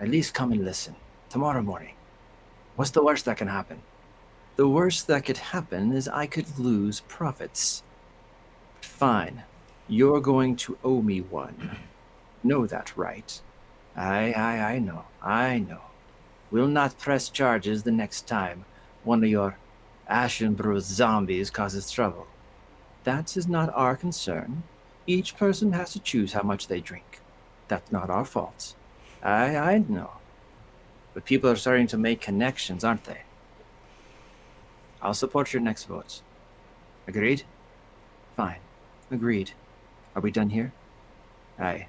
At least come and listen. Tomorrow morning. What's the worst that can happen? The worst that could happen is I could lose profits. Fine. You're going to owe me one. Know that, right? I know. I know. We'll not press charges the next time one of your Ashen Brew zombies causes trouble. That is not our concern. Each person has to choose how much they drink. That's not our fault. I know. But people are starting to make connections, aren't they? I'll support your next vote. Agreed? Fine. Agreed. Are we done here? Aye.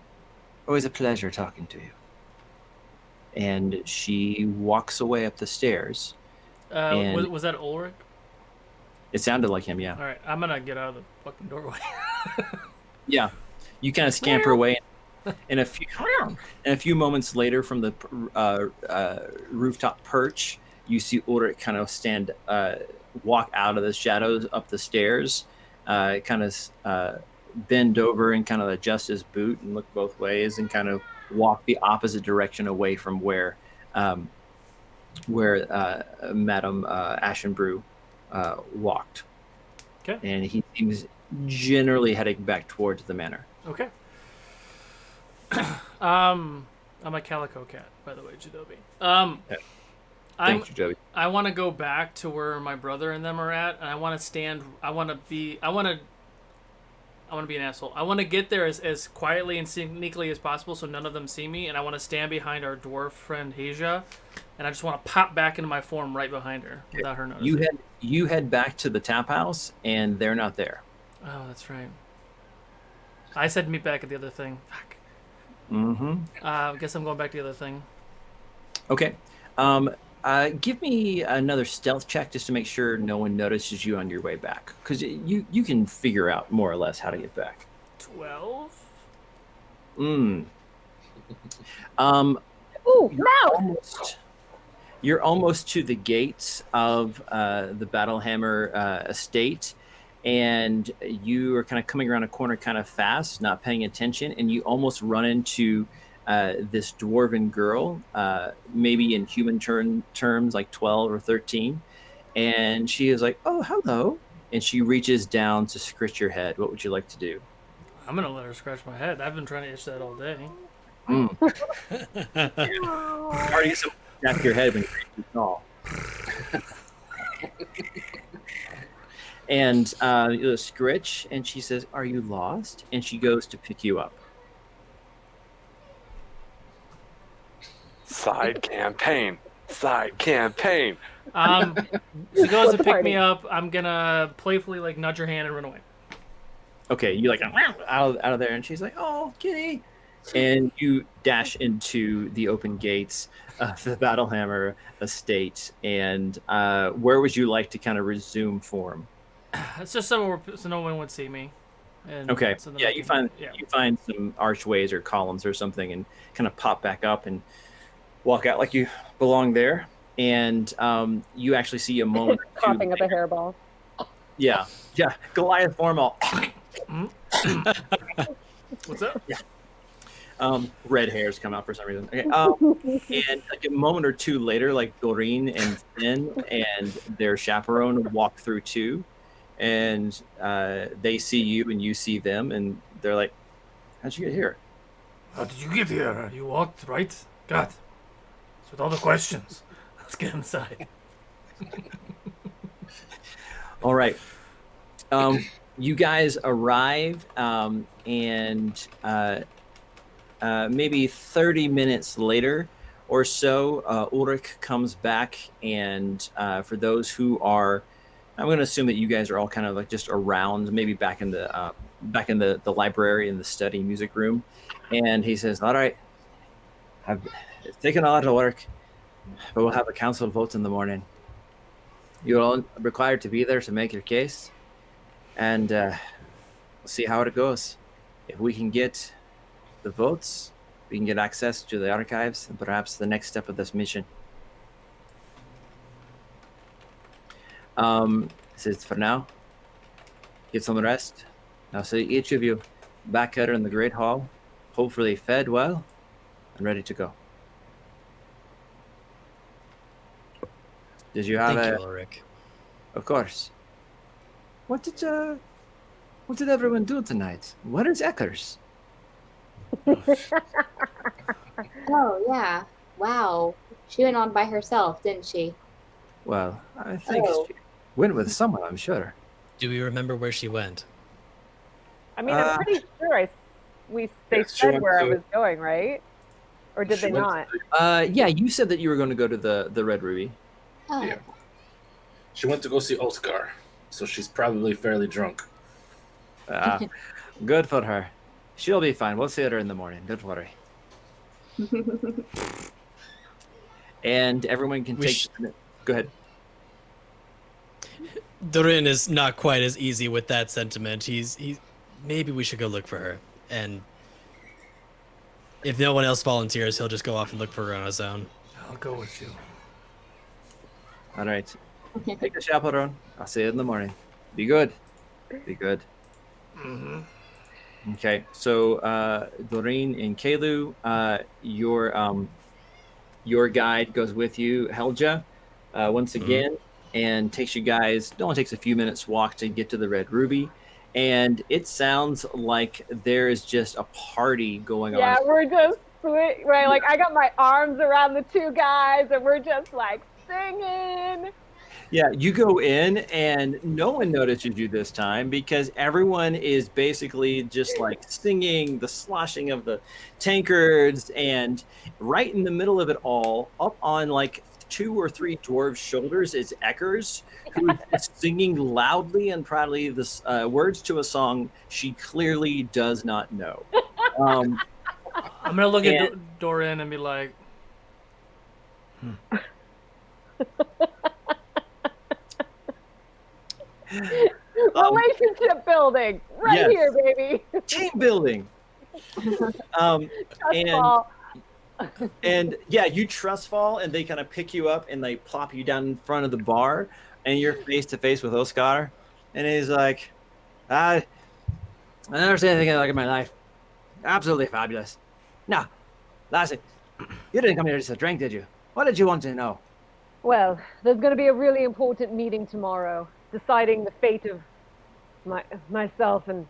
Always a pleasure talking to you. And she walks away up the stairs. And Was that Ulrich? it sounded like him, yeah. All right, I'm gonna get out of the fucking doorway. Yeah. You kind of scamper away. And a few moments later, from the rooftop perch, you see Ulrich kind of walk out of the shadows up the stairs, kind of bend over and kind of adjust his boot and look both ways and kind of walk the opposite direction away from where Madame Ashenbrew walked. Okay. And he seems generally heading back towards the manor. Okay. I'm a calico cat, by the way, Jadobi. Thanks, Jadobi. I want to go back to where my brother and them are at, and I want to stand. I want to be an asshole. I want to get there as quietly and sneakily as possible, so none of them see me. And I want to stand behind our dwarf friend Hasia, and I just want to pop back into my form right behind her without her noticing. You head back to the tap house, and they're not there. Oh, that's right. I said meet back at the other thing. Fuck. Mm-hmm. I guess I'm going back to the other thing. Okay. Give me another stealth check just to make sure no one notices you on your way back, because you can figure out more or less how to get back. 12. Ooh, mouse! You're almost to the gates of the Battlehammer estate, and you are kind of coming around a corner kind of fast, not paying attention, and you almost run into this dwarven girl, maybe in human terms like 12 or 13, and she is like, "Oh, hello," and she reaches down to scratch your head. What would you like to do? I'm gonna let her scratch my head. I've been trying to itch that all day. Hard to get some back your head when you're too tall. And you scritch, and she says, "Are you lost?" And she goes to pick you up. Side campaign. Side campaign. She goes to pick me up. I'm gonna playfully like nudge her hand and run away. Okay, you like out of there, and she's like, "Oh, kitty," and you dash into the open gates of the Battlehammer estate. And where would you like to kind of resume form? It's just somewhere so no one would see me. And Okay, so yeah, you find some archways or columns or something, and kind of pop back up and walk out like you belong there. And you actually see a moment or two Coughing up a hairball. Yeah, Goliath form all. What's up? Yeah. Red hairs come out for some reason. Okay. And like a moment or two later, like Doreen and Finn and their chaperone walk through too, and they see you and you see them, and they're like, "How'd you get here?" How did you get here? You walked, right? God. It's with all the questions. Let's get inside. All right. You guys arrive, and maybe 30 minutes later or so, Ulrich comes back, and for those who are, I'm going to assume that you guys are all kind of like just around, maybe back in the library in the study music room, and he says, "All right, it's taken a lot of work, but we'll have a council vote in the morning. You're all required to be there to make your case, and we'll see how it goes. If we can get the votes, we can get access to the archives and perhaps the next step of this mission." Says, "For now, get some rest. I'll see each of you back here in the Great Hall, hopefully fed well and ready to go." Did you have Thank you, Ulrich. Of course. What did everyone do tonight? Where is Eckers? Oh, yeah. Wow. She went on by herself, didn't she? Well, I think Oh. she went with someone, I'm sure. Do we remember where she went? I mean, I'm pretty sure they Yes, she said went where I to- was going, right? Or did She they went not? Yeah, you said that you were going to go to the Red Ruby. Oh. Yeah. She went to go see Oscar, so she's probably fairly drunk. Good for her. She'll be fine. We'll see her in the morning. Don't worry. And everyone can We take. Go ahead. Dorin is not quite as easy with that sentiment. He's maybe we should go look for her, and if no one else volunteers, he'll just go off and look for her on his own. I'll go with you. All right. Take a chaperone. I'll see you in the morning. Be good. Be good. Mm-hmm. Okay. So, Doreen and Kalu, your guide goes with you, Helja, once again, and takes you guys. It only takes a few minutes walk to get to the Red Ruby, and it sounds like there is just a party going Yeah, on. we're just right. Like I got my arms around the two guys, and we're just like singing. Yeah, you go in and no one notices you this time because everyone is basically just like singing the sloshing of the tankards, and right in the middle of it all, up on like 2 or 3 dwarves' shoulders is Eckers, who is singing loudly and proudly this words to a song she clearly does not know. I'm gonna look at And- Doran and be like, Relationship building, right yes. here, baby. Team building. Trust And- fall. And yeah, you trust fall, and they kind of pick you up and they plop you down in front of the bar, and you're face to face with Oscar, and he's like, I never seen anything like it in my life. Absolutely fabulous. Now, lassie, you didn't come here just to drink, did you? What did you want to know? Well, there's going to be a really important meeting tomorrow, deciding the fate of myself and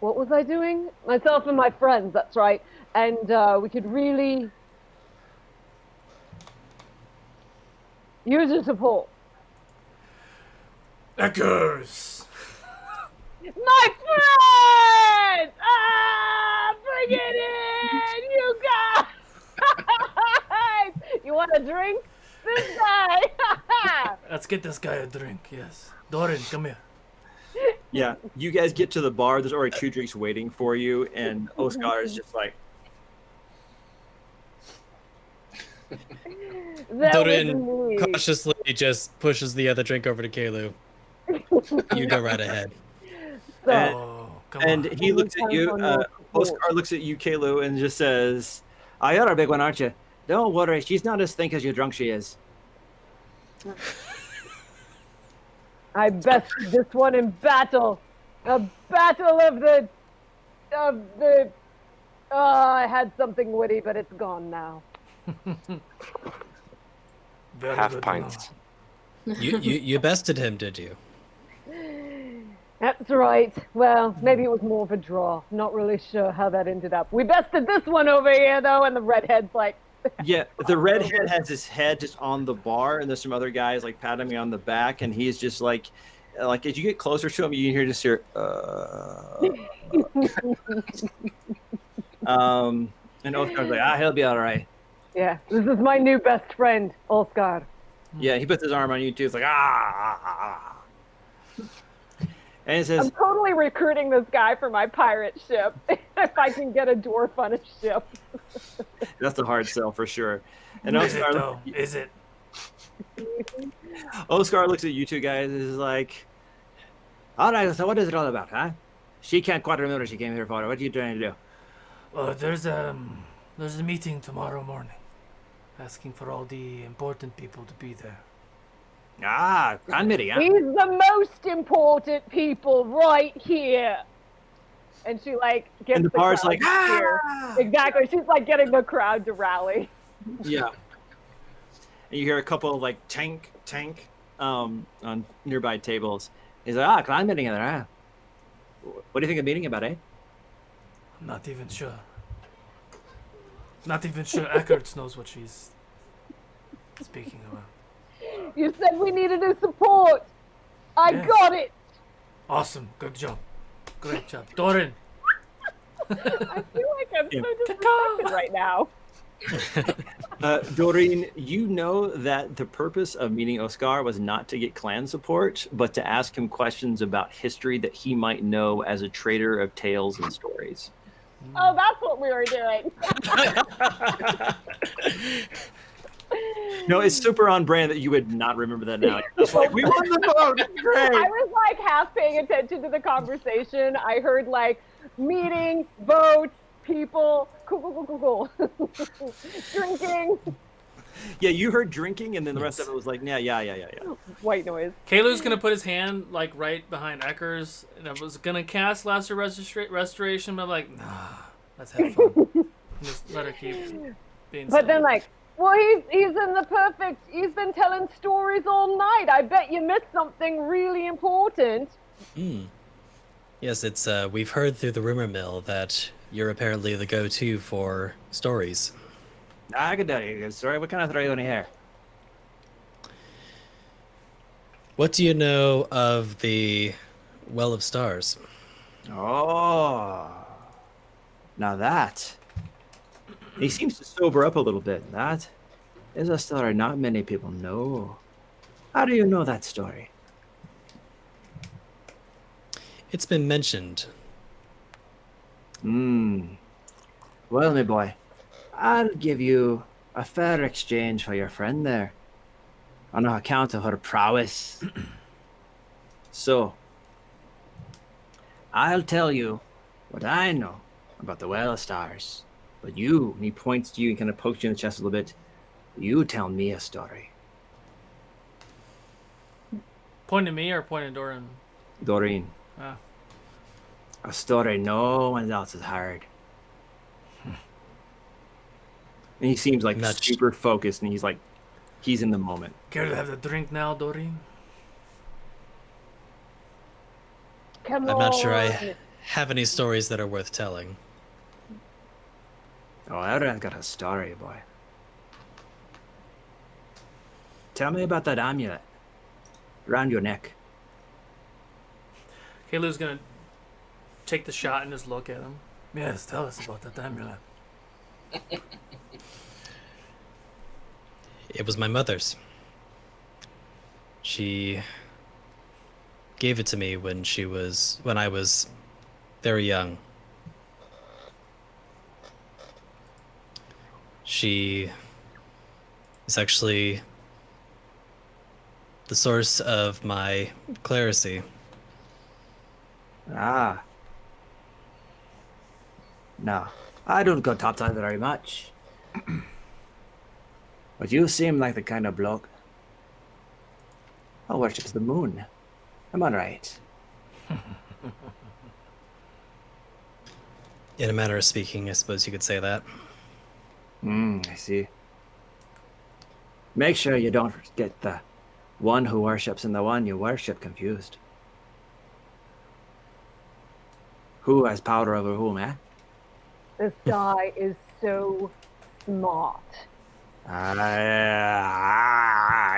what was I doing? Myself and my friends. That's right. And we could really use your support. Eckers! My friends! Ah, bring it in, you guys! You want a drink? This guy! Let's get this guy a drink, yes. Doran, come here. Yeah, you guys get to the bar. There's already 2 drinks waiting for you, and Oscar is just like, That Dorin was me. cautiously just pushes the other drink over to Kalu. You go right ahead. So, And- Oh, come and on. he looks at you. Oscar looks at you, Kalu, and just says, "Oh, you're a big one, aren't you? Don't worry, she's not as think as you drunk she is." I bested this one in battle. A battle of the. Oh, I had something witty, but it's gone now. Very Half good pints. You bested him, did you? That's right. Well, maybe it was more of a draw. Not really sure how that ended up. We bested this one over here, though, and the redhead's like, Yeah, the redhead has his head just on the bar, and there's some other guys like patting me on the back, and he's just like, like as you get closer to him, you hear and Oscar's like, he'll be all right. Yeah, this is my new best friend, Oscar. Yeah, he puts his arm on you too. It's like and he says, I'm totally recruiting this guy for my pirate ship if I can get a dwarf on a ship. that's a hard sell for sure. And Is it though? Is it? Oscar looks at you two guys and is like, all right, so what is it all about, huh? She can't quite remember she came here for. What are you trying to do? There's a meeting tomorrow morning, asking for all the important people to be there. Grandmity, huh? He's the most important people right here. And she like gets And the bar's crowd like, to cheer. Exactly. She's like getting the crowd to rally. Yeah. And you hear a couple of like tank on nearby tables. He's like, clan meeting in there, huh? What do you think of meeting about, eh? I'm not even sure. Not even sure Eckarts knows what she's speaking about. You said we needed his support. I Yes. got it. Awesome. Good job. Great job. Doran. I feel like I'm Yeah. so disrespected right now. Doreen, you know that the purpose of meeting Oscar was not to get clan support, but to ask him questions about history that he might know as a trader of tales and stories. Oh, that's what we were doing. No, it's super on brand that you would not remember that now. You're just like, we won the vote. It's great. I was like half paying attention to the conversation. I heard like meeting, votes, people, cool. Drinking, Yeah, you heard drinking, and then the rest of it was like, yeah. white noise. Kalu's gonna put his hand like right behind Eckers, and I was gonna cast Lesser Restoration, but I'm like, nah, let's have fun. Just let her keep being. But then silly. like, well, he's in the perfect. He's been telling stories all night. I bet you missed something really important. Yes, it's we've heard through the rumor mill that you're apparently the go-to for stories. I could tell you a good story. What kind of story you want to hear? What do you know of the Well of Stars? Oh, now that. He seems to sober up a little bit. That is a story not many people know. How do you know that story? It's been mentioned. Well, my boy, I'll give you a fair exchange for your friend there, on account of her prowess. So, I'll tell you what I know about the Well of Stars. But you, and he points to you and kind of pokes you in the chest a little bit, you tell me a story. Point at me or point at Doran? Doreen, Ah. a story no one else has heard. And he seems like Not super focused, and he's in the moment. Care to have the drink now, Doreen? Come I'm not sure I on. have any stories that are worth telling. Oh, everyone's got a story, boy. Tell me about that amulet around your neck. Kalu's gonna take the shot and just look at him. Yes, tell us about that amulet. It was my mother's. She gave it to me when I was very young. She is actually the source of my clerisy. Ah. No, I don't go topside very much. But you seem like the kind of bloke who worships the moon. Am I right? In a manner of speaking, I suppose you could say that. I see. Make sure you don't get the one who worships and the one you worship confused. Who has power over whom, eh? This guy is so smart. I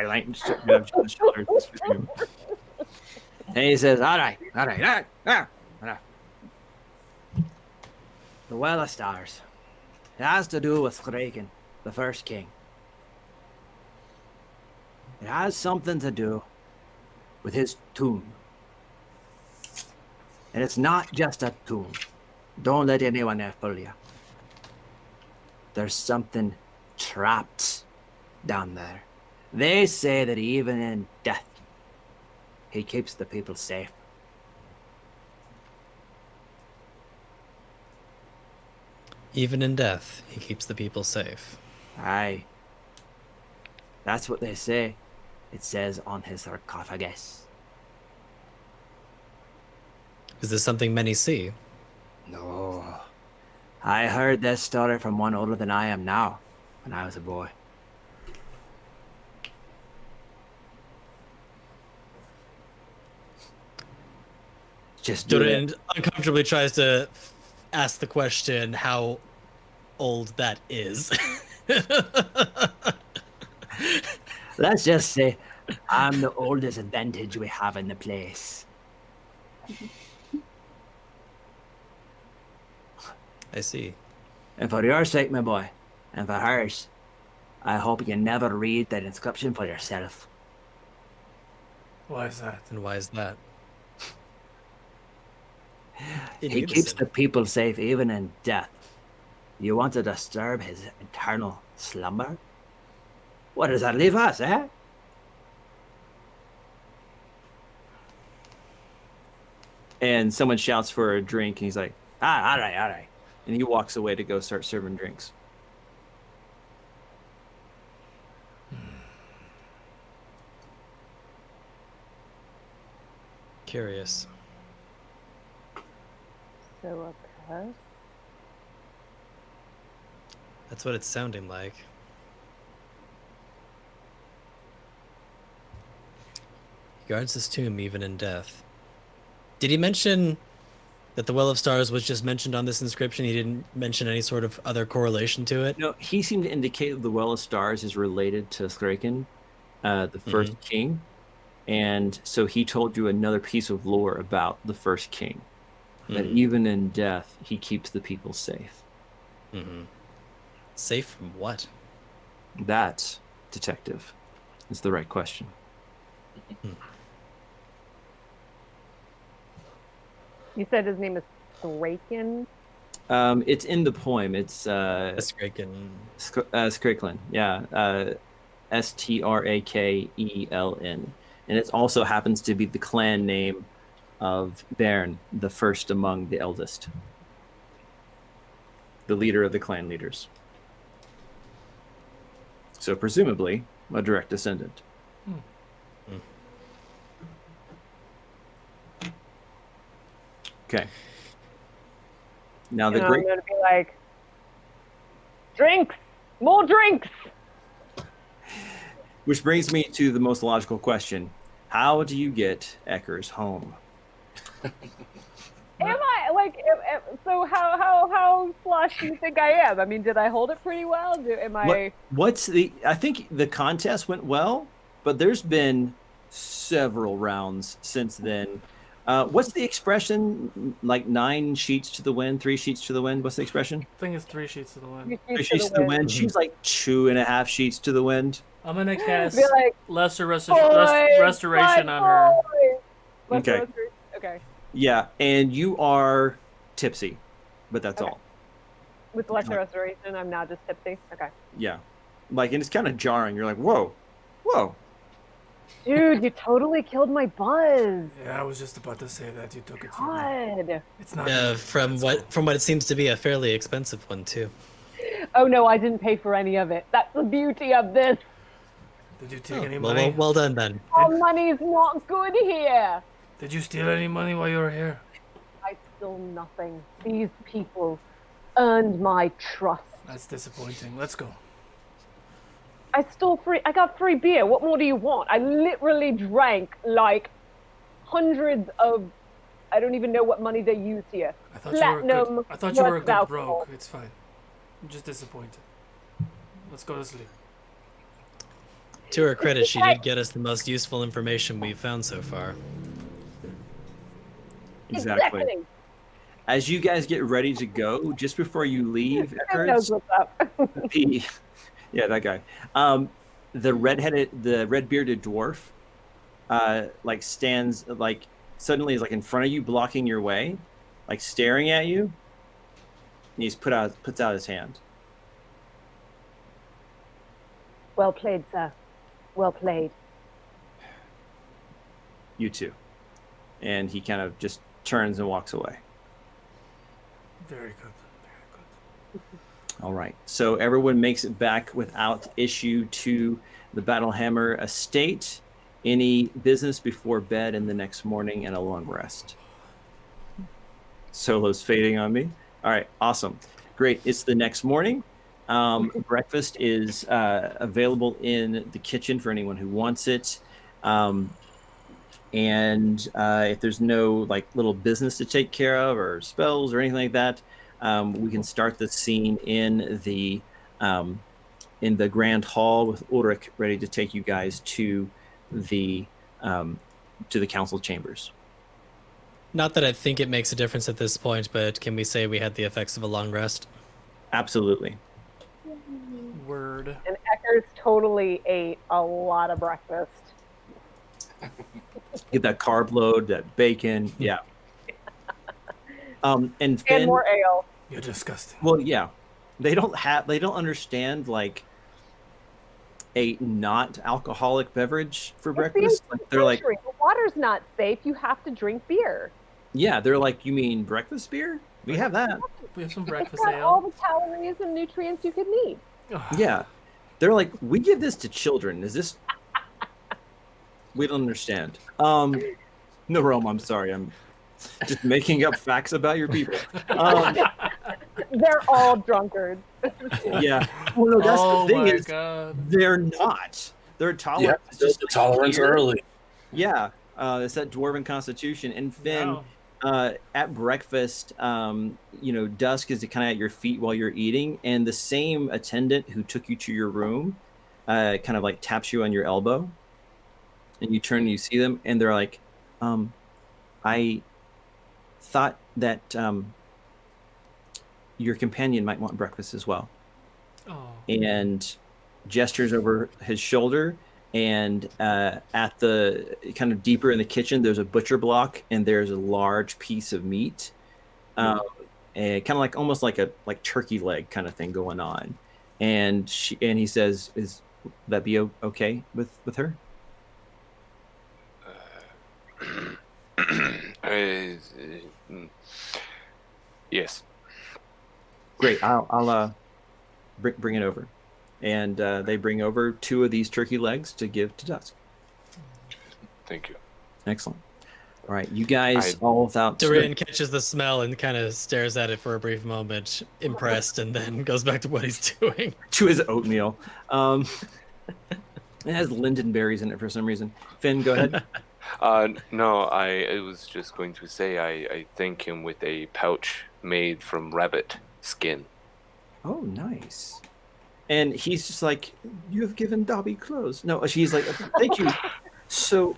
like shoulders. And he says, all right. The Well of Stars. It has to do with Kraken, the first king. It has something to do with his tomb. And it's not just a tomb. Don't let anyone else fool you. There's something trapped down there. They say that even in death, he keeps the people safe. Even in death, he keeps the people safe. Aye. That's what they say. It says on his sarcophagus. Is this something many see? No. I heard this story from one older than I am now, when I was a boy. Just do it. Durin uncomfortably tries to ask the question how old that is. Let's just say I'm the oldest vintage we have in the place. I see. And for your sake, my boy, and for hers, I hope you never read that inscription for yourself. Why is that? And why is that? In He keeps unison. the people safe even in death. You want to disturb his eternal slumber? What does that leave us, eh? And someone shouts for a drink, and he's like, all right. And he walks away to go start serving drinks. Curious. So a curse? That's what it's sounding like. He guards his tomb even in death. Did he mention that the Well of Stars was just mentioned on this inscription? He didn't mention any sort of other correlation to it? No, he seemed to indicate that the Well of Stars is related to Thraken, the first king. And so he told you another piece of lore about the first king. That even in death, he keeps the people safe. Mm-hmm. Safe from what? That, detective, is the right question. You said his name is Thraken? It's in the poem. It's Skraken. Skrakelin. Yeah. Strakeln. And it also happens to be the clan name of Bairn, the first among the eldest. The leader of the clan leaders. So presumably a direct descendant. Okay. Now the And great I'm going to be like, drinks! More drinks! Which brings me to the most logical question. How do you get Eckers home? Am I, like, so how slosh do you think I am? I mean, did I hold it pretty well? I think the contest went well, but there's been several rounds since then. What's the expression? Like 9 sheets to the wind, 3 sheets to the wind? What's the expression? I think it's 3 sheets to the wind. 3 sheets to the wind. She's like 2.5 sheets to the wind. I'm gonna cast Be like, lesser restoration on her. Okay. Okay. Yeah, and you are tipsy, but that's all. With lesser restoration, I'm now just tipsy. Okay. Yeah. Like, and it's kind of jarring. You're like, whoa. Dude, you totally killed my buzz. Yeah, I was just about to say that. You took it from me. God. It's not. From what it seems to be a fairly expensive one too. Oh no, I didn't pay for any of it. That's the beauty of this. Did you take any money? Well done then. Our money's not good here. Did you steal any money while you were here? I stole nothing. These people earned my trust. That's disappointing. Let's go. I got free beer. What more do you want? I literally drank like hundreds of, I don't even know what money they use here. I thought you were a good broke. It's fine. I'm just disappointed. Let's go to sleep. To her credit, she did get us the most useful information we've found so far. Exactly. As you guys get ready to go, just before you leave, Who knows what's up? yeah, that guy. The red-bearded dwarf, like stands like suddenly is like in front of you, blocking your way, like staring at you. And he's puts out his hand. Well played, sir. Well played. You too. And he kind of just turns and walks away. Very good. Very good. All right. So everyone makes it back without issue to the Battlehammer estate. Any business before bed and the next morning and a long rest. Solo's fading on me. All right. Awesome. Great. It's the next morning. Breakfast is available in the kitchen for anyone who wants it. And if there's no like little business to take care of or spells or anything like that, we can start the scene in the grand hall with Ulrich ready to take you guys to the council chambers. Not that I think it makes a difference at this point, but can we say we had the effects of a long rest? Absolutely. Word. And Eckers totally ate a lot of breakfast. Get that carb load, that bacon, yeah. And Finn, And more ale. You're disgusting. well, yeah, they don't understand like a not alcoholic beverage for breakfast. Like, they're like, The water's not safe. You have to drink beer. yeah, they're like, you mean breakfast beer? We have that. We have some It's breakfast got all ale. the calories and nutrients you could need. Yeah, they're like, we give this to children. Is this? We don't understand. No, Rome, I'm sorry. I'm just making up facts about your people. They're all drunkards. Yeah. Well, no, that's Oh the thing my is, god. they're not. They're tolerant. Yeah, It's build just the like tolerance here. early. Yeah. It's that dwarven constitution. And Finn, Wow. at breakfast, Dusk is kind of at your feet while you're eating, and the same attendant who took you to your room, kind of like taps you on your elbow, and you turn and you see them, and they're like, I thought that your companion might want breakfast as well. Oh. And gestures over his shoulder, and at the kind of deeper in the kitchen, there's a butcher block, and there's a large piece of meat, and kind of like almost like a turkey leg kind of thing going on. And he says, "Is that be okay with her?" Yes. Great. I'll bring it over, and they bring over 2 of these turkey legs to give to Dusk. Thank you. Excellent. All right, you guys all without. Dorian catches the smell and kind of stares at it for a brief moment, impressed, and then goes back to what he's doing. To his oatmeal. It has lindenberries in it for some reason. Finn, go ahead. No, I was just going to say I thank him with a pouch made from rabbit skin. Oh, nice. And he's just like, "You have given Dobby clothes." No, she's like, "Thank you so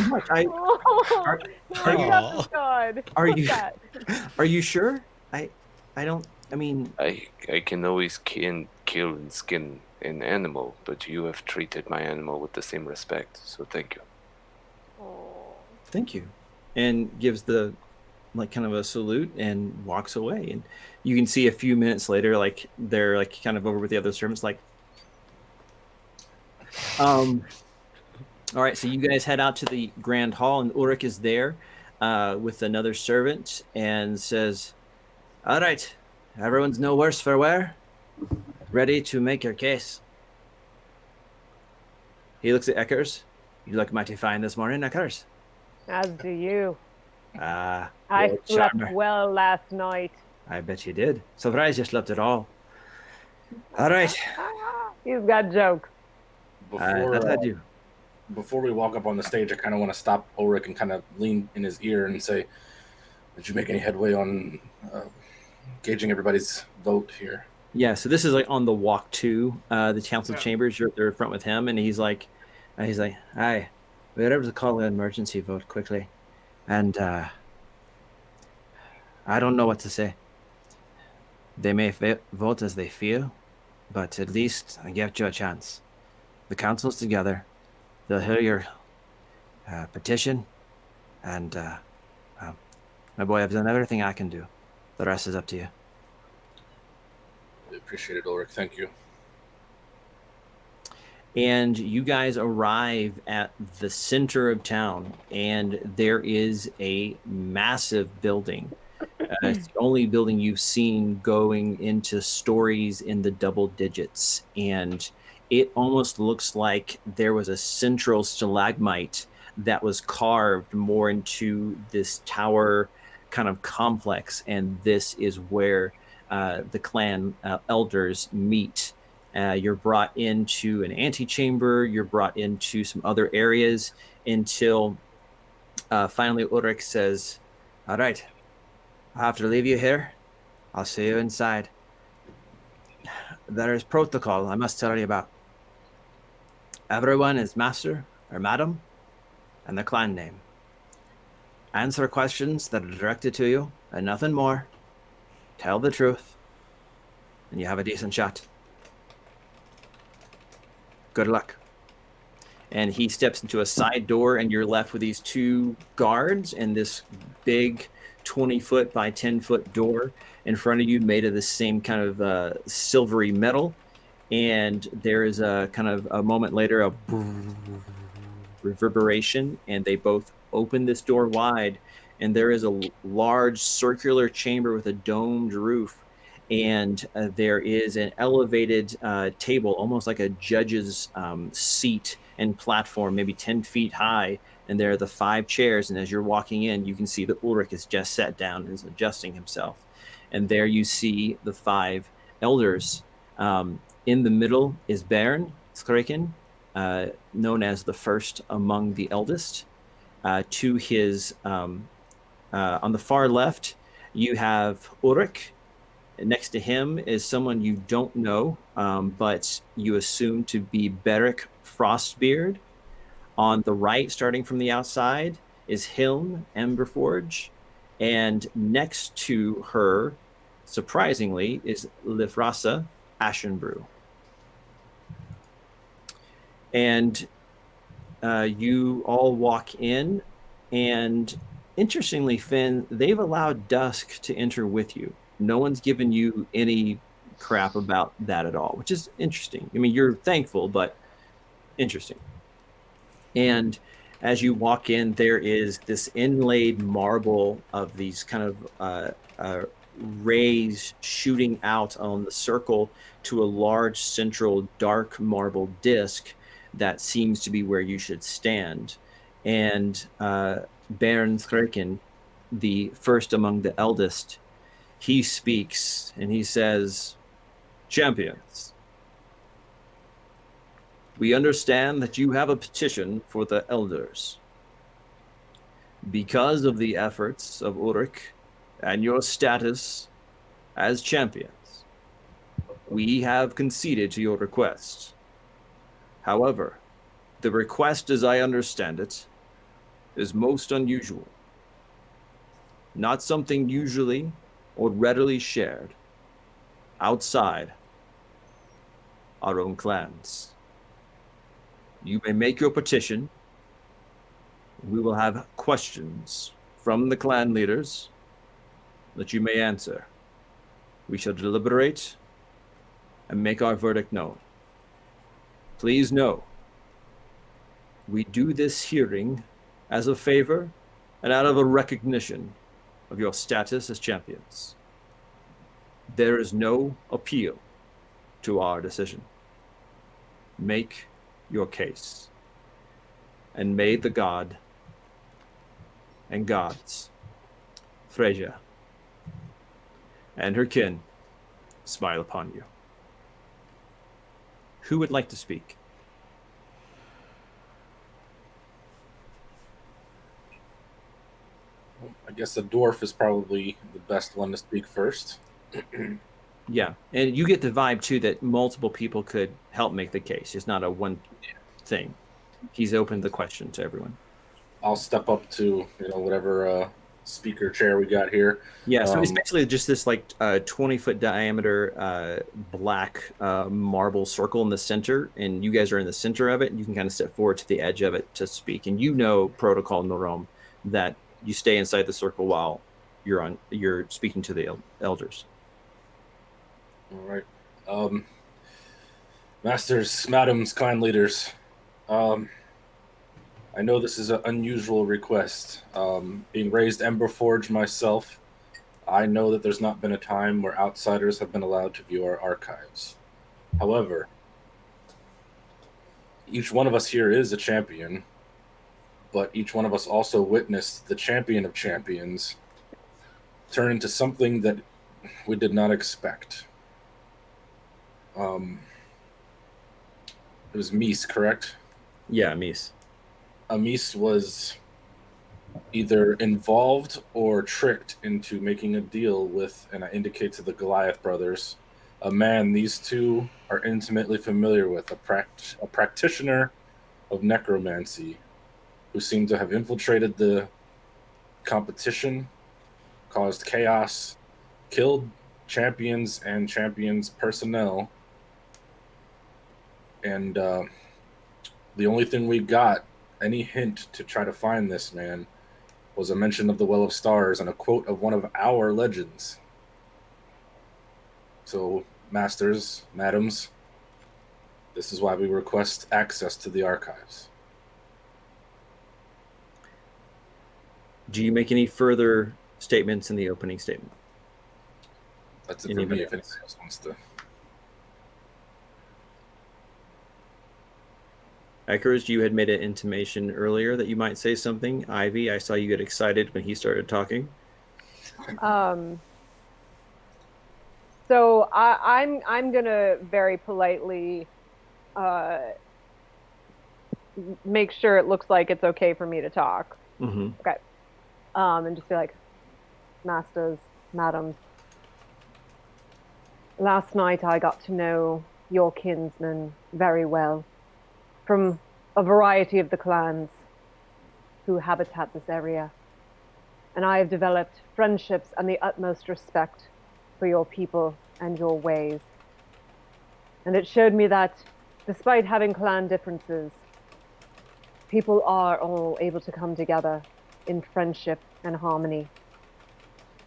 much. Oh, God. Are What's you- that? Are you sure? I don't. I mean, I can always kill and skin an animal, but you have treated my animal with the same respect, so thank you. Oh. thank you, and gives the like kind of a salute and walks away. And you can see a few minutes later, like they're like kind of over with the other servants, like, all right, so you guys head out to the grand hall, and Ulrich is there with another servant and says, "All right, everyone's no worse for wear. Ready to make your case." He looks at Eckers. "You look mighty fine this morning, Eckers." As do you. Ah, I old slept charmer. well last night. I bet you did. Surprised you slept at all. All right, He's got jokes. that I do. Before we walk up on the stage, I kind of want to stop Ulrich and kind of lean in his ear and say, "Did you make any headway on gauging everybody's vote here?" Yeah, so this is like on the walk to the council Yeah. chambers. They're in front with him, and he's like, "Aye, we were able to call an emergency vote quickly, and I don't know what to say. They may vote as they feel, but at least I give you a chance. The council's together. They'll hear your petition, and my boy, I've done everything I can do. The rest is up to you. I appreciate it, Ulrich. Thank you. And you guys arrive at the center of town, and there is a massive building. It's the only building you've seen going into stories in the double digits, and it almost looks like there was a central stalagmite that was carved more into this tower kind of complex, and this is where the clan elders meet. You're brought into an antechamber, you're brought into some other areas until finally Ulrich says, all right, I have to leave you here. I'll see you inside. There is protocol I must tell you about. Everyone is master or madam and the clan name. Answer questions that are directed to you and nothing more. Tell the truth, and you have a decent shot. Good luck. And he steps into a side door, and you're left with these two guards and this big 20-foot by 10-foot door in front of you made of the same kind of silvery metal. And there is a kind of a moment later, a reverberation, and they both open this door wide, and there is a large circular chamber with a domed roof. And there is an elevated table, almost like a judge's seat and platform, maybe 10 feet high. And there are the 5 chairs. And as you're walking in, you can see that Ulrich has just sat down and is adjusting himself. And there you see the 5 elders. In the middle is Baron Skreken, known as the first among the eldest. To his, on the far left, you have Ulrich. Next to him is someone you don't know, but you assume to be Beric Frostbeard. On the right, starting from the outside, is Hilm Emberforge. And next to her, surprisingly, is Lifrasa Ashenbrew. And you all walk in, and interestingly, Finn, they've allowed Dusk to enter with you. No one's given you any crap about that at all, which is interesting. I mean, you're thankful, but interesting. And as you walk in, there is this inlaid marble of these kind of rays shooting out on the circle to a large central dark marble disc that seems to be where you should stand. And Baron Skreken, the first among the eldest, he speaks and he says, champions, we understand that you have a petition for the elders. Because of the efforts of Ulrich and your status as champions, we have conceded to your request. However, the request, as I understand it, is most unusual. Not something usually or readily shared outside our own clans. You may make your petition. We will have questions from the clan leaders that you may answer. We shall deliberate and make our verdict known. Please know, we do this hearing as a favor and out of a recognition of your status as champions. There is no appeal to our decision. Make your case, and may the god and gods, Freya, and her kin smile upon you. Who would like to speak? I guess the dwarf is probably the best one to speak first. Yeah, and you get the vibe too that multiple people could help make the case. It's not a one thing. He's opened the question to everyone. I'll step up to whatever speaker chair we got here. Yeah, so it's basically just this like 20-foot diameter black marble circle in the center, and you guys are in the center of it, and you can kind of step forward to the edge of it to speak. And you know protocol Norom, that you stay inside the circle while you're speaking to the elders. All right. Masters, madams, clan leaders, I know this is an unusual request. Being raised Emberforge myself, I know that there's not been a time where outsiders have been allowed to view our archives. However, each one of us here is a champion, but each one of us also witnessed the champion of champions turn into something that we did not expect. It was Amyse, correct? Yeah, Amyse. Amyse was either involved or tricked into making a deal with, and I indicate to the Goliath brothers, a man these two are intimately familiar with, a practitioner of necromancy, who seemed to have infiltrated the competition, caused chaos, killed champions and champions personnel, and the only thing we got, any hint to try to find this man, was a mention of the Well of Stars and a quote of one of our legends. So, masters, madams, this is why we request access to the archives. Do you make any further statements in the opening statement? That's it for me, if anybody else wants to. Eckers, you had made an intimation earlier that you might say something. Ivy, I saw you get excited when he started talking. So I'm gonna very politely make sure it looks like it's okay for me to talk. Mm-hmm. Okay. And just be like, masters, madams, last night I got to know your kinsmen very well, from a variety of the clans who habitat this area. And I have developed friendships and the utmost respect for your people and your ways. And it showed me that despite having clan differences, people are all able to come together in friendship and harmony.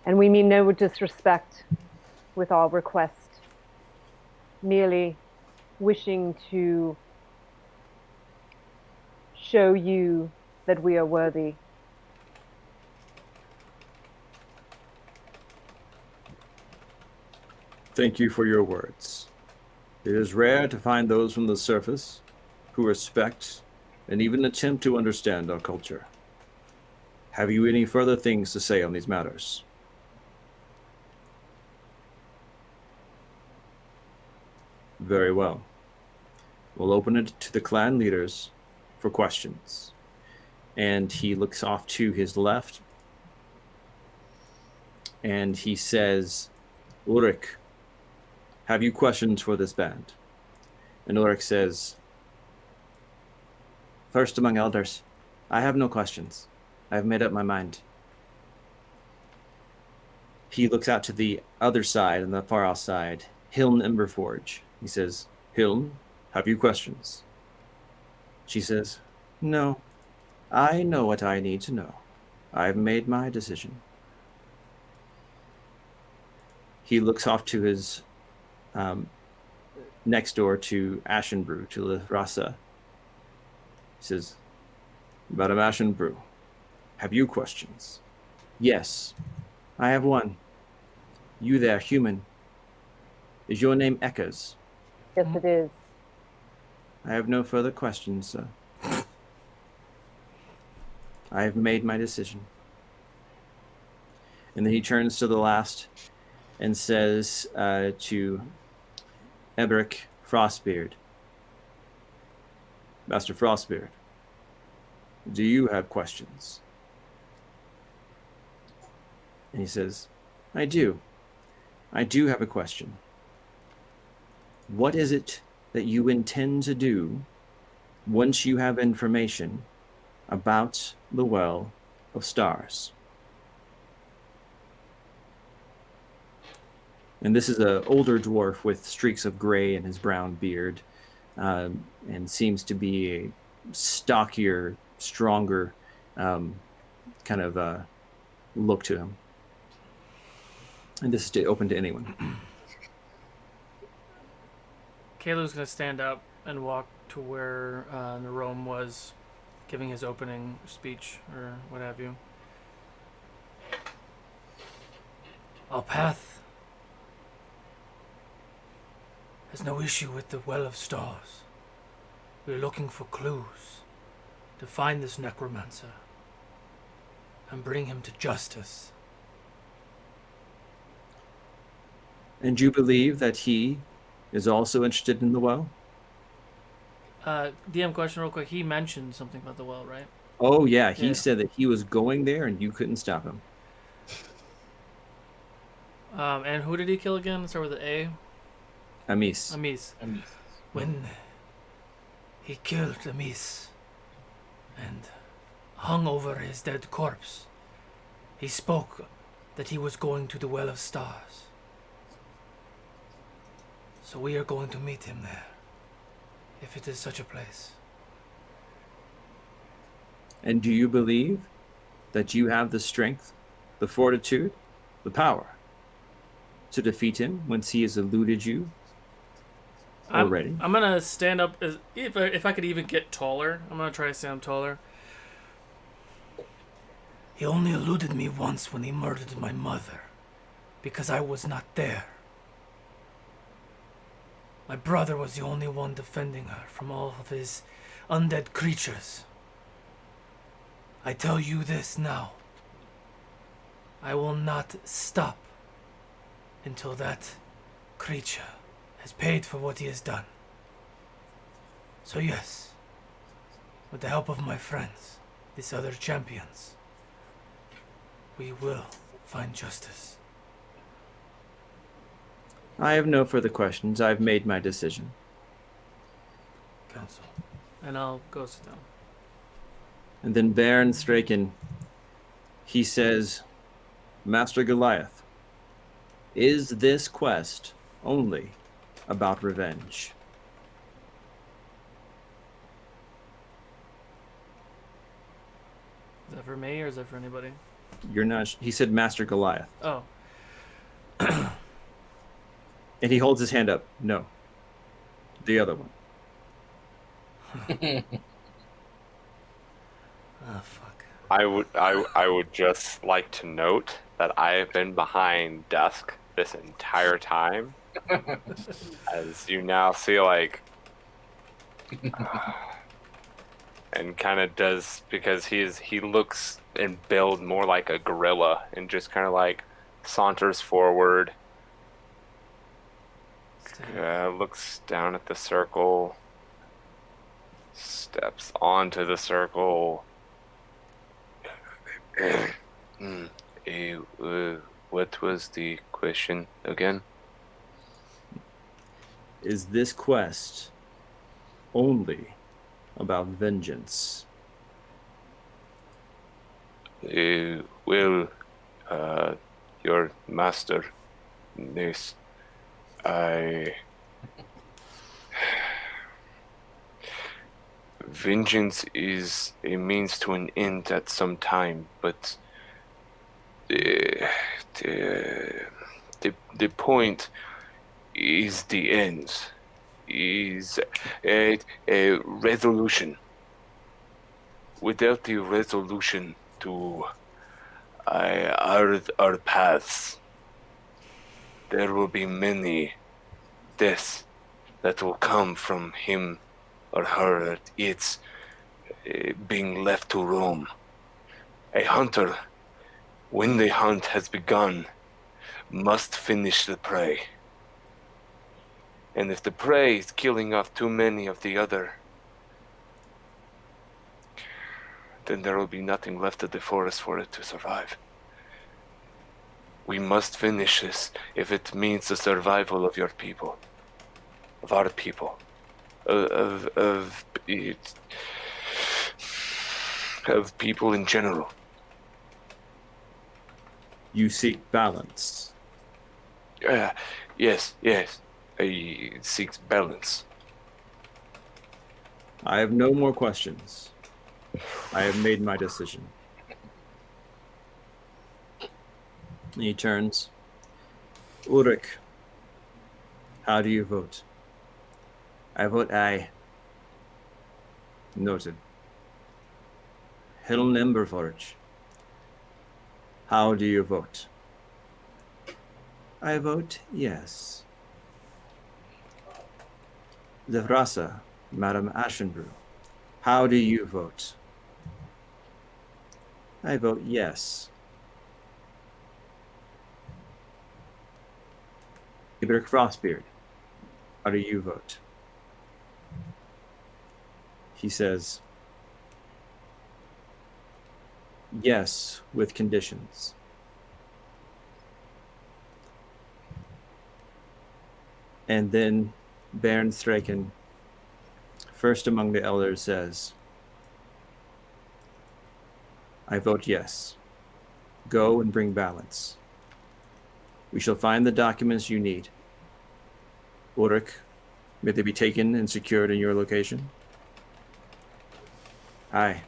And we mean no disrespect with our request, merely wishing to show you that we are worthy. Thank you for your words. It is rare to find those from the surface who respect and even attempt to understand our culture. Have you any further things to say on these matters? Very well. We'll open it to the clan leaders for questions. And he looks off to his left and he says, Ulrich, have you questions for this band? And Ulrich says, first among elders, I have no questions. I've made up my mind. He looks out to the other side, on the far off side, Hiln Emberforge. He says, Hiln, have you questions? She says, no, I know what I need to know. I've made my decision. He looks off to his next door to Ashenbrew, to La Rasa. He says, Madam Ashenbrew, have you questions? Yes, I have one. You there, human. Is your name Eckers? Yes, it is. I have no further questions, sir. I have made my decision. And then he turns to the last and says to Ebrick Frostbeard, Master Frostbeard, do you have questions? And he says, I do. I do have a question. What is it that you intend to do once you have information about the Well of Stars? And this is an older dwarf with streaks of gray in his brown beard, and seems to be a stockier, stronger kind of look to him. And this is open to anyone. Kalu's gonna stand up and walk to where Nerome was giving his opening speech or what have you. Our path has no issue with the Well of Stars. We're looking for clues to find this necromancer and bring him to justice. And you believe that he is also interested in the well? DM question real quick. He mentioned something about the well, right? Oh, yeah. He Yeah. said that he was going there and you couldn't stop him. And who did he kill again? Let's start with the A. Amyse. Amyse. When he killed Amyse and hung over his dead corpse, he spoke that he was going to the Well of Stars. So we are going to meet him there, if it is such a place. And do you believe that you have the strength, the fortitude, the power to defeat him once he has eluded you already? I'm gonna stand up if I could even get taller. I'm gonna try to stand up taller. He only eluded me once when he murdered my mother, because I was not there. My brother was the only one defending her from all of his undead creatures. I tell you this now. I will not stop until that creature has paid for what he has done. So yes, with the help of my friends, these other champions, we will find justice. I have no further questions. I've made my decision. Council. And I'll go sit down. And then Baron Straken, he says, Master Goliath, is this quest only about revenge? Is that for me or is that for anybody? You're not. He said, Master Goliath. Oh. And he holds his hand up. No. The other one. Oh, fuck. I would just like to note that I have been behind desk this entire time, as you now see, like, and kind of does, because he looks and build more like a gorilla and just kind of like saunters forward, looks down at the circle, steps onto the circle. What was the question again? Is this quest only about vengeance? Well, your master, this, vengeance is a means to an end at some time, but the point is the end, is a resolution. Without the resolution to our paths, there will be many deaths that will come from him or her. It's being left to roam. A hunter, when the hunt has begun, must finish the prey. And if the prey is killing off too many of the other, then there will be nothing left of the forest for it to survive. We must finish this if it means the survival of your people, of our people, of people in general. You seek balance. Yes, yes. I seek balance. I have no more questions. I have made my decision. And he turns. Ulrich, how do you vote? I vote aye. Noted. Hilnemberforge, how do you vote? I vote yes. Devrasa, Madam Ashenbrew, how do you vote? I vote yes. Iberic Frostbeard, how do you vote? He says, yes, with conditions. And then Baron Straken, first among the elders, says, I vote yes. Go and bring balance. We shall find the documents you need. Ulrich, may they be taken and secured in your location? Aye.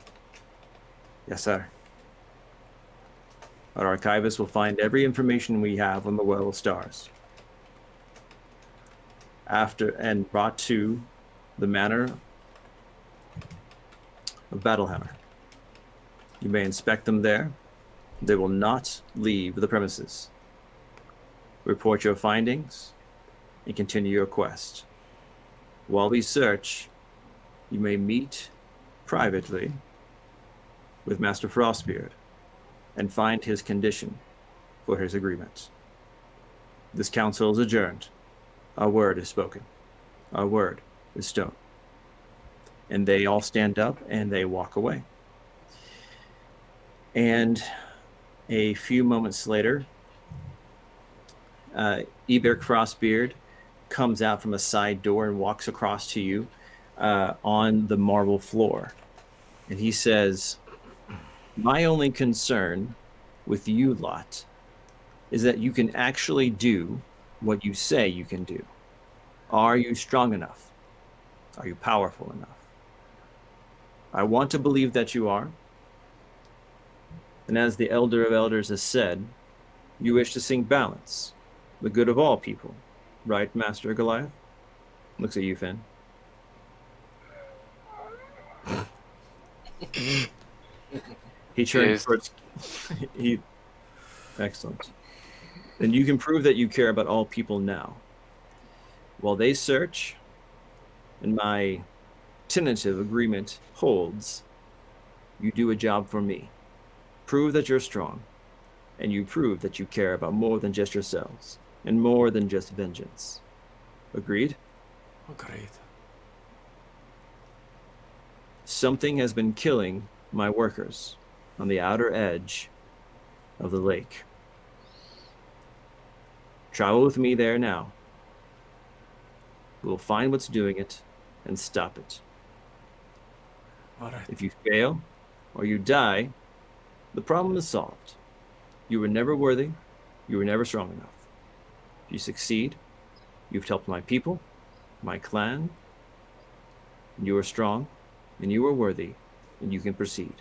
Yes, sir. Our archivist will find every information we have on the Well of Stars. And brought to the manor of Battlehammer. You may inspect them there. They will not leave the premises. Report your findings and continue your quest. While we search, you may meet privately with Master Frostbeard and find his condition for his agreement. This council is adjourned. Our word is spoken. Our word is stone. And they all stand up and they walk away. And a few moments later, Eberic Frostbeard comes out from a side door and walks across to you on the marble floor. And he says, my only concern with you lot is that you can actually do what you say you can do. Are you strong enough? Are you powerful enough? I want to believe that you are. And as the Elder of Elders has said, you wish to sing balance, the good of all people. Right, Master Goliath? Looks at you, Finn. He turns towards... Excellent. Then you can prove that you care about all people now. While they search, and my tentative agreement holds, you do a job for me. Prove that you're strong, and you prove that you care about more than just yourselves, and more than just vengeance. Agreed? Agreed. Something has been killing my workers on the outer edge of the lake. Travel with me there now. We'll find what's doing it and stop it. All right. If you fail or you die, the problem is solved. You were never worthy. You were never strong enough. If you succeed, you've helped my people, my clan. You are strong, and you are worthy, and you can proceed.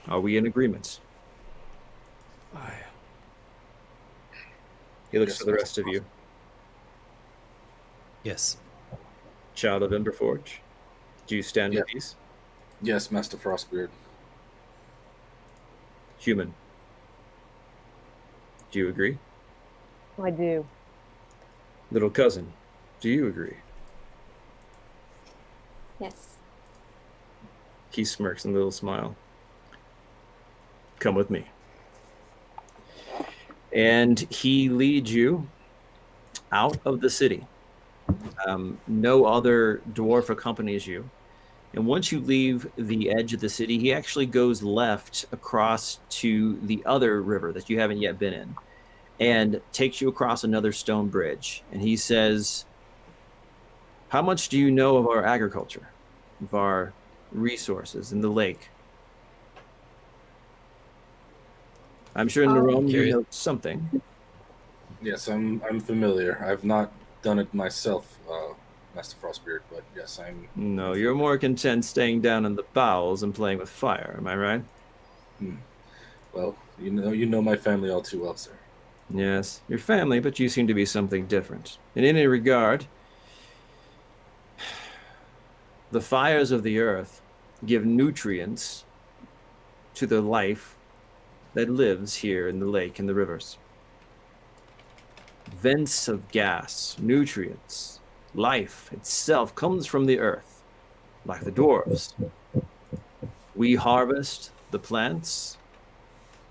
Are we in agreement? Aye. He looks to the rest of you. Yes. Child of Emberforge, do you stand Yeah. at peace? Yes, Master Frostbeard. Human, do you agree? I do. Little cousin, do you agree? Yes. He smirks in a little smile. Come with me. And he leads you out of the city. No other dwarf accompanies you. And once you leave the edge of the city, he actually goes left across to the other river that you haven't yet been in and takes you across another stone bridge. And he says, how much do you know of our agriculture, of our resources in the lake? I'm sure in the realm you Curious. know something. Yes, I'm familiar. I've not done it myself, Master Frostbeard, but yes, I'm. No, you're more content staying down in the bowels and playing with fire. Am I right? Well, you know my family all too well, sir. Yes, your family, but you seem to be something different. In any regard, the fires of the earth give nutrients to the life that lives here in the lake and the rivers. Vents of gas, nutrients, life itself comes from the earth, like the dwarves. We harvest the plants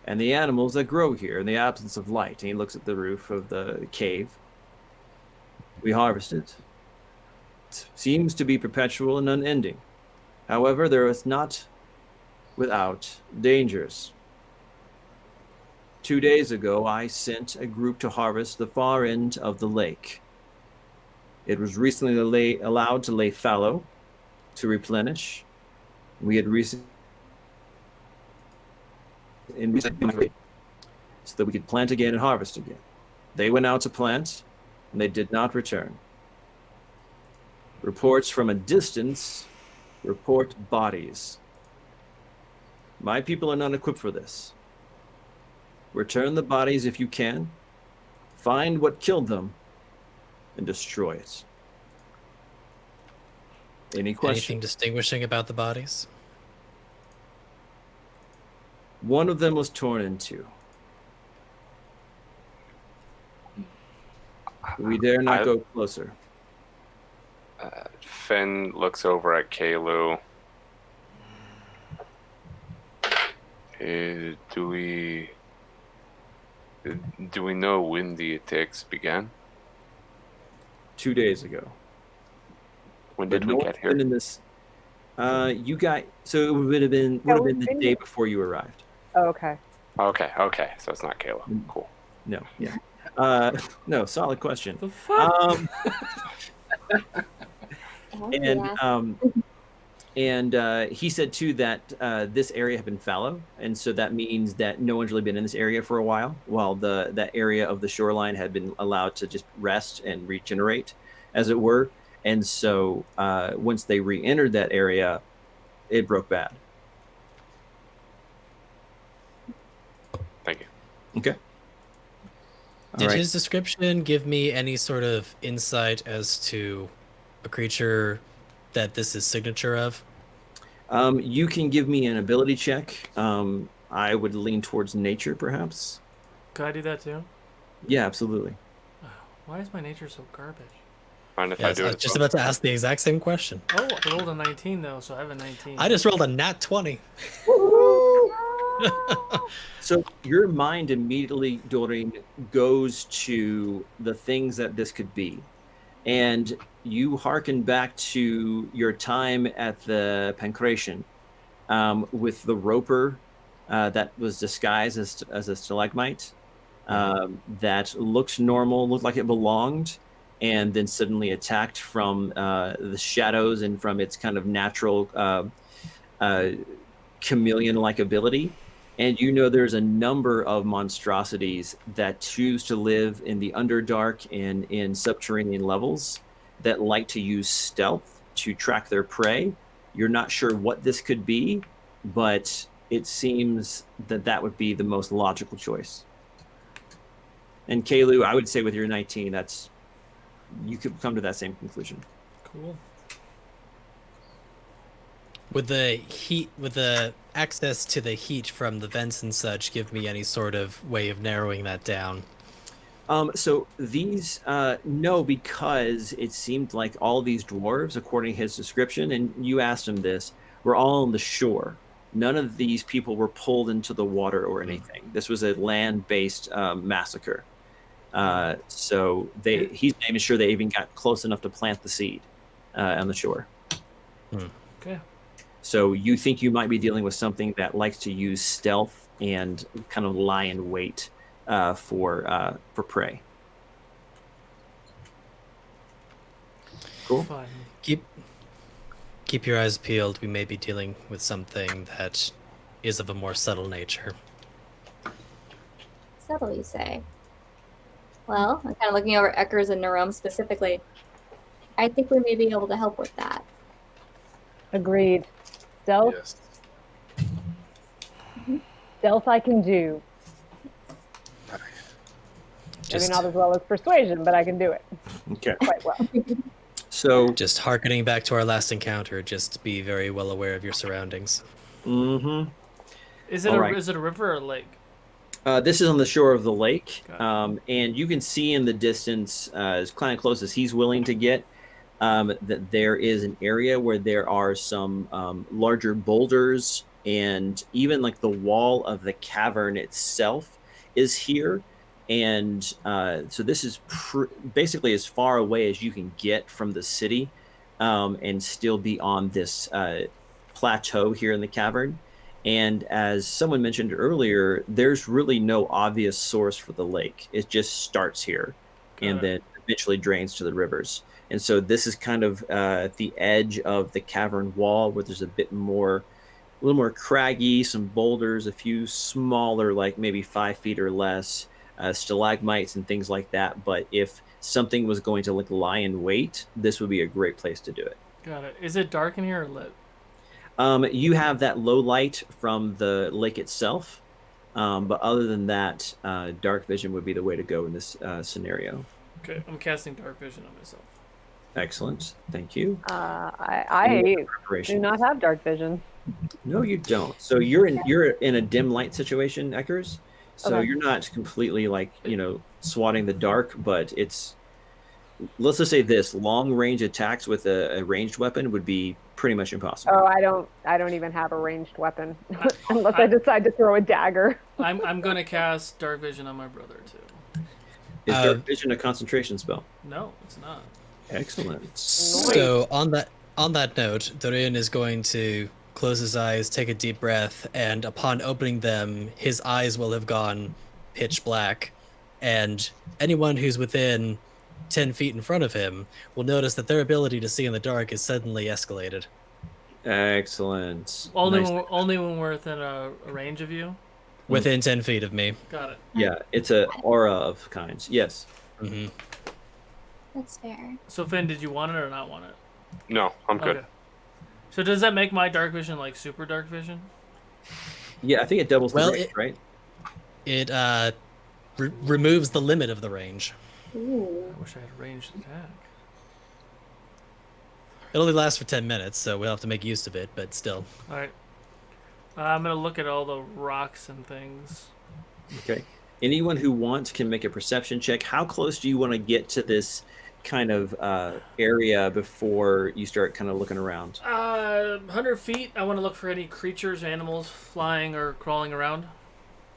and the animals that grow here in the absence of light. And he looks at the roof of the cave. We harvest it. It seems to be perpetual and unending. However, there is not without dangers. 2 days ago, I sent a group to harvest the far end of the lake. It was recently allowed to lay fallow to replenish. We had recently so that we could plant again and harvest again. They went out to plant, and they did not return. Reports from a distance report bodies. My people are not equipped for this. Return the bodies if you can. Find what killed them and destroy it. Any questions? Anything distinguishing about the bodies? One of them was torn in two. We dare not go closer. Finn looks over at Kalu. Do we know when the attacks began? 2 days ago. When did we get here? In this, you got, so it would have been the day before you arrived. Oh, okay. Okay. So it's not Kayla. Cool. No, yeah. No, solid question. The fuck? And he said too that this area had been fallow, and so that means that no one's really been in this area for a while that area of the shoreline had been allowed to just rest and regenerate, as it were. And so once they re-entered that area, it broke bad. Thank you. Okay. Did his description give me any sort of insight as to a creature that this is signature of? You can give me an ability check. I would lean towards nature, perhaps. Could I do that too? Yeah, absolutely. Why is my nature so garbage? Mind if I do I it? was just about to ask the exact same question. Oh, I rolled a 19 though, so I have a 19. I just rolled a nat 20. So your mind immediately, Doreen, goes to the things that this could be. And you hearken back to your time at the Pancration with the roper that was disguised as a stalagmite that looked normal, looked like it belonged, and then suddenly attacked from the shadows and from its kind of natural chameleon-like ability. And you know there's a number of monstrosities that choose to live in the Underdark and in subterranean levels that like to use stealth to track their prey. You're not sure what this could be, but it seems that would be the most logical choice. And Kalu, I would say with your 19, you could come to that same conclusion. Cool. Would the access to the heat from the vents and such give me any sort of way of narrowing that down? So these, no, because it seemed like all these dwarves, according to his description, and you asked him this, were all on the shore. None of these people were pulled into the water or anything. This was a land-based massacre. So he's not even sure they even got close enough to plant the seed on the shore. Okay. So you think you might be dealing with something that likes to use stealth and kind of lie in wait for prey. Cool. Fine. Keep your eyes peeled. We may be dealing with something that is of a more subtle nature. Subtle, you say? Well, I'm kind of looking over Eckers and Nerome specifically. I think we may be able to help with that. Agreed. Stealth, Yes. stealth I can do. Maybe not as well as persuasion, but I can do it Okay. quite well. So, Just hearkening back to our last encounter, just be very well aware of your surroundings. Is it All a right. is it a river or a lake? This is on the shore of the lake, Got and you can see in the distance, as kind of close as he's willing to get, that there is an area where there are some larger boulders, and even like the wall of the cavern itself is here. And so this is basically as far away as you can get from the city, and still be on this plateau here in the cavern. And as someone mentioned earlier, there's really no obvious source for the lake. It just starts here and it. then eventually drains to the rivers. And so this is kind of at the edge of the cavern wall where there's a little more craggy, some boulders, a few smaller, like maybe 5 feet or less, stalagmites and things like that. But if something was going to like lie in wait, this would be a great place to do it. Got it. Is it dark in here or lit? You have that low light from the lake itself, but other than that, dark vision would be the way to go in this scenario. Okay, I'm casting dark vision on myself. Excellent, thank you. I do not have dark vision. No, you don't. So you're in a dim light situation, Eckers. So Okay. you're not completely like swatting the dark, but let's just say this: long range attacks with a ranged weapon would be pretty much impossible. Oh, I don't even have a ranged weapon unless I decide to throw a dagger. I'm gonna cast dark vision on my brother too. Is dark vision a concentration spell? No, it's not. Excellent. So on that note, Dorian is going to close his eyes, take a deep breath, and upon opening them, his eyes will have gone pitch black, and anyone who's within 10 feet in front of him will notice that their ability to see in the dark is suddenly escalated. Excellent. Only Nice. only when we're within a range of you. Within 10 feet of me. Got it. Yeah, it's a aura of kinds. Yes. Mm-hmm. That's fair. So Finn, did you want it or not want it? No, I'm good. Okay. So does that make my dark vision like super dark vision? Yeah, I think it doubles the range, right? It removes the limit of the range. Ooh. I wish I had a ranged attack. It only lasts for 10 minutes, so we'll have to make use of it, but still. All right. I'm gonna look at all the rocks and things. Okay. Anyone who wants can make a perception check. How close do you want to get to this kind of area before you start kind of looking around? 100 feet. I want to look for any creatures, animals flying or crawling around.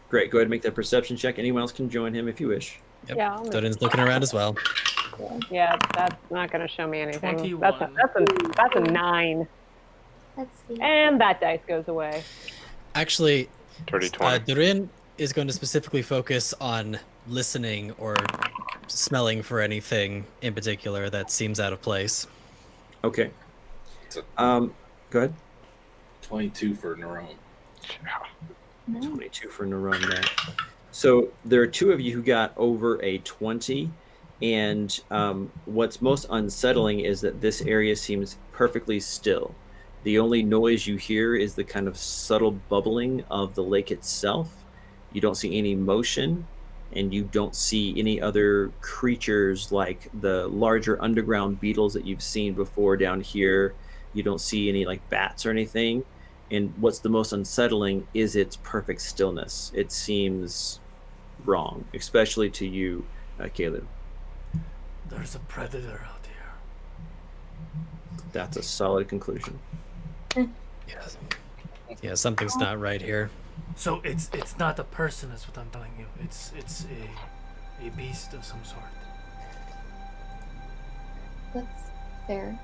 Great. Go ahead and make that perception check. Anyone else can join him if you wish. Yep. Yeah, Dorian's looking around as well. Yeah, that's not going to show me anything. 21. That's a 9, Let's see. and that dice goes away. Actually, Dirty 20. Dorian is going to specifically focus on listening or smelling for anything in particular that seems out of place. Okay. Go ahead. 22 for Nerone. 22 for Nerone there. So there are two of you who got over a 20, and what's most unsettling is that this area seems perfectly still. The only noise you hear is the kind of subtle bubbling of the lake itself. You don't see any motion, and you don't see any other creatures like the larger underground beetles that you've seen before down here. You don't see any like bats or anything. And what's the most unsettling is its perfect stillness. It seems wrong, especially to you, Caleb. There's a predator out here. That's a solid conclusion. Yes. Yeah, something's not right here. So it's not a person, is what I'm telling you. It's a beast of some sort. That's fair.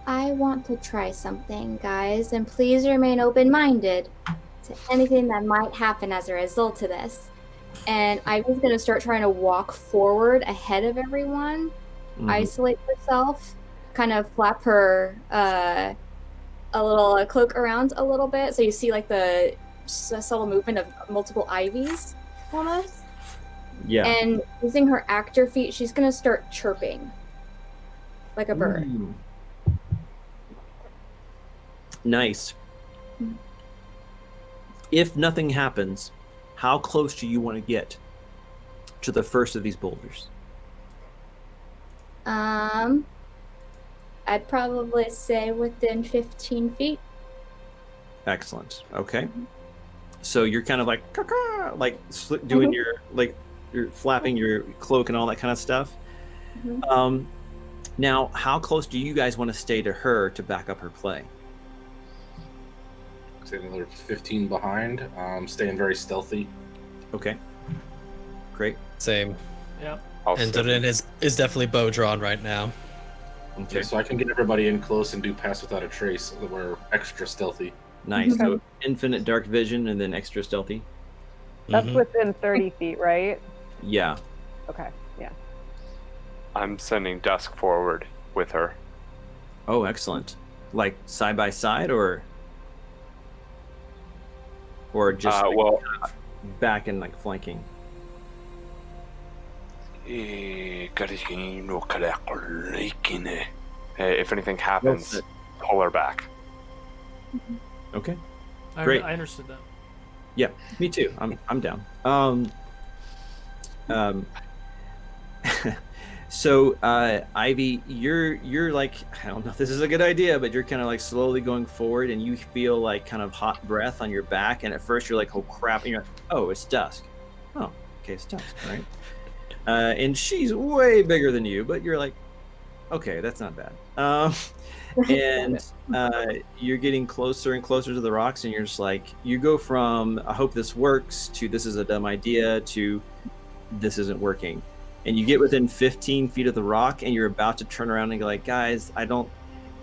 I want to try something, guys, and please remain open-minded to anything that might happen as a result of this. And I'm just going to start trying to walk forward ahead of everyone, isolate herself, kind of flap her a little cloak around a little bit, so you see like the subtle movement of multiple ivies, almost. Yeah. And using her actor feat, she's gonna start chirping like a bird. Ooh. Nice. If nothing happens, how close do you want to get to the first of these boulders? I'd probably say within 15 feet. Excellent. Okay. So you're kind of like caw-caw, like doing your like you're flapping your cloak and all that kind of stuff. Now, how close do you guys want to stay to her to back up her play? Say another 15 behind. Staying very stealthy. Okay. Great. Same. Yeah. And Dorin is definitely bow drawn right now. Okay. Yeah, so I can get everybody in close and do pass without a trace. So we're extra stealthy. Nice. So infinite dark vision and then extra stealthy. That's within 30 feet, right? Yeah. Okay, yeah. I'm sending Dusk forward with her. Oh, excellent. Like side by side or just like well, back and like flanking? If anything happens, pull her back. Okay. I Great. understood that. Yeah, me too. I'm down. So Ivy, you're like, I don't know if this is a good idea, but you're kind of like slowly going forward, and you feel like kind of hot breath on your back, and at first you're like, oh crap, and you're like, oh, it's Dusk. Oh, okay, it's Dusk, right? And she's way bigger than you, but you're like, okay, that's not bad. And you're getting closer and closer to the rocks, and you're just like, you go from I hope this works to this is a dumb idea to this isn't working, and you get within 15 feet of the rock, and you're about to turn around and go like, guys, I don't,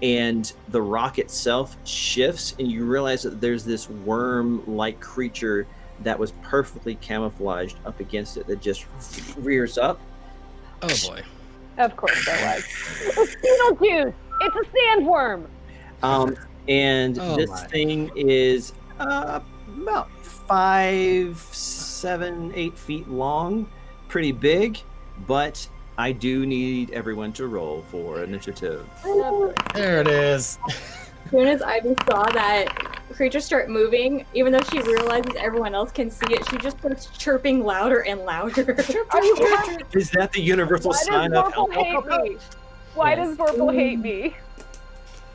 and the rock itself shifts, and you realize that there's this worm-like creature that was perfectly camouflaged up against it that just rears up. Oh boy. Of course there was. It's Beetlejuice! It's a sandworm! And Oh this my. thing is about 5, 7, 8 feet long, pretty big, but I do need everyone to roll for initiative. There it is. As soon as Ivy saw that creature start moving, even though she realizes everyone else can see it, she just starts chirping louder and louder. Is that the universal Why sign does of help? Vorpal hate me? Why does Vorpal hate me?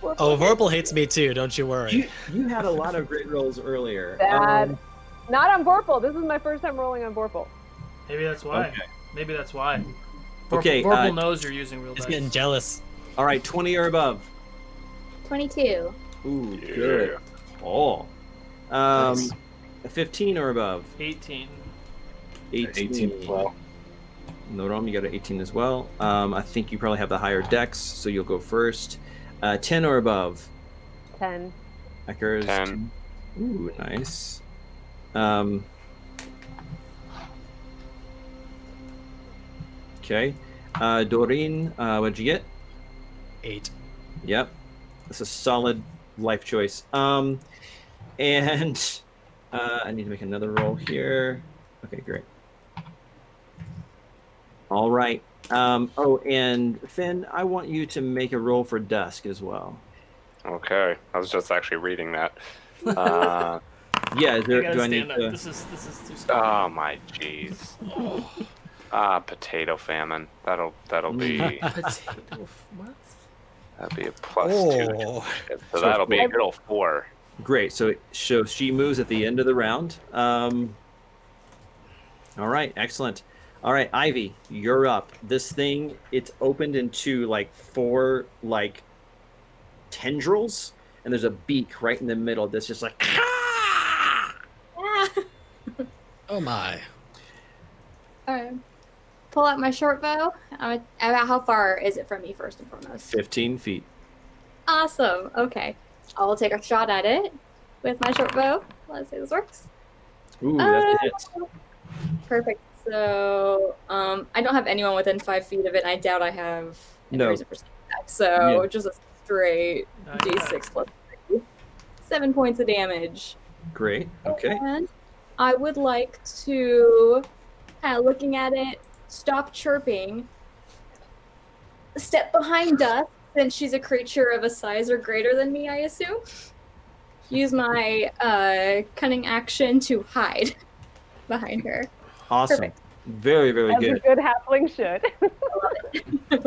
Oh, Vorpal hates me too, don't you worry. You had a lot of great rolls earlier. Bad. Not on Vorpal. This is my first time rolling on Vorpal. Maybe that's why. Okay. Maybe that's why. Okay, Vorpal knows you're using real He's dice. getting jealous. All right, 20 or above. 22. Ooh, good. Oh. Nice. 15 or above. 18. 18 as well. Norom, you got an 18 as well. I think you probably have the higher dex, so you'll go first. 10 or above. 10. Eckers. 10. Ooh, nice. Okay. Doreen, what'd you get? 8. Yep. That's a solid life choice. And I need to make another roll here. Okay, great. All right. Oh, and Finn, I want you to make a roll for Dusk as well. Okay, I was just actually reading that. Yeah, is there, I gotta do I need stand up. to? This is too scary. Oh my jeez. Potato famine. That'll be Potato. What? that'll be a +2. Oh. So that'll be a good old 4. Great. So she moves at the end of the round. All right, excellent. All right, Ivy, you're up. This thing, it's opened into like 4 like tendrils, and there's a beak right in the middle that's just like. Oh my. Pull out my short bow. About how far is it from me, first and foremost? 15 feet. Awesome. Okay. I'll take a shot at it with my short bow. Let's see if this works. Ooh, that's a hit. Perfect. So, I don't have anyone within 5 feet of it. I doubt I have any No. reason for that. So, Yeah. just a straight d6 plus 3. 7 points of damage. Great. Okay. And I would like to kind of looking at it, stop chirping, step behind Dusk, since she's a creature of a size or greater than me, I assume. Use my cunning action to hide behind her. Awesome. Perfect. Very, very As a good. good halfling should.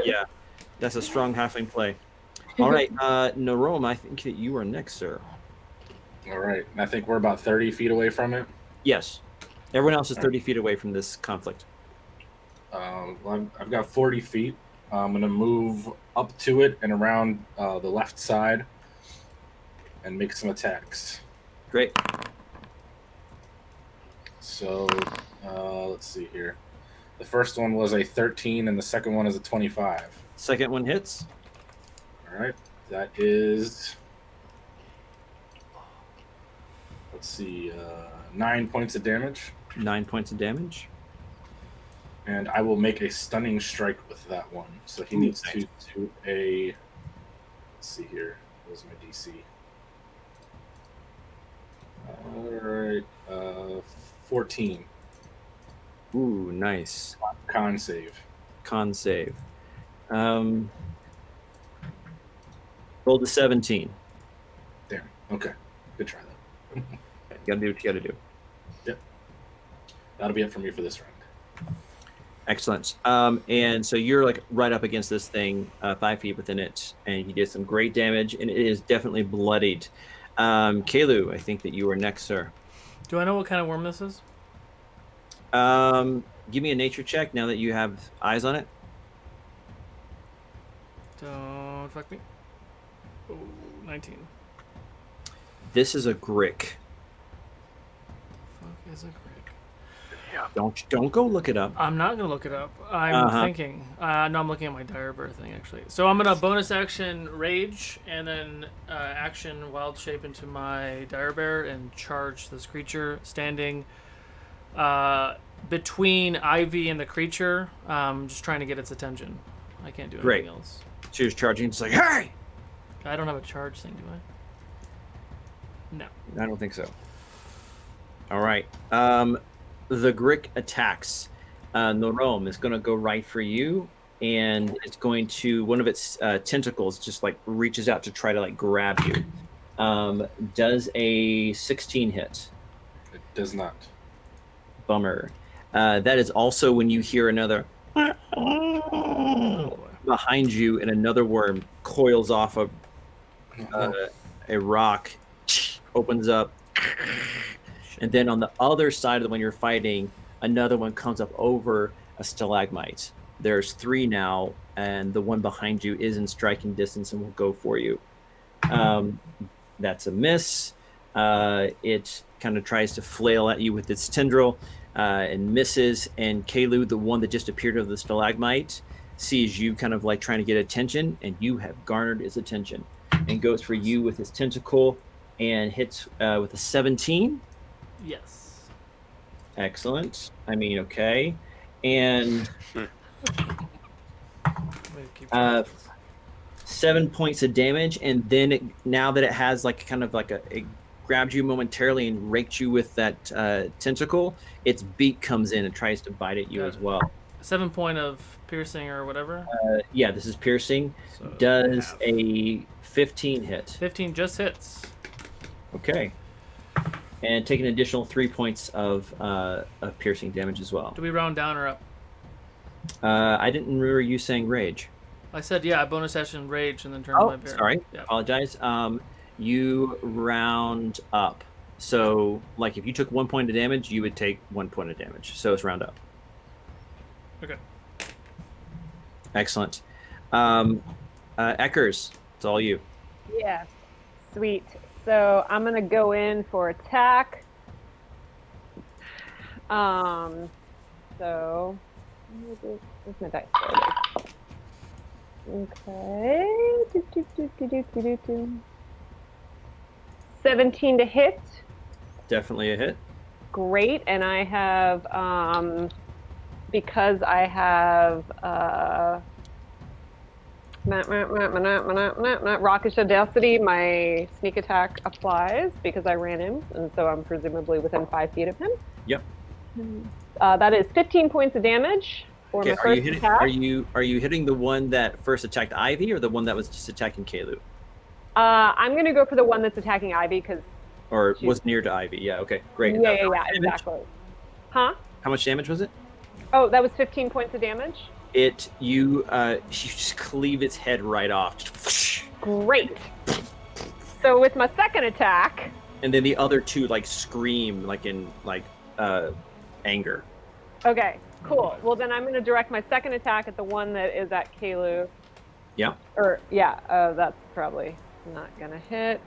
Yeah, that's a strong halfling play. All right, Narome, I think that you are next, sir. All right. I think we're about 30 feet away from it. Yes. Everyone else is 30 feet away from this conflict. Well, I've got 40 feet. I'm going to move up to it and around the left side and make some attacks. Great. So let's see here. The first one was a 13 and the second one is a 25. Second one hits. All right. That is, let's see, 9 points of damage. 9 points of damage. And I will make a stunning strike with that one. So he needs to do a, let's see here. What was my DC? All right. 14. Ooh, nice. Con save. Con save. Rolled a 17. Damn. Okay. Good try, though. You gotta do what you gotta do. Yep. That'll be it for me for this round. Excellent. And so you're like right up against this thing, 5 feet within it, and you did some great damage, and it is definitely bloodied. Kalu, I think that you are next, sir. Do I know what kind of worm this is? Give me a nature check now that you have eyes on it. Don't fuck me. Oh, 19. This is a grick. Fuck is a grick? Don't go look it up. I'm not gonna look it up. I'm thinking. No, I'm looking at my dire birth thing actually. So I'm gonna bonus action rage and then action wild shape into my dire bear and charge this creature standing between Ivy and the creature. Just trying to get its attention. I can't do anything else. So you're charging, just like, hey! I don't have a charge thing, do I? No. I don't think so. All right. The Grick attacks. Norome is going to go right for you, and it's going to, one of its tentacles just like reaches out to try to like grab you. Does a 16 hit? It does not. Bummer. That is also when you hear another behind you, and another worm coils off a rock, opens up. And then on the other side of the one you're fighting, another one comes up over a stalagmite. There's 3 now, and the one behind you is in striking distance and will go for you. That's a miss. It kind of tries to flail at you with its tendril and misses. And Kalu, the one that just appeared over the stalagmite, sees you kind of like trying to get attention, and you have garnered his attention, and goes for you with his tentacle and hits with a 17. Yes. Excellent. I mean, okay. And 7 points of damage, and then it, now that it has like kind of like it grabbed you momentarily and raked you with that tentacle, its beak comes in and tries to bite at you as well. 7 point of piercing or whatever. Yeah, this is piercing. So Does half. a 15 hit? 15 just hits. Okay. And take an additional 3 points of piercing damage as well. Do we round down or up? I didn't remember you saying rage. I said yeah, bonus action rage and then turn to my bear. Sorry. Yeah. Apologize. You round up. So, like, if you took 1 point of damage, you would take 1 point of damage. So it's round up. Okay. Excellent. Eckers, it's all you. Yeah. Sweet. So I'm gonna go in for attack. So where's my dice? There it is. Okay. 17 to hit. Definitely a hit. Great. And I have because I have Rockish Audacity, my sneak attack applies because I ran him, and so I'm presumably within 5 feet of him. Yep. That is 15 points of damage for Okay, my first attack. are you hitting the one that first attacked Ivy or the one that was just attacking Kalu? I'm going to go for the one that's attacking Ivy because. Or was near to Ivy? Yeah. Okay. Great. Yeah, exactly. Huh? How much damage was it? Oh, that was 15 points of damage. You just cleave its head right off. Great. So with my second attack. And then the other two like scream like in anger. Okay, cool. Well, then I'm going to direct my second attack at the one that is at Kalu. Yeah. That's probably not going to hit.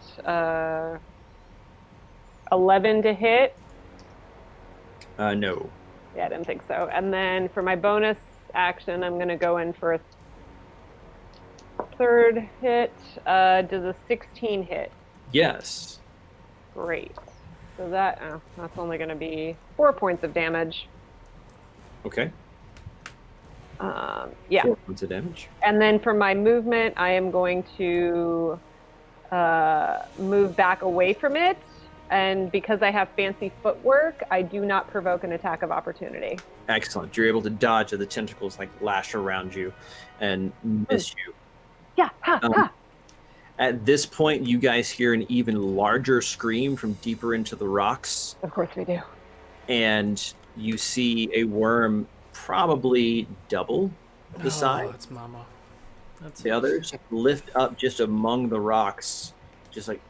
11 to hit. No. Yeah, I didn't think so. And then for my bonus action, I'm going to go in for a third hit. Does a 16 hit? Yes. Great. So that's only going to be 4 points of damage. Okay. Yeah. 4 points of damage. And then for my movement, I am going to move back away from it. And because I have fancy footwork, I do not provoke an attack of opportunity. Excellent. You're able to dodge the tentacles like lash around you and miss you. Yeah. Ha. At this point, you guys hear an even larger scream from deeper into the rocks. Of course we do. And you see a worm probably double the size. It's Mama. That's the others lift up just among the rocks, just like...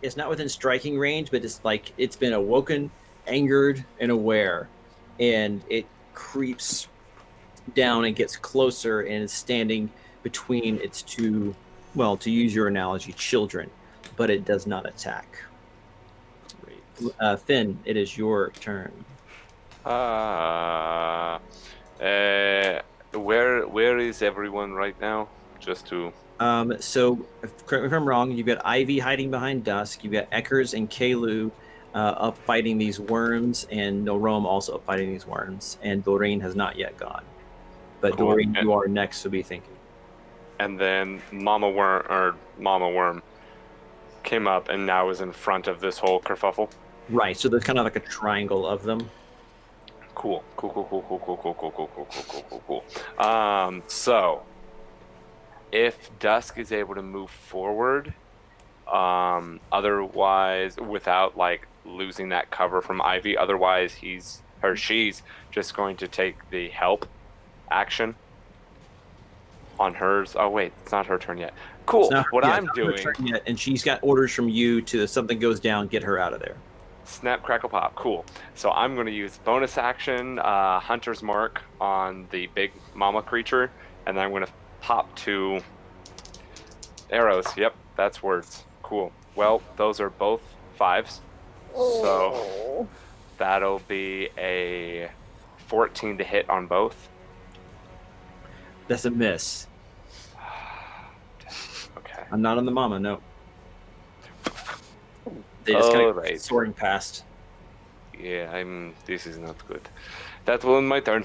It's not within striking range, but it's like it's been awoken, angered, and aware. And it creeps down and gets closer and is standing between its two, well, to use your analogy, children, but it does not attack. Finn, it is your turn. Where is everyone right now? Just to... So, correct me if I'm wrong, you've got Ivy hiding behind Dusk, you've got Eckers and Kalu up fighting these worms, and Norom also up fighting these worms, and Doreen has not yet gone. But Cool. Doreen, you are next to be thinking. And then Mama Worm came up and now is in front of this whole kerfuffle. Right, so there's kind of like a triangle of them. Cool. So if Dusk is able to move forward, otherwise without like losing that cover from Ivy, otherwise she's just going to take the help action on hers. Oh wait, it's not her turn yet. Cool. What I'm doing, and she's got orders from you to, if something goes down, get her out of there. snap, crackle, pop. Cool. So I'm going to use bonus action, Hunter's Mark on the big mama creature, and then I'm going to pop 2 arrows. Yep, that's words. Cool. Well, those are both 5s. So that'll be a 14 to hit on both. That's a miss. Okay. I'm not on the mama, no. They just kind of Alright. soaring past. Yeah, this is not good. That will end my turn.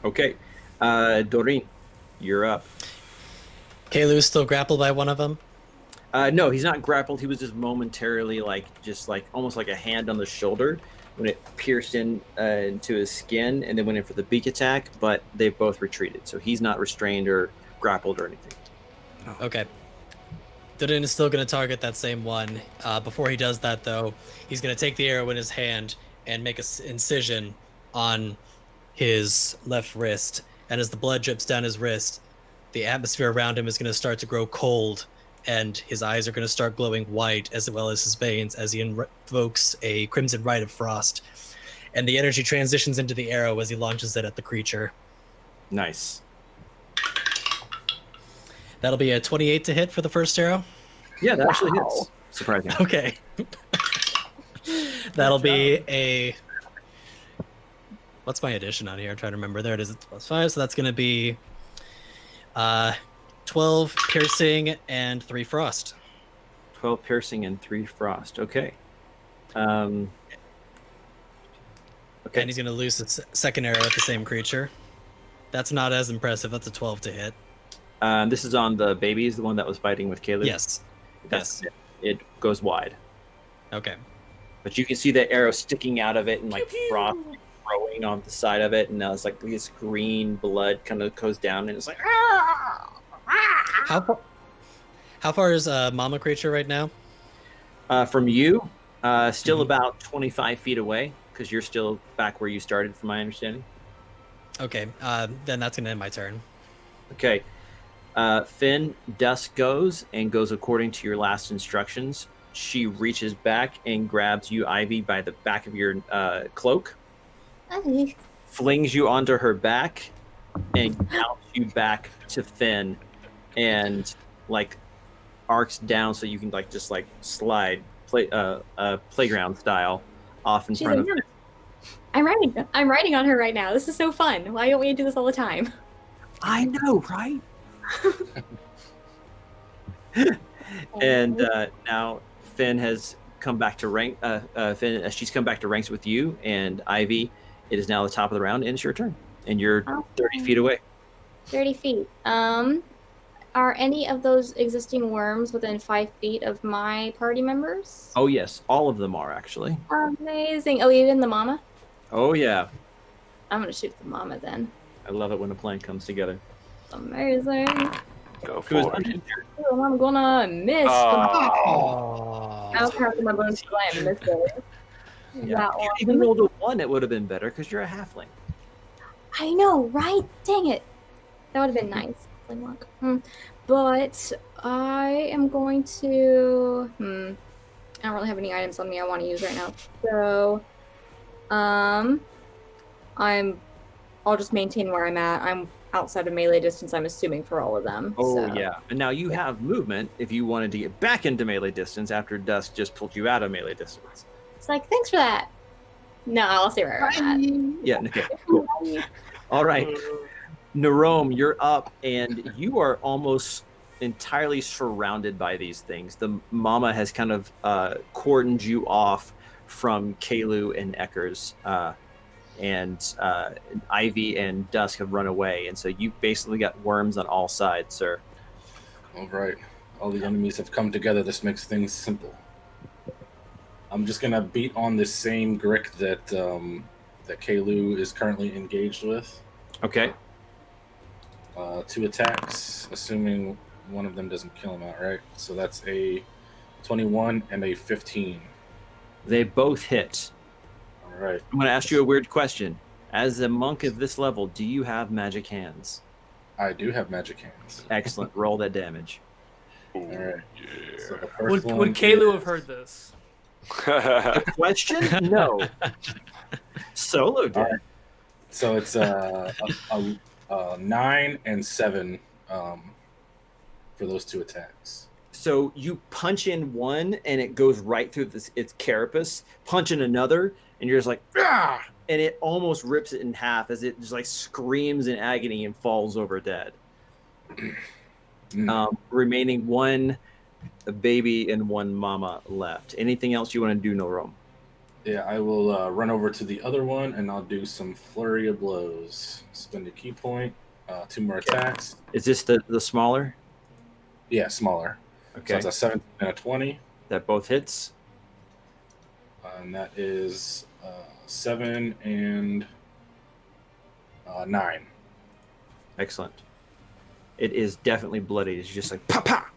Okay. Doreen, you're up. Kalu's still grappled by one of them? No, he's not grappled. He was just momentarily almost like a hand on the shoulder when it pierced into his skin and then went in for the beak attack, but they both retreated. So he's not restrained or grappled or anything. Okay. Dodin is still going to target that same one. Before he does that, though, he's going to take the arrow in his hand and make an incision on his left wrist. And as the blood drips down his wrist, the atmosphere around him is going to start to grow cold, and his eyes are going to start glowing white, as well as his veins, as he invokes a Crimson Rite of Frost. And the energy transitions into the arrow as he launches it at the creature. Nice. That'll be a 28 to hit for the first arrow? Yeah, that actually hits. Surprising. Okay. That'll be a... What's my addition on here? I'm trying to remember. There it is. It's +5, so that's going to be 12 piercing and 3 frost. 12 piercing and 3 frost. Okay. Okay. And he's going to lose his second arrow at the same creature. That's not as impressive. That's a 12 to hit. This is on the babies, the one that was fighting with Caleb? Yes. Yes. It goes wide. Okay. but you can see the arrow sticking out of it and like frost growing on the side of it, and now it's like this green blood kind of goes down, and it's like How far is Mama Creature right now? from you, still about 25 feet away, because you're still back where you started, from my understanding. Okay, then that's gonna end my turn. Okay. Finn, Dusk goes according to your last instructions. She reaches back and grabs you, Ivy, by the back of your cloak, flings you onto her back, and counts you back to Finn, and like arcs down so you can like just like slide playground style off in front of like, I'm riding on her right now. This is so fun. Why don't we do this all the time? I know, right? And now Finn has come back to rank. Finn, she's come back to ranks with you and Ivy. It is now the top of the round, and it's your turn, and you're 30 feet away. 30 feet. Are any of those existing worms within 5 feet of my party members? Oh yes, all of them are actually. Amazing. Oh, even the mama? Oh yeah, I'm gonna shoot the mama then. I love it when a plan comes together. Amazing. Go for it. Oh, I'm gonna miss. Oh. I don't have my bonus because I am missing. Yeah. That If you one. even rolled a 1, it would have been better because you're a halfling. I know, right? Dang it. That would have been nice. But I am going to. I don't really have any items on me I want to use right now. So, I'll just maintain where I'm at. I'm outside of melee distance, I'm assuming, for all of them. Oh so. yeah, and now you have movement if you wanted to get back into melee distance after Dusk just pulled you out of melee distance. It's like, thanks for that. No, I'll stay where I'm at. Yeah, okay, cool. All right, Narome, you're up, and you are almost entirely surrounded by these things. The mama has kind of cordoned you off from Kalu and Eckers, and Ivy and Dusk have run away, and so you've basically got worms on all sides, sir. All right. All the enemies have come together. This makes things simple. I'm just gonna beat on this same Grick that that Kalu is currently engaged with. Okay. 2 attacks, assuming one of them doesn't kill him outright. So that's a 21 and a 15. They both hit. All right. I'm going to ask you a weird question. As a monk of this level, do you have magic hands? I do have magic hands. Excellent. Roll that damage. All right. So the Would first one Kalu is- have heard this? Question? No. Solo did. Alright. So it's a 9 and 7 for those 2 attacks. So you punch in one, and it goes right through its carapace. Punch in another, and you're just like, ah! And it almost rips it in half as it just like screams in agony and falls over dead. Remaining one baby and one mama left. Anything else you want to do, Norome? Yeah, I will run over to the other one, and I'll do some flurry of blows. Spend a key point, 2 more attacks. Is this the smaller? Yeah, smaller. Okay. So it's a 17 and a 20. That both hits. And that is 7 and 9. Excellent. It is definitely bloody. It's just like, pa!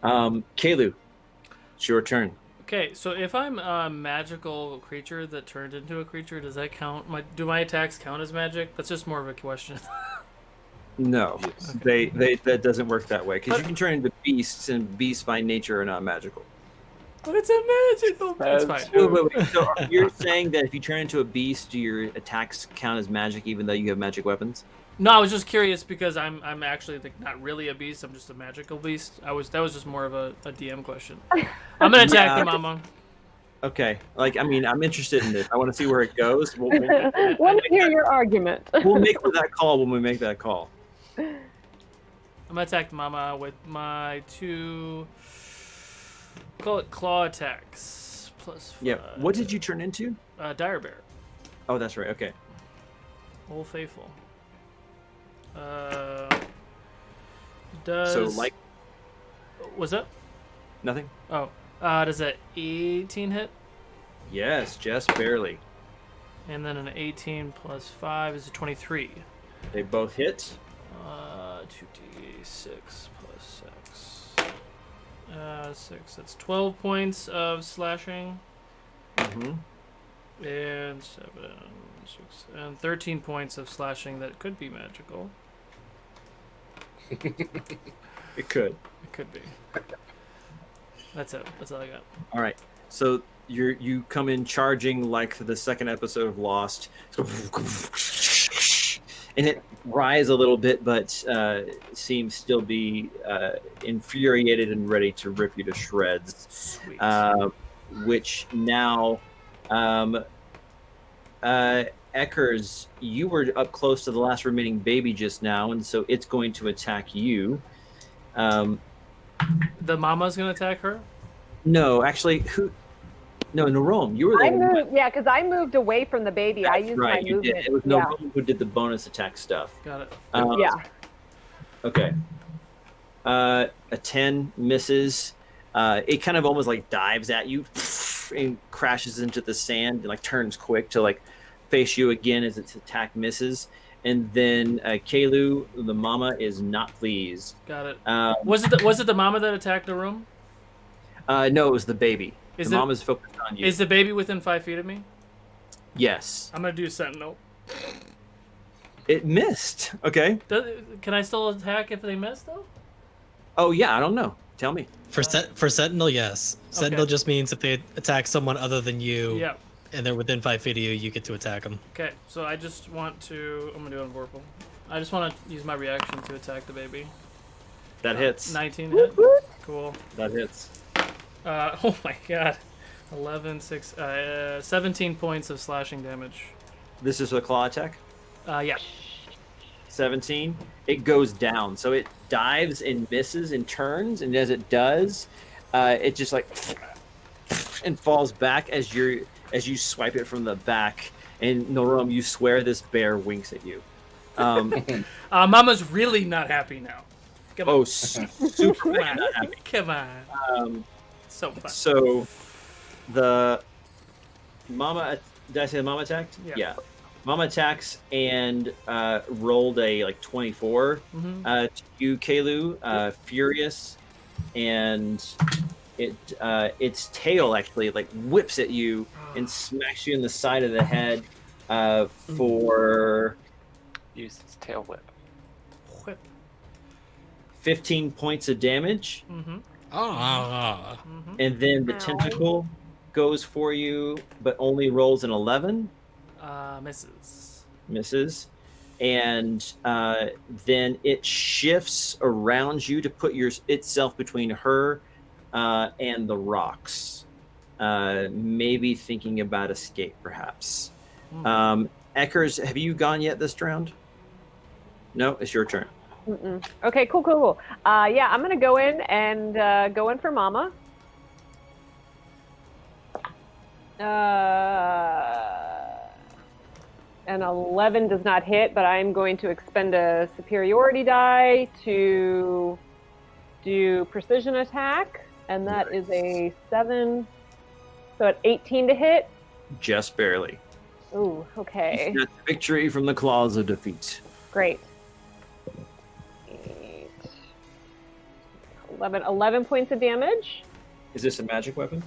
Kalu, it's your turn. Okay, so if I'm a magical creature that turned into a creature, does that count? Do my attacks count as magic? That's just more of a question. No, Yes. they that doesn't work that way because you can turn into beasts, and beasts by nature are not magical. But it's a magical. That's fine. Wait. So you're saying that if you turn into a beast, do your attacks count as magic even though you have magic weapons? No, I was just curious because I'm actually not really a beast. I'm just a magical beast. That was just more of a DM question. I'm gonna attack the mama. Okay, I'm interested in this. I want to see where it goes. Want to hear your argument? We'll make that call when we make that call. I'm gonna attack the mama with my 2. Call it claw attacks plus 5. Yeah. What did you turn into? Dire bear. Oh, that's right. Okay. Old faithful. So Was that? nothing. Oh. Does that 18 hit? Yes, just barely. And then an 18 plus 5 is a 23. They both hit. 2d6 plus 6. 6. That's 12 points of slashing. Mm-hmm. And 7, 6, and 13 points of slashing that could be magical. It could. It could be. That's it. That's all I got. All right. So you come in charging like the second episode of Lost, and it rises a little bit, but seems still be infuriated and ready to rip you to shreds. Sweet. Which now, Eckers, you were up close to the last remaining baby just now, and so it's going to attack you. The mama's gonna attack her? No, actually, who? No, Narom, you were the I one. moved, yeah, because I moved away from the baby. I That's used right, my you movement. did. It was Yeah. Narom who did the bonus attack stuff. Got it. Yeah. Okay. A 10 misses. It kind of almost like dives at you and crashes into the sand and like turns quick to like face you again as its attack misses. And then Kalu, the mama, is not pleased. Got it. Was it the mama that attacked the room? No, it was the baby. Is the it- mama's focused on you. Is the baby within 5 feet of me? Yes. I'm gonna do sentinel. It missed. Okay. Can I still attack if they miss though? Oh yeah, I don't know. Tell me. For Sentinel, yes. Sentinel Okay. just means if they attack someone other than you, Yeah. and they're within 5 feet of you, you get to attack them. Okay. So I just want to. I'm gonna do it on Vorpal. I just want to use my reaction to attack the baby. That hits. 19 hit. Cool. That hits. Oh my god. 11, 6, 17 points of slashing damage. This is a claw attack. Yeah. 17. It goes down, so it dives and misses and turns, and as it does, it just like and falls back as you swipe it from the back. And Norom, you swear this bear winks at you. Mama's really not happy now. Come on. Oh, super Come mega on. not happy. Come on. So fun. So the mama, did I say the mama attacked? Yeah. Mama attacks and rolled a like 24 to you, Kalu, furious, and its tail actually like whips at you and smacks you in the side of the head for Use his tail whip. Whip. 15 points of damage, and then the Ow. tentacle goes for you, but only rolls an 11. Misses. And then it shifts around you to put itself between her and the rocks. Maybe thinking about escape, perhaps. Eckers, have you gone yet this round? No, it's your turn. Mm-mm. Okay, cool. Yeah, I'm gonna go in and go in for Mama. An 11 does not hit, but I'm going to expend a superiority die to do precision attack, and that is a 7. So at 18 to hit. Just barely. Ooh, okay. That's victory from the claws of defeat. Great. 11 points of damage. Is this a magic weapon?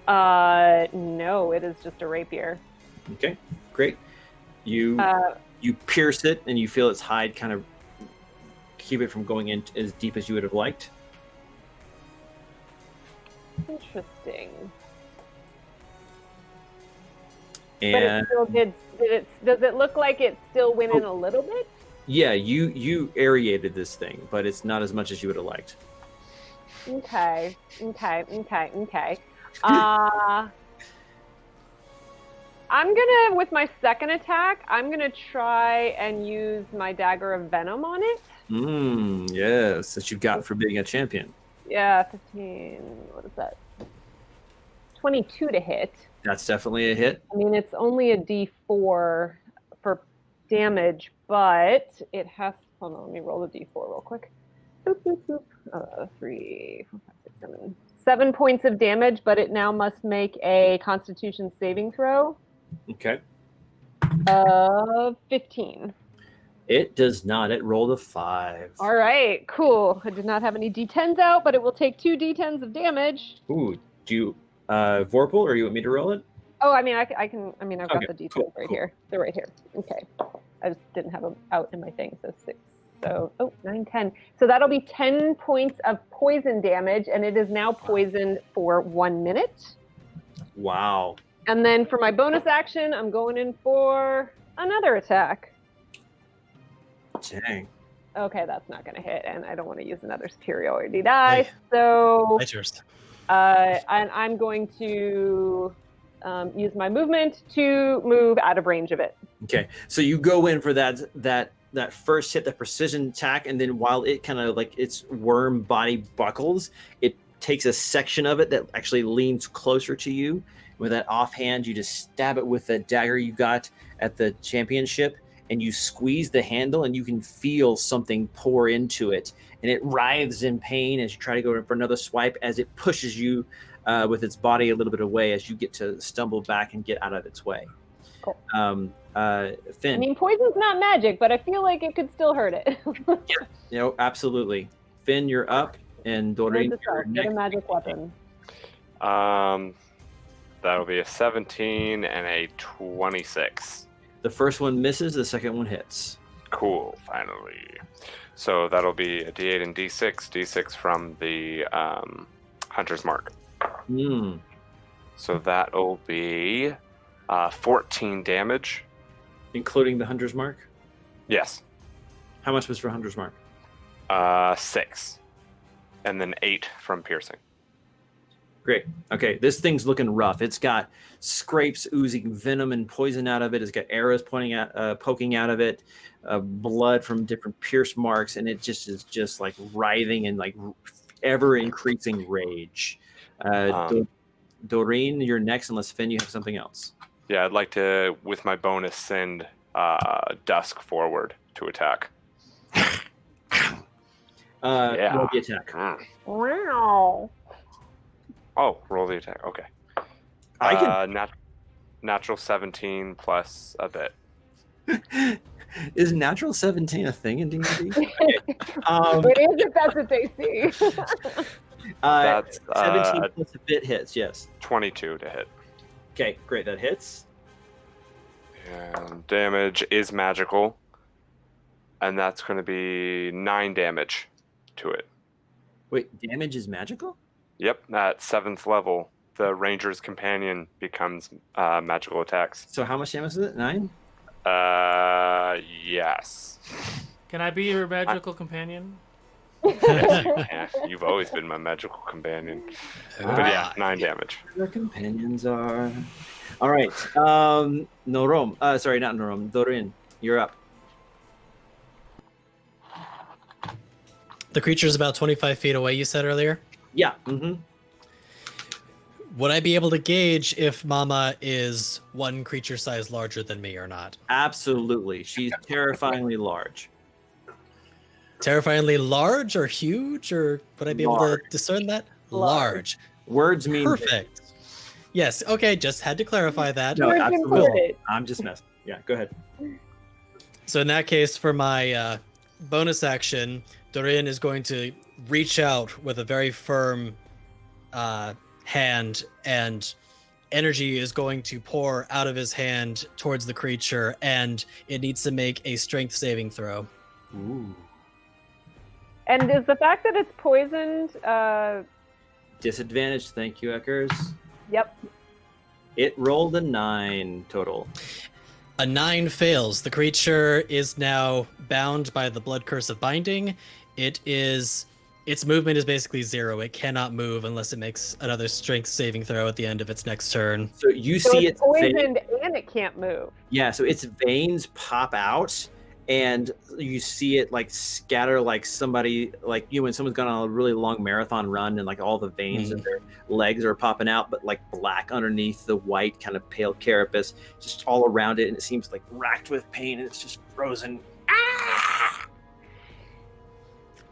No, it is just a rapier. Okay, great. You pierce it, and you feel its hide kind of keep it from going in as deep as you would have liked. Interesting. And But it still does it look like it still went in a little bit? yeah, you aerated this thing, but it's not as much as you would have liked. Okay. I'm gonna, with my second attack, I'm gonna try and use my dagger of venom on it. Yes, that you got for being a champion. Yeah, 15. What is that? 22 to hit. That's definitely a hit. I mean, it's only a D4 for damage, but it has. Hold on, let me roll the D4 real quick. Boop, boop, boop. 3, 4, 5, 6, 7, 7 points of damage, but it now must make a Constitution saving throw Okay. of 15. It does not. It rolled a 5. All right, cool. I did not have any D10s out, but it will take 2 D10s of damage. Ooh, do you Vorpal, or you want me to roll it? Oh, I mean, I can. I mean, I've got Okay, the D10s cool, right cool. here. They're right here. Okay. I just didn't have them out in my thing. So 6. So 9, 10. So that'll be 10 points of poison damage, and it is now poisoned for 1 minute. Wow. And then for my bonus action, I'm going in for another attack. Dang. Okay, that's not going to hit, and I don't want to use another superiority die. Right. So, My turn. and I'm going to use my movement to move out of range of it. Okay, so you go in for that first hit, the precision attack, and then while it kind of like its worm body buckles, it takes a section of it that actually leans closer to you. With that offhand, you just stab it with the dagger you got at the championship, and you squeeze the handle, and you can feel something pour into it, and it writhes in pain as you try to go in for another swipe, as it pushes you with its body a little bit away as you get to stumble back and get out of its way. Cool. Finn. I mean, poison's not magic, but I feel like it could still hurt it. Absolutely. Finn, you're up, and Doreen, you're Get a next. magic weapon. That'll be a 17 and a 26. The first one misses, the second one hits. Cool, finally. So that'll be a D8 and D6. D6 from the Hunter's Mark. Hmm. So that'll be 14 damage. Including the Hunter's Mark? Yes. How much was for Hunter's Mark? 6. And then 8 from piercing. Great. Okay, this thing's looking rough. It's got scrapes oozing venom and poison out of it. It's got arrows poking out of it, blood from different pierce marks, and it just is just like writhing in like ever increasing rage. Doreen, you're next, unless Finn, you have something else. Yeah, I'd like to, with my bonus, send Dusk forward to attack. Roll the attack. Wow. Oh, roll the attack. Okay. I can. Natural 17 plus a bit. Is natural 17 a thing in D&D? Okay. It is if that's what they see. That's 17 plus a bit hits, yes. 22 to hit. Okay, great. That hits. And damage is magical. And that's going to be 9 damage to it. Wait, damage is magical? Yep, at 7th level, the Ranger's Companion becomes magical attacks. So how much damage is it? 9? Yes. Can I be your magical companion? Yes, you can. You've always been my magical companion. But yeah, 9 damage. Their companions are. All right. Norom. Sorry, not Norom. Dorin, you're up. The creature's about 25 feet away, you said earlier? Yeah. Mm-hmm. Would I be able to gauge if Mama is one creature size larger than me or not? Absolutely. She's terrifyingly large. Terrifyingly large or huge, or would I be able to discern that? Large. Words mean Perfect. Yes, okay, just had to clarify that. No, Words absolutely. included. I'm just messing. Yeah, go ahead. So in that case, for my bonus action, Dorian is going to reach out with a very firm hand, and energy is going to pour out of his hand towards the creature, and it needs to make a strength saving throw. Ooh. And is the fact that it's poisoned? Disadvantage. Thank you, Eckers. Yep. It rolled a 9 total. A 9 fails. The creature is now bound by the blood curse of binding. Its movement is basically 0. It cannot move unless it makes another strength saving throw at the end of its next turn. So you So see it's its veins. poisoned and it can't move. Yeah, so its veins pop out, and you see it like scatter like somebody, like when someone's gone on a really long marathon run, and like all the veins of their legs are popping out, but like black underneath the white kind of pale carapace, just all around it, and it seems like racked with pain, and it's just frozen.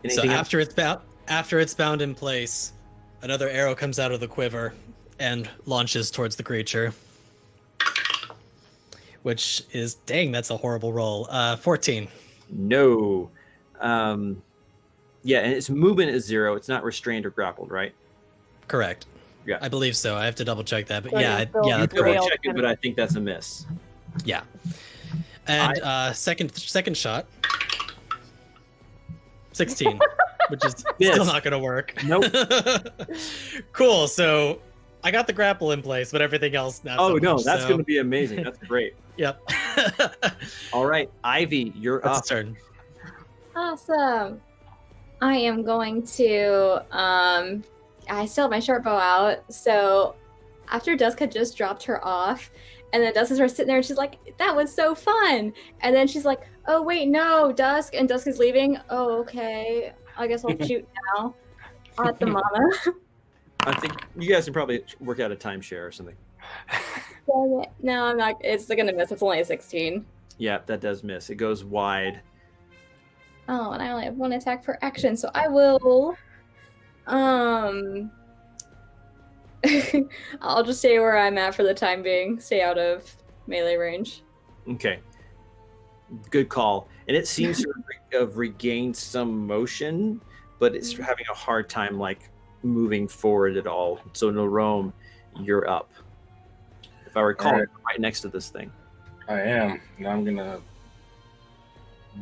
So after it's bound in place, Another arrow comes out of the quiver and launches towards the creature. Which is, dang, that's a horrible roll. 14. No. Yeah, and its movement is 0. It's not restrained or grappled, right? Correct. Yeah. I believe so. I have to double check that, but So yeah, you're still yeah, that's Double correct. Failed. check it, but I think that's a miss. Yeah. And second shot. 16, which is Miss. still not gonna work. Nope. Cool. So I got the grapple in place, but everything else now. Oh no, that's going to be amazing. That's great. Yep. All right, Ivy, you're That's up. a turn. Awesome. I am going to I still have my short bow out, so after Dusk had just dropped her off, and then Dusk is sitting there and she's like, that was so fun. And then she's like, oh wait, no, Dusk, and Dusk is leaving. Oh, okay. I guess I'll shoot now at the mama. I think you guys can probably work out a timeshare or something. Dang it. No, I'm not. It's gonna miss. It's only a 16. Yeah, that does miss. It goes wide. Oh, and I only have one attack per action, so I will. I'll just stay where I'm at for the time being. Stay out of melee range. Okay. Good call. And it seems to have regained some motion, but it's having a hard time like moving forward at all. So Narome, you're up. If I recall, All right. you're right next to this thing. I am. Now I'm gonna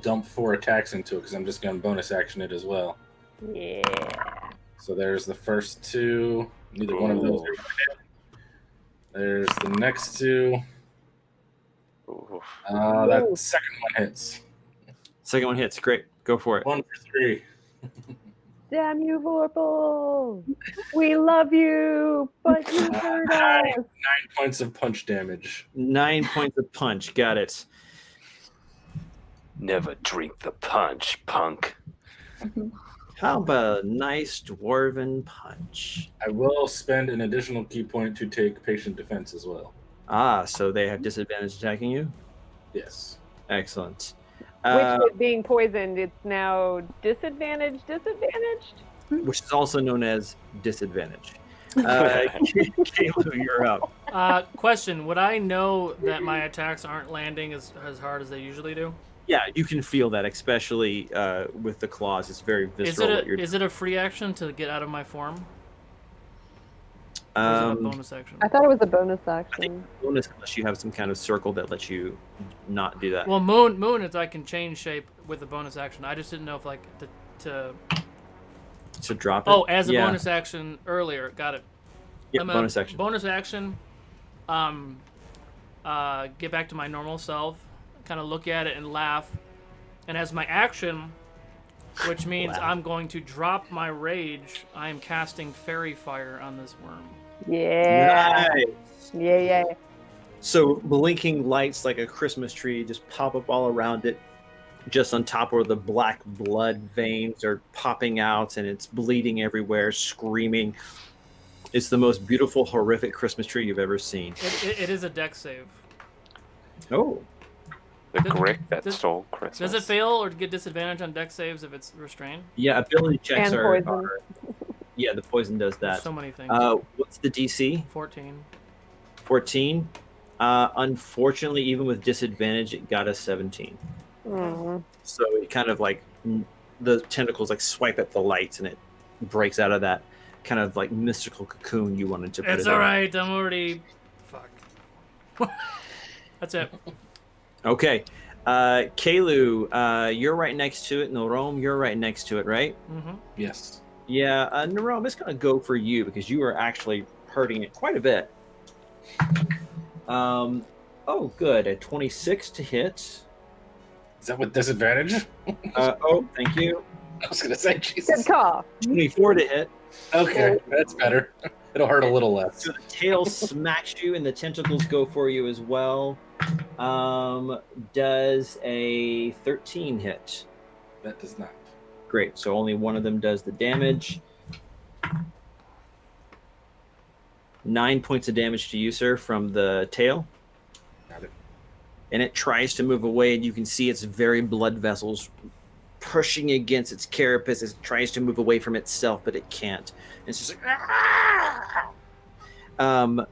dump 4 attacks into it because I'm just gonna bonus action it as well. Yeah. So there's the first 2. Neither one of those are gonna hit. There's the next 2. Ooh. That second one hits. Second one hits. Great. Go for it. 1 for 3. Damn you, Vorpal! We love you, but you hurt us. 9 points of punch damage. 9 points of punch. Got it. Never drink the punch, punk. How about a nice dwarven punch? I will spend an additional key point to take patient defense as well. Ah, so they have disadvantage attacking you? Yes. Excellent. Which with being poisoned, it's now disadvantaged. Which is also known as disadvantage. Kaylu, you're up. Question: would I know that my attacks aren't landing as hard as they usually do? Yeah, you can feel that, especially with the claws. It's very visceral. Is it a free action to get out of my form? Or is it a bonus action? I thought it was a bonus I action. think bonus unless you have some kind of circle that lets you not do that. Well, moon is I can change shape with a bonus action. I just didn't know if like to drop it. Oh, as a Yeah. bonus action earlier. Got it. Yeah, I'm a bonus action. Bonus action. Get back to my normal self. Kind of look at it and laugh. And as my action, which means Laugh. I'm going to drop my rage, I am casting Fairy Fire on this worm. Yeah. Nice. Yeah. So blinking lights like a Christmas tree just pop up all around it, just on top where the black blood veins are popping out and it's bleeding everywhere, screaming. It's the most beautiful, horrific Christmas tree you've ever seen. It is a dex save. Oh, The brick that does- stole Christmas. Does it fail or get disadvantage on dex saves if it's restrained? yeah, ability checks And are, poison. yeah, the poison does There's that. so many things. What's the DC? 14. 14. Unfortunately, even with disadvantage, it got a 17. Mm. So it kind of like the tentacles like swipe at the lights and it breaks out of that kind of like mystical cocoon you wanted to put It's it in. alright, I'm already... Fuck. That's it. Okay. Kaylu, you're right next to it. Narome, you're right next to it, right? Mm-hmm. Yes. Yeah, Narome, it's going to go for you because you are actually hurting it quite a bit. Oh, good. A 26 to hit. Is that with disadvantage? Oh, thank you. I was gonna say, Good Jesus. call. 24 to hit. Okay, that's better. It'll hurt a little less. So the tail smacks you and the tentacles go for you as well. Does a 13 hit? That does not. Great. So only one of them does the damage. 9 points of damage to you, sir, from the tail. Got it. And it tries to move away, and you can see its very blood vessels pushing against its carapace as it tries to move away from itself, but it can't. It's just like, "Ah!" DM,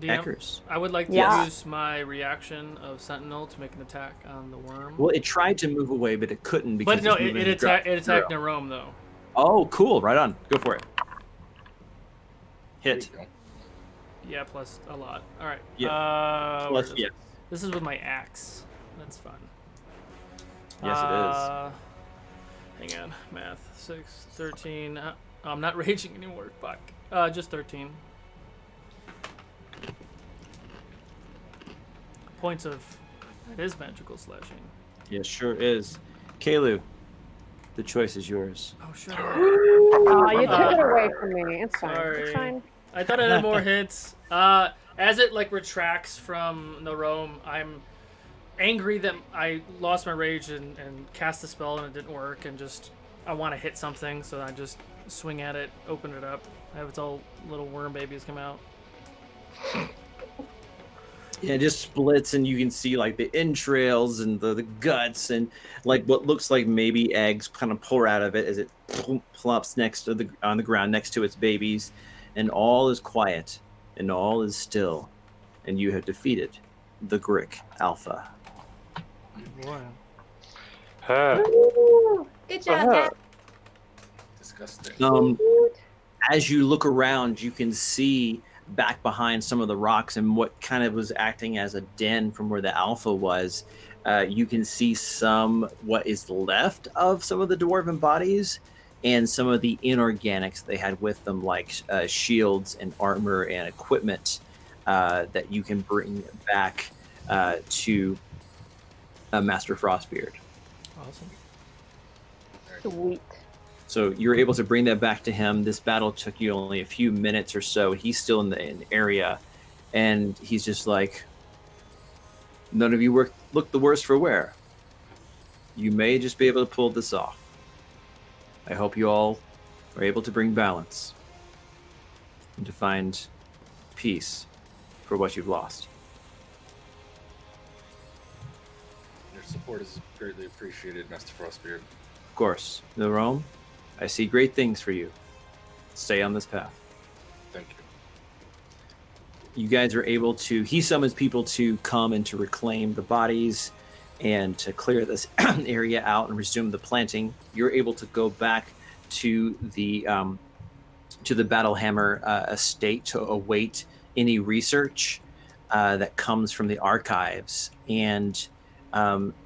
Eckers. I would like to Yeah. use my reaction of Sentinel to make an attack on the worm. Well, it tried to move away, but it couldn't because but no, it's moving it in the attacked Nerome though. Oh, cool. Right on. Go for it. Hit. There you go. Yeah, plus a lot. All right. Yeah. Where Plus, is yeah. it? This is with my axe. That's fun. Yes, it is. Hang on. Math. 6, 13. I'm not raging anymore. Fuck. Just 13. Points of... That is magical slashing. Yes, sure is. Kalu, the choice is yours. Oh, shut Oh, you took it away from me. It's fine. Sorry. It's fine. I thought I had more hits. As it like retracts from Nerome, I'm angry that I lost my rage and cast the spell and it didn't work, and just I want to hit something, so I just swing at it, open it up, have its all little worm babies come out. Yeah, it just splits, and you can see like the entrails and the guts, and like what looks like maybe eggs kind of pour out of it as it plops on the ground next to its babies, and all is quiet and all is still, and you have defeated the Grick Alpha. Wow. Ooh, good job, Dad. Disgusting. As you look around, you can see back behind some of the rocks and what kind of was acting as a den from where the Alpha was. You can see what is left of some of the dwarven bodies and some of the inorganics they had with them, like shields and armor and equipment that you can bring back to Master Frostbeard. Awesome. Sweet. So you're able to bring that back to him. This battle took you only a few minutes or so. He's still in the area, and he's just like, none of you look the worse for wear. You may just be able to pull this off. I hope you all are able to bring balance and to find peace for what you've lost. Your support is greatly appreciated, Master Frostbeard. Of course, Nerome, I see great things for you. Stay on this path. Thank you. You guys are able to, he summons people to come and to reclaim the bodies and to clear this area out and resume the planting. You're able to go back to the Battlehammer estate to await any research that comes from the archives. And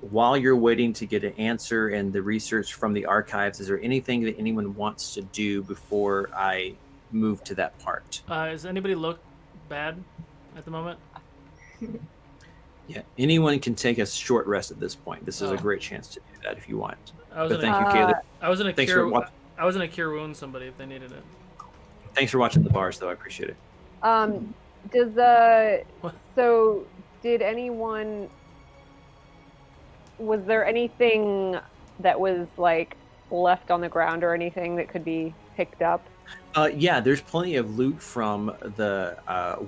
while you're waiting to get an answer and the research from the archives, is there anything that anyone wants to do before I move to that part? Does anybody look bad at the moment? Yeah, anyone can take a short rest at this point. This is a Oh. great chance to do that if you want. I was But gonna, thank you, Caleb. I was gonna Thanks cure. for watching. I was gonna cure wound somebody if they needed it. Thanks for watching the bars, though. I appreciate it. So did anyone, was there anything that was like left on the ground or anything that could be picked up? Yeah, there's plenty of loot from the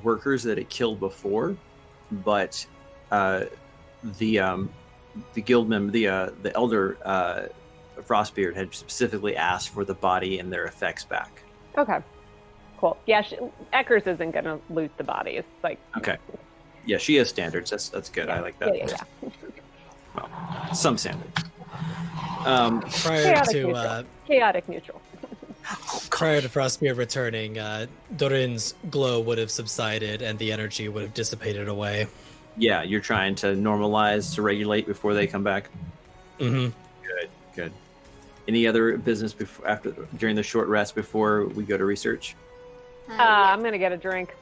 workers that it killed before, but the guild member, the elder Frostbeard, had specifically asked for the body and their effects back. Okay, cool. Yeah, Eckers isn't gonna loot the bodies. Like, Okay. Yeah, she has standards. That's good. I like that. yeah. Well, some standards. Prior to Chaotic neutral. prior to Frostbeard returning, Dorin's glow would have subsided and the energy would have dissipated away. Yeah, you're trying to normalize, to regulate before they come back. Mm-hmm. Good. Any other business during the short rest before we go to research? Yeah. I'm gonna get a drink.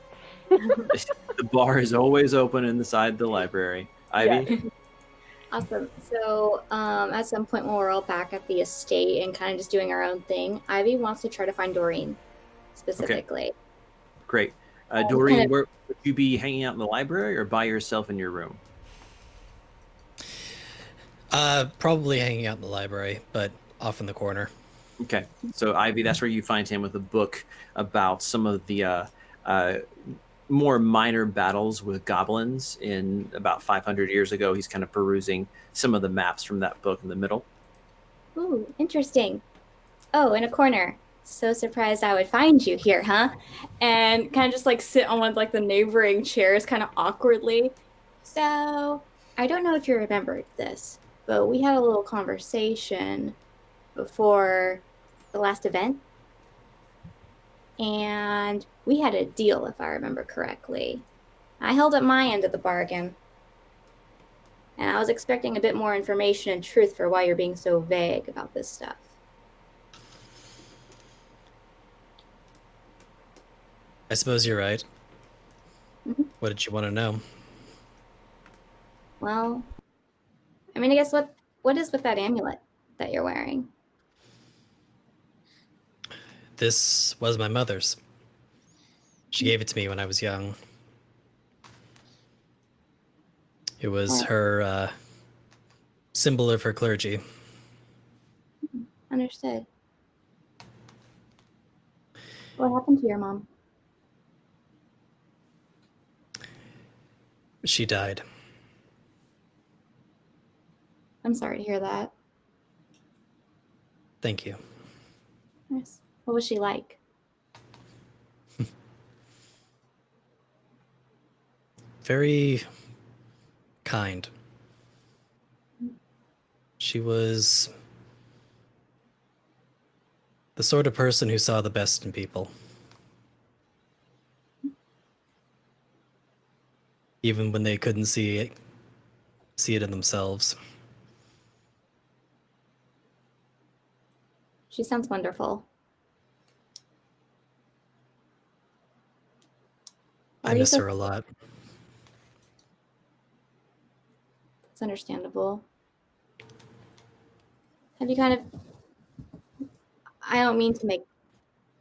The bar is always open inside the library. Ivy? Yeah. Awesome. So, at some point when we're all back at the estate and kind of just doing our own thing, Ivy wants to try to find Doreen specifically. Great. Doreen, where would you be hanging out in the library or by yourself in your room? Probably hanging out in the library, but off in the corner. Okay. So, Ivy, that's where you find him with a book about some of the more minor battles with goblins in about 500 years ago. He's kind of perusing some of the maps from that book in the middle. Ooh, interesting. Oh, in a corner. So surprised I would find you here, huh? And kind of just like sit on one of like the neighboring chairs kind of awkwardly. So, I don't know if you remembered this, but we had a little conversation before the last event. And we had a deal, if I remember correctly. I held up my end of the bargain. And I was expecting a bit more information and truth for why you're being so vague about this stuff. I suppose you're right. Mhm. What did you want to know? Well, I mean, I guess what is with that amulet that you're wearing? This was my mother's. She gave it to me when I was young. It was Oh. her symbol of her clergy. Understood. What happened to your mom? She died. I'm sorry to hear that. Thank you. Yes. What was she like? Very kind. She was the sort of person who saw the best in people. Even when they couldn't see it in themselves. She sounds wonderful. Why I are you miss so? her a lot. It's understandable. Have you kind of? I don't mean to make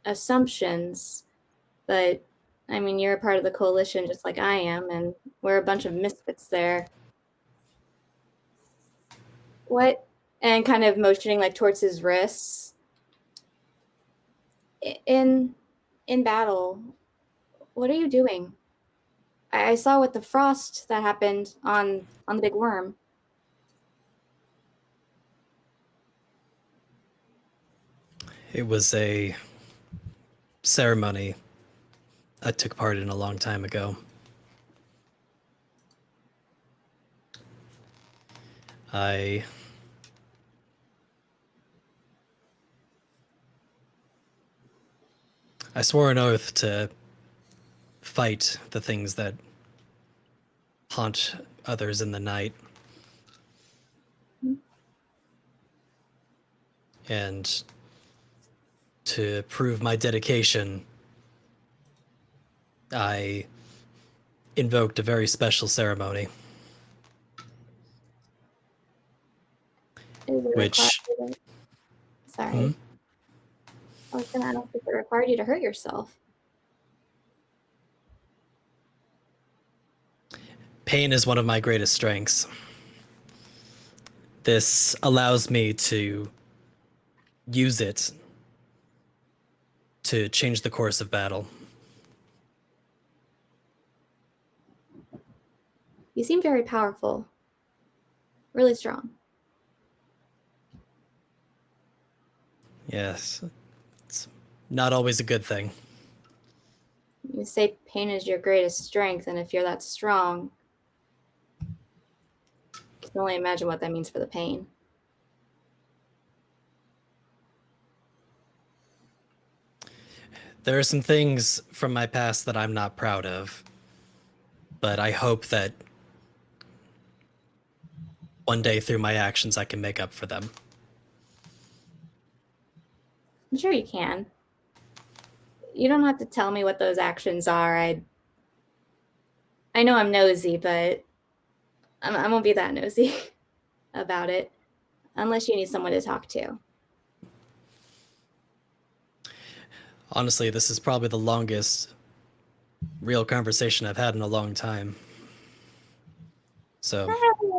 assumptions, but I mean you're a part of the coalition just like I am, and we're a bunch of misfits there. What? And kind of motioning like towards his wrists. In battle, what are you doing? I saw with the frost that happened on the big worm. It was a ceremony I took part in a long time ago. I swore an oath to fight the things that haunt others in the night. And to prove my dedication, I invoked a very special ceremony, Is it which required? Sorry. Hmm? I was going to ask if it required you to hurt yourself. pain is one of my greatest strengths. This allows me to use it to change the course of battle. You seem very powerful. Really strong. Yes, it's not always a good thing. You say pain is your greatest strength, and if you're that strong, I can only imagine what that means for the pain. There are some things from my past that I'm not proud of, but I hope that one day through my actions I can make up for them. I'm sure you can. You don't have to tell me what those actions are. I know I'm nosy, but I won't be that nosy about it unless you need someone to talk to. Honestly, this is probably the longest real conversation I've had in a long time. So,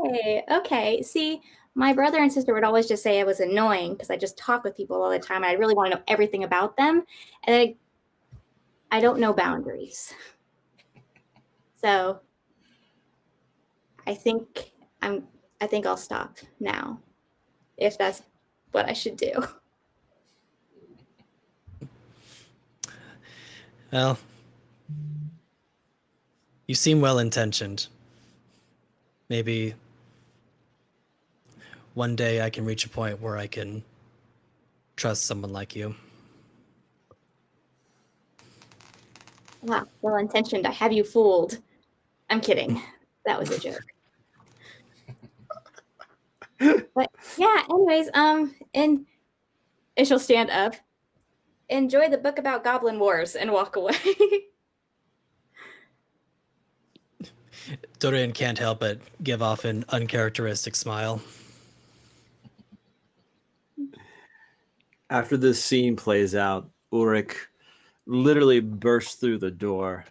Hey, okay. See, my brother and sister would always just say I was annoying because I just talk with people all the time. I really want to know everything about them, and I don't know boundaries. So I think I'll stop now, if that's what I should do. Well, you seem well-intentioned. Maybe one day I can reach a point where I can trust someone like you. Wow, well-intentioned. I have you fooled. I'm kidding. That was a joke. But yeah, anyways, and she'll stand up, enjoy the book about Goblin Wars, and walk away. Dorian can't help but give off an uncharacteristic smile. After this scene plays out, Ulrich literally bursts through the door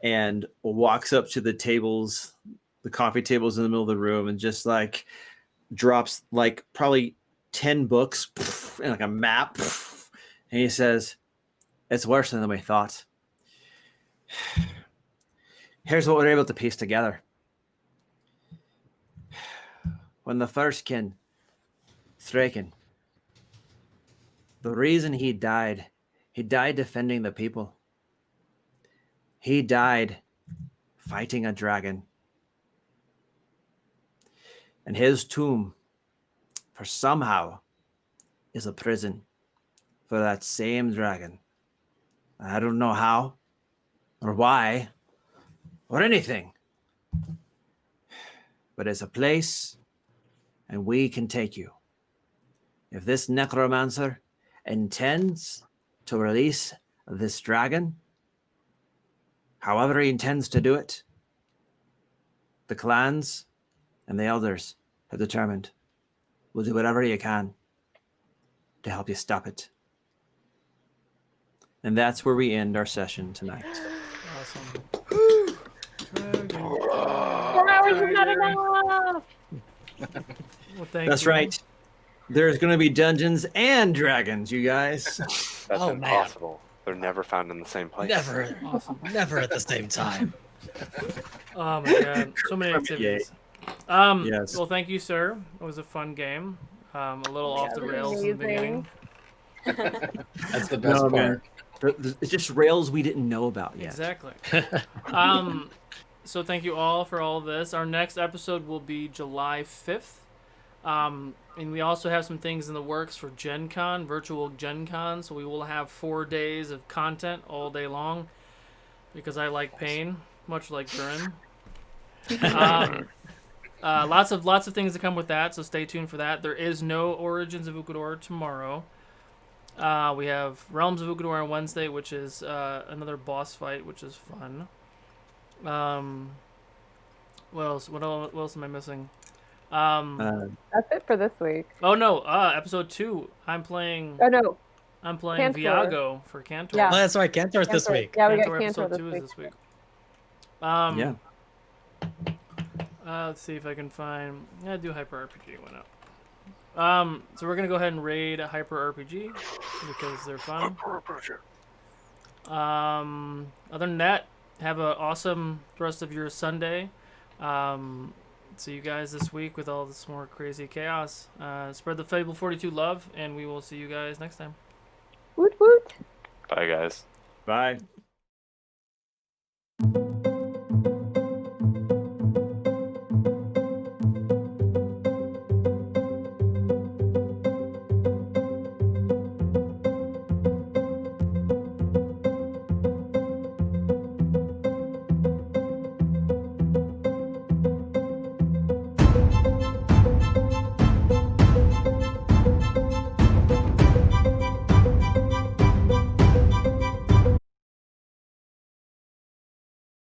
and walks up to the tables, the coffee tables in the middle of the room, and just like drops like probably 10 books and like a map. And he says, "It's worse than we thought. Here's what we're able to piece together. When the first kin, Thraken, the reason he died defending the people. He died fighting a dragon. And his tomb, for somehow, is a prison for that same dragon. I don't know how, or why, or anything. But it's a place, and we can take you. If this necromancer intends to release this dragon, however he intends to do it, the clans and the elders have determined we'll do whatever you can to help you stop it." And that's where we end our session tonight. Awesome. 4 hours is not enough. Well, thank That's you. right. There's going to be dungeons and dragons, you guys. That's Oh, man. impossible. They're never found in the same place. Never, Awesome. never at the same time. Oh my god, so many activities. Yes. Well, thank you, sir. It was a fun game. A little off the that was rails in the beginning. That's the best No, part. man. It's just rails we didn't know about yet. Exactly. So thank you all for all of this. Our next episode will be July 5th. And we also have some things in the works for Gen Con, virtual Gen Con. So we will have 4 days of content all day long because I like pain, much like Durin. Lots of things to come with that, so stay tuned for that. There is no Origins of Ukador tomorrow. We have Realms of Ukador on Wednesday, which is another boss fight, which is fun. What else? What else am I missing? That's it for this week. Oh no! Episode 2. I'm playing Oh no, Cantor. Viago for Cantor. Yeah. Oh, that's right. Cantor's this Cantor. week. Yeah, we got Cantor Cantor episode this 2 week. is this week. Yeah. Let's see if I can find. Yeah, do Hyper RPG. Why not? So we're gonna go ahead and raid a Hyper RPG because they're fun. Other than that, have an awesome rest of your Sunday. See you guys this week with all this more crazy chaos. Spread the Fable 42 love, and we will see you guys next time. Woot woot. Bye, guys. Bye.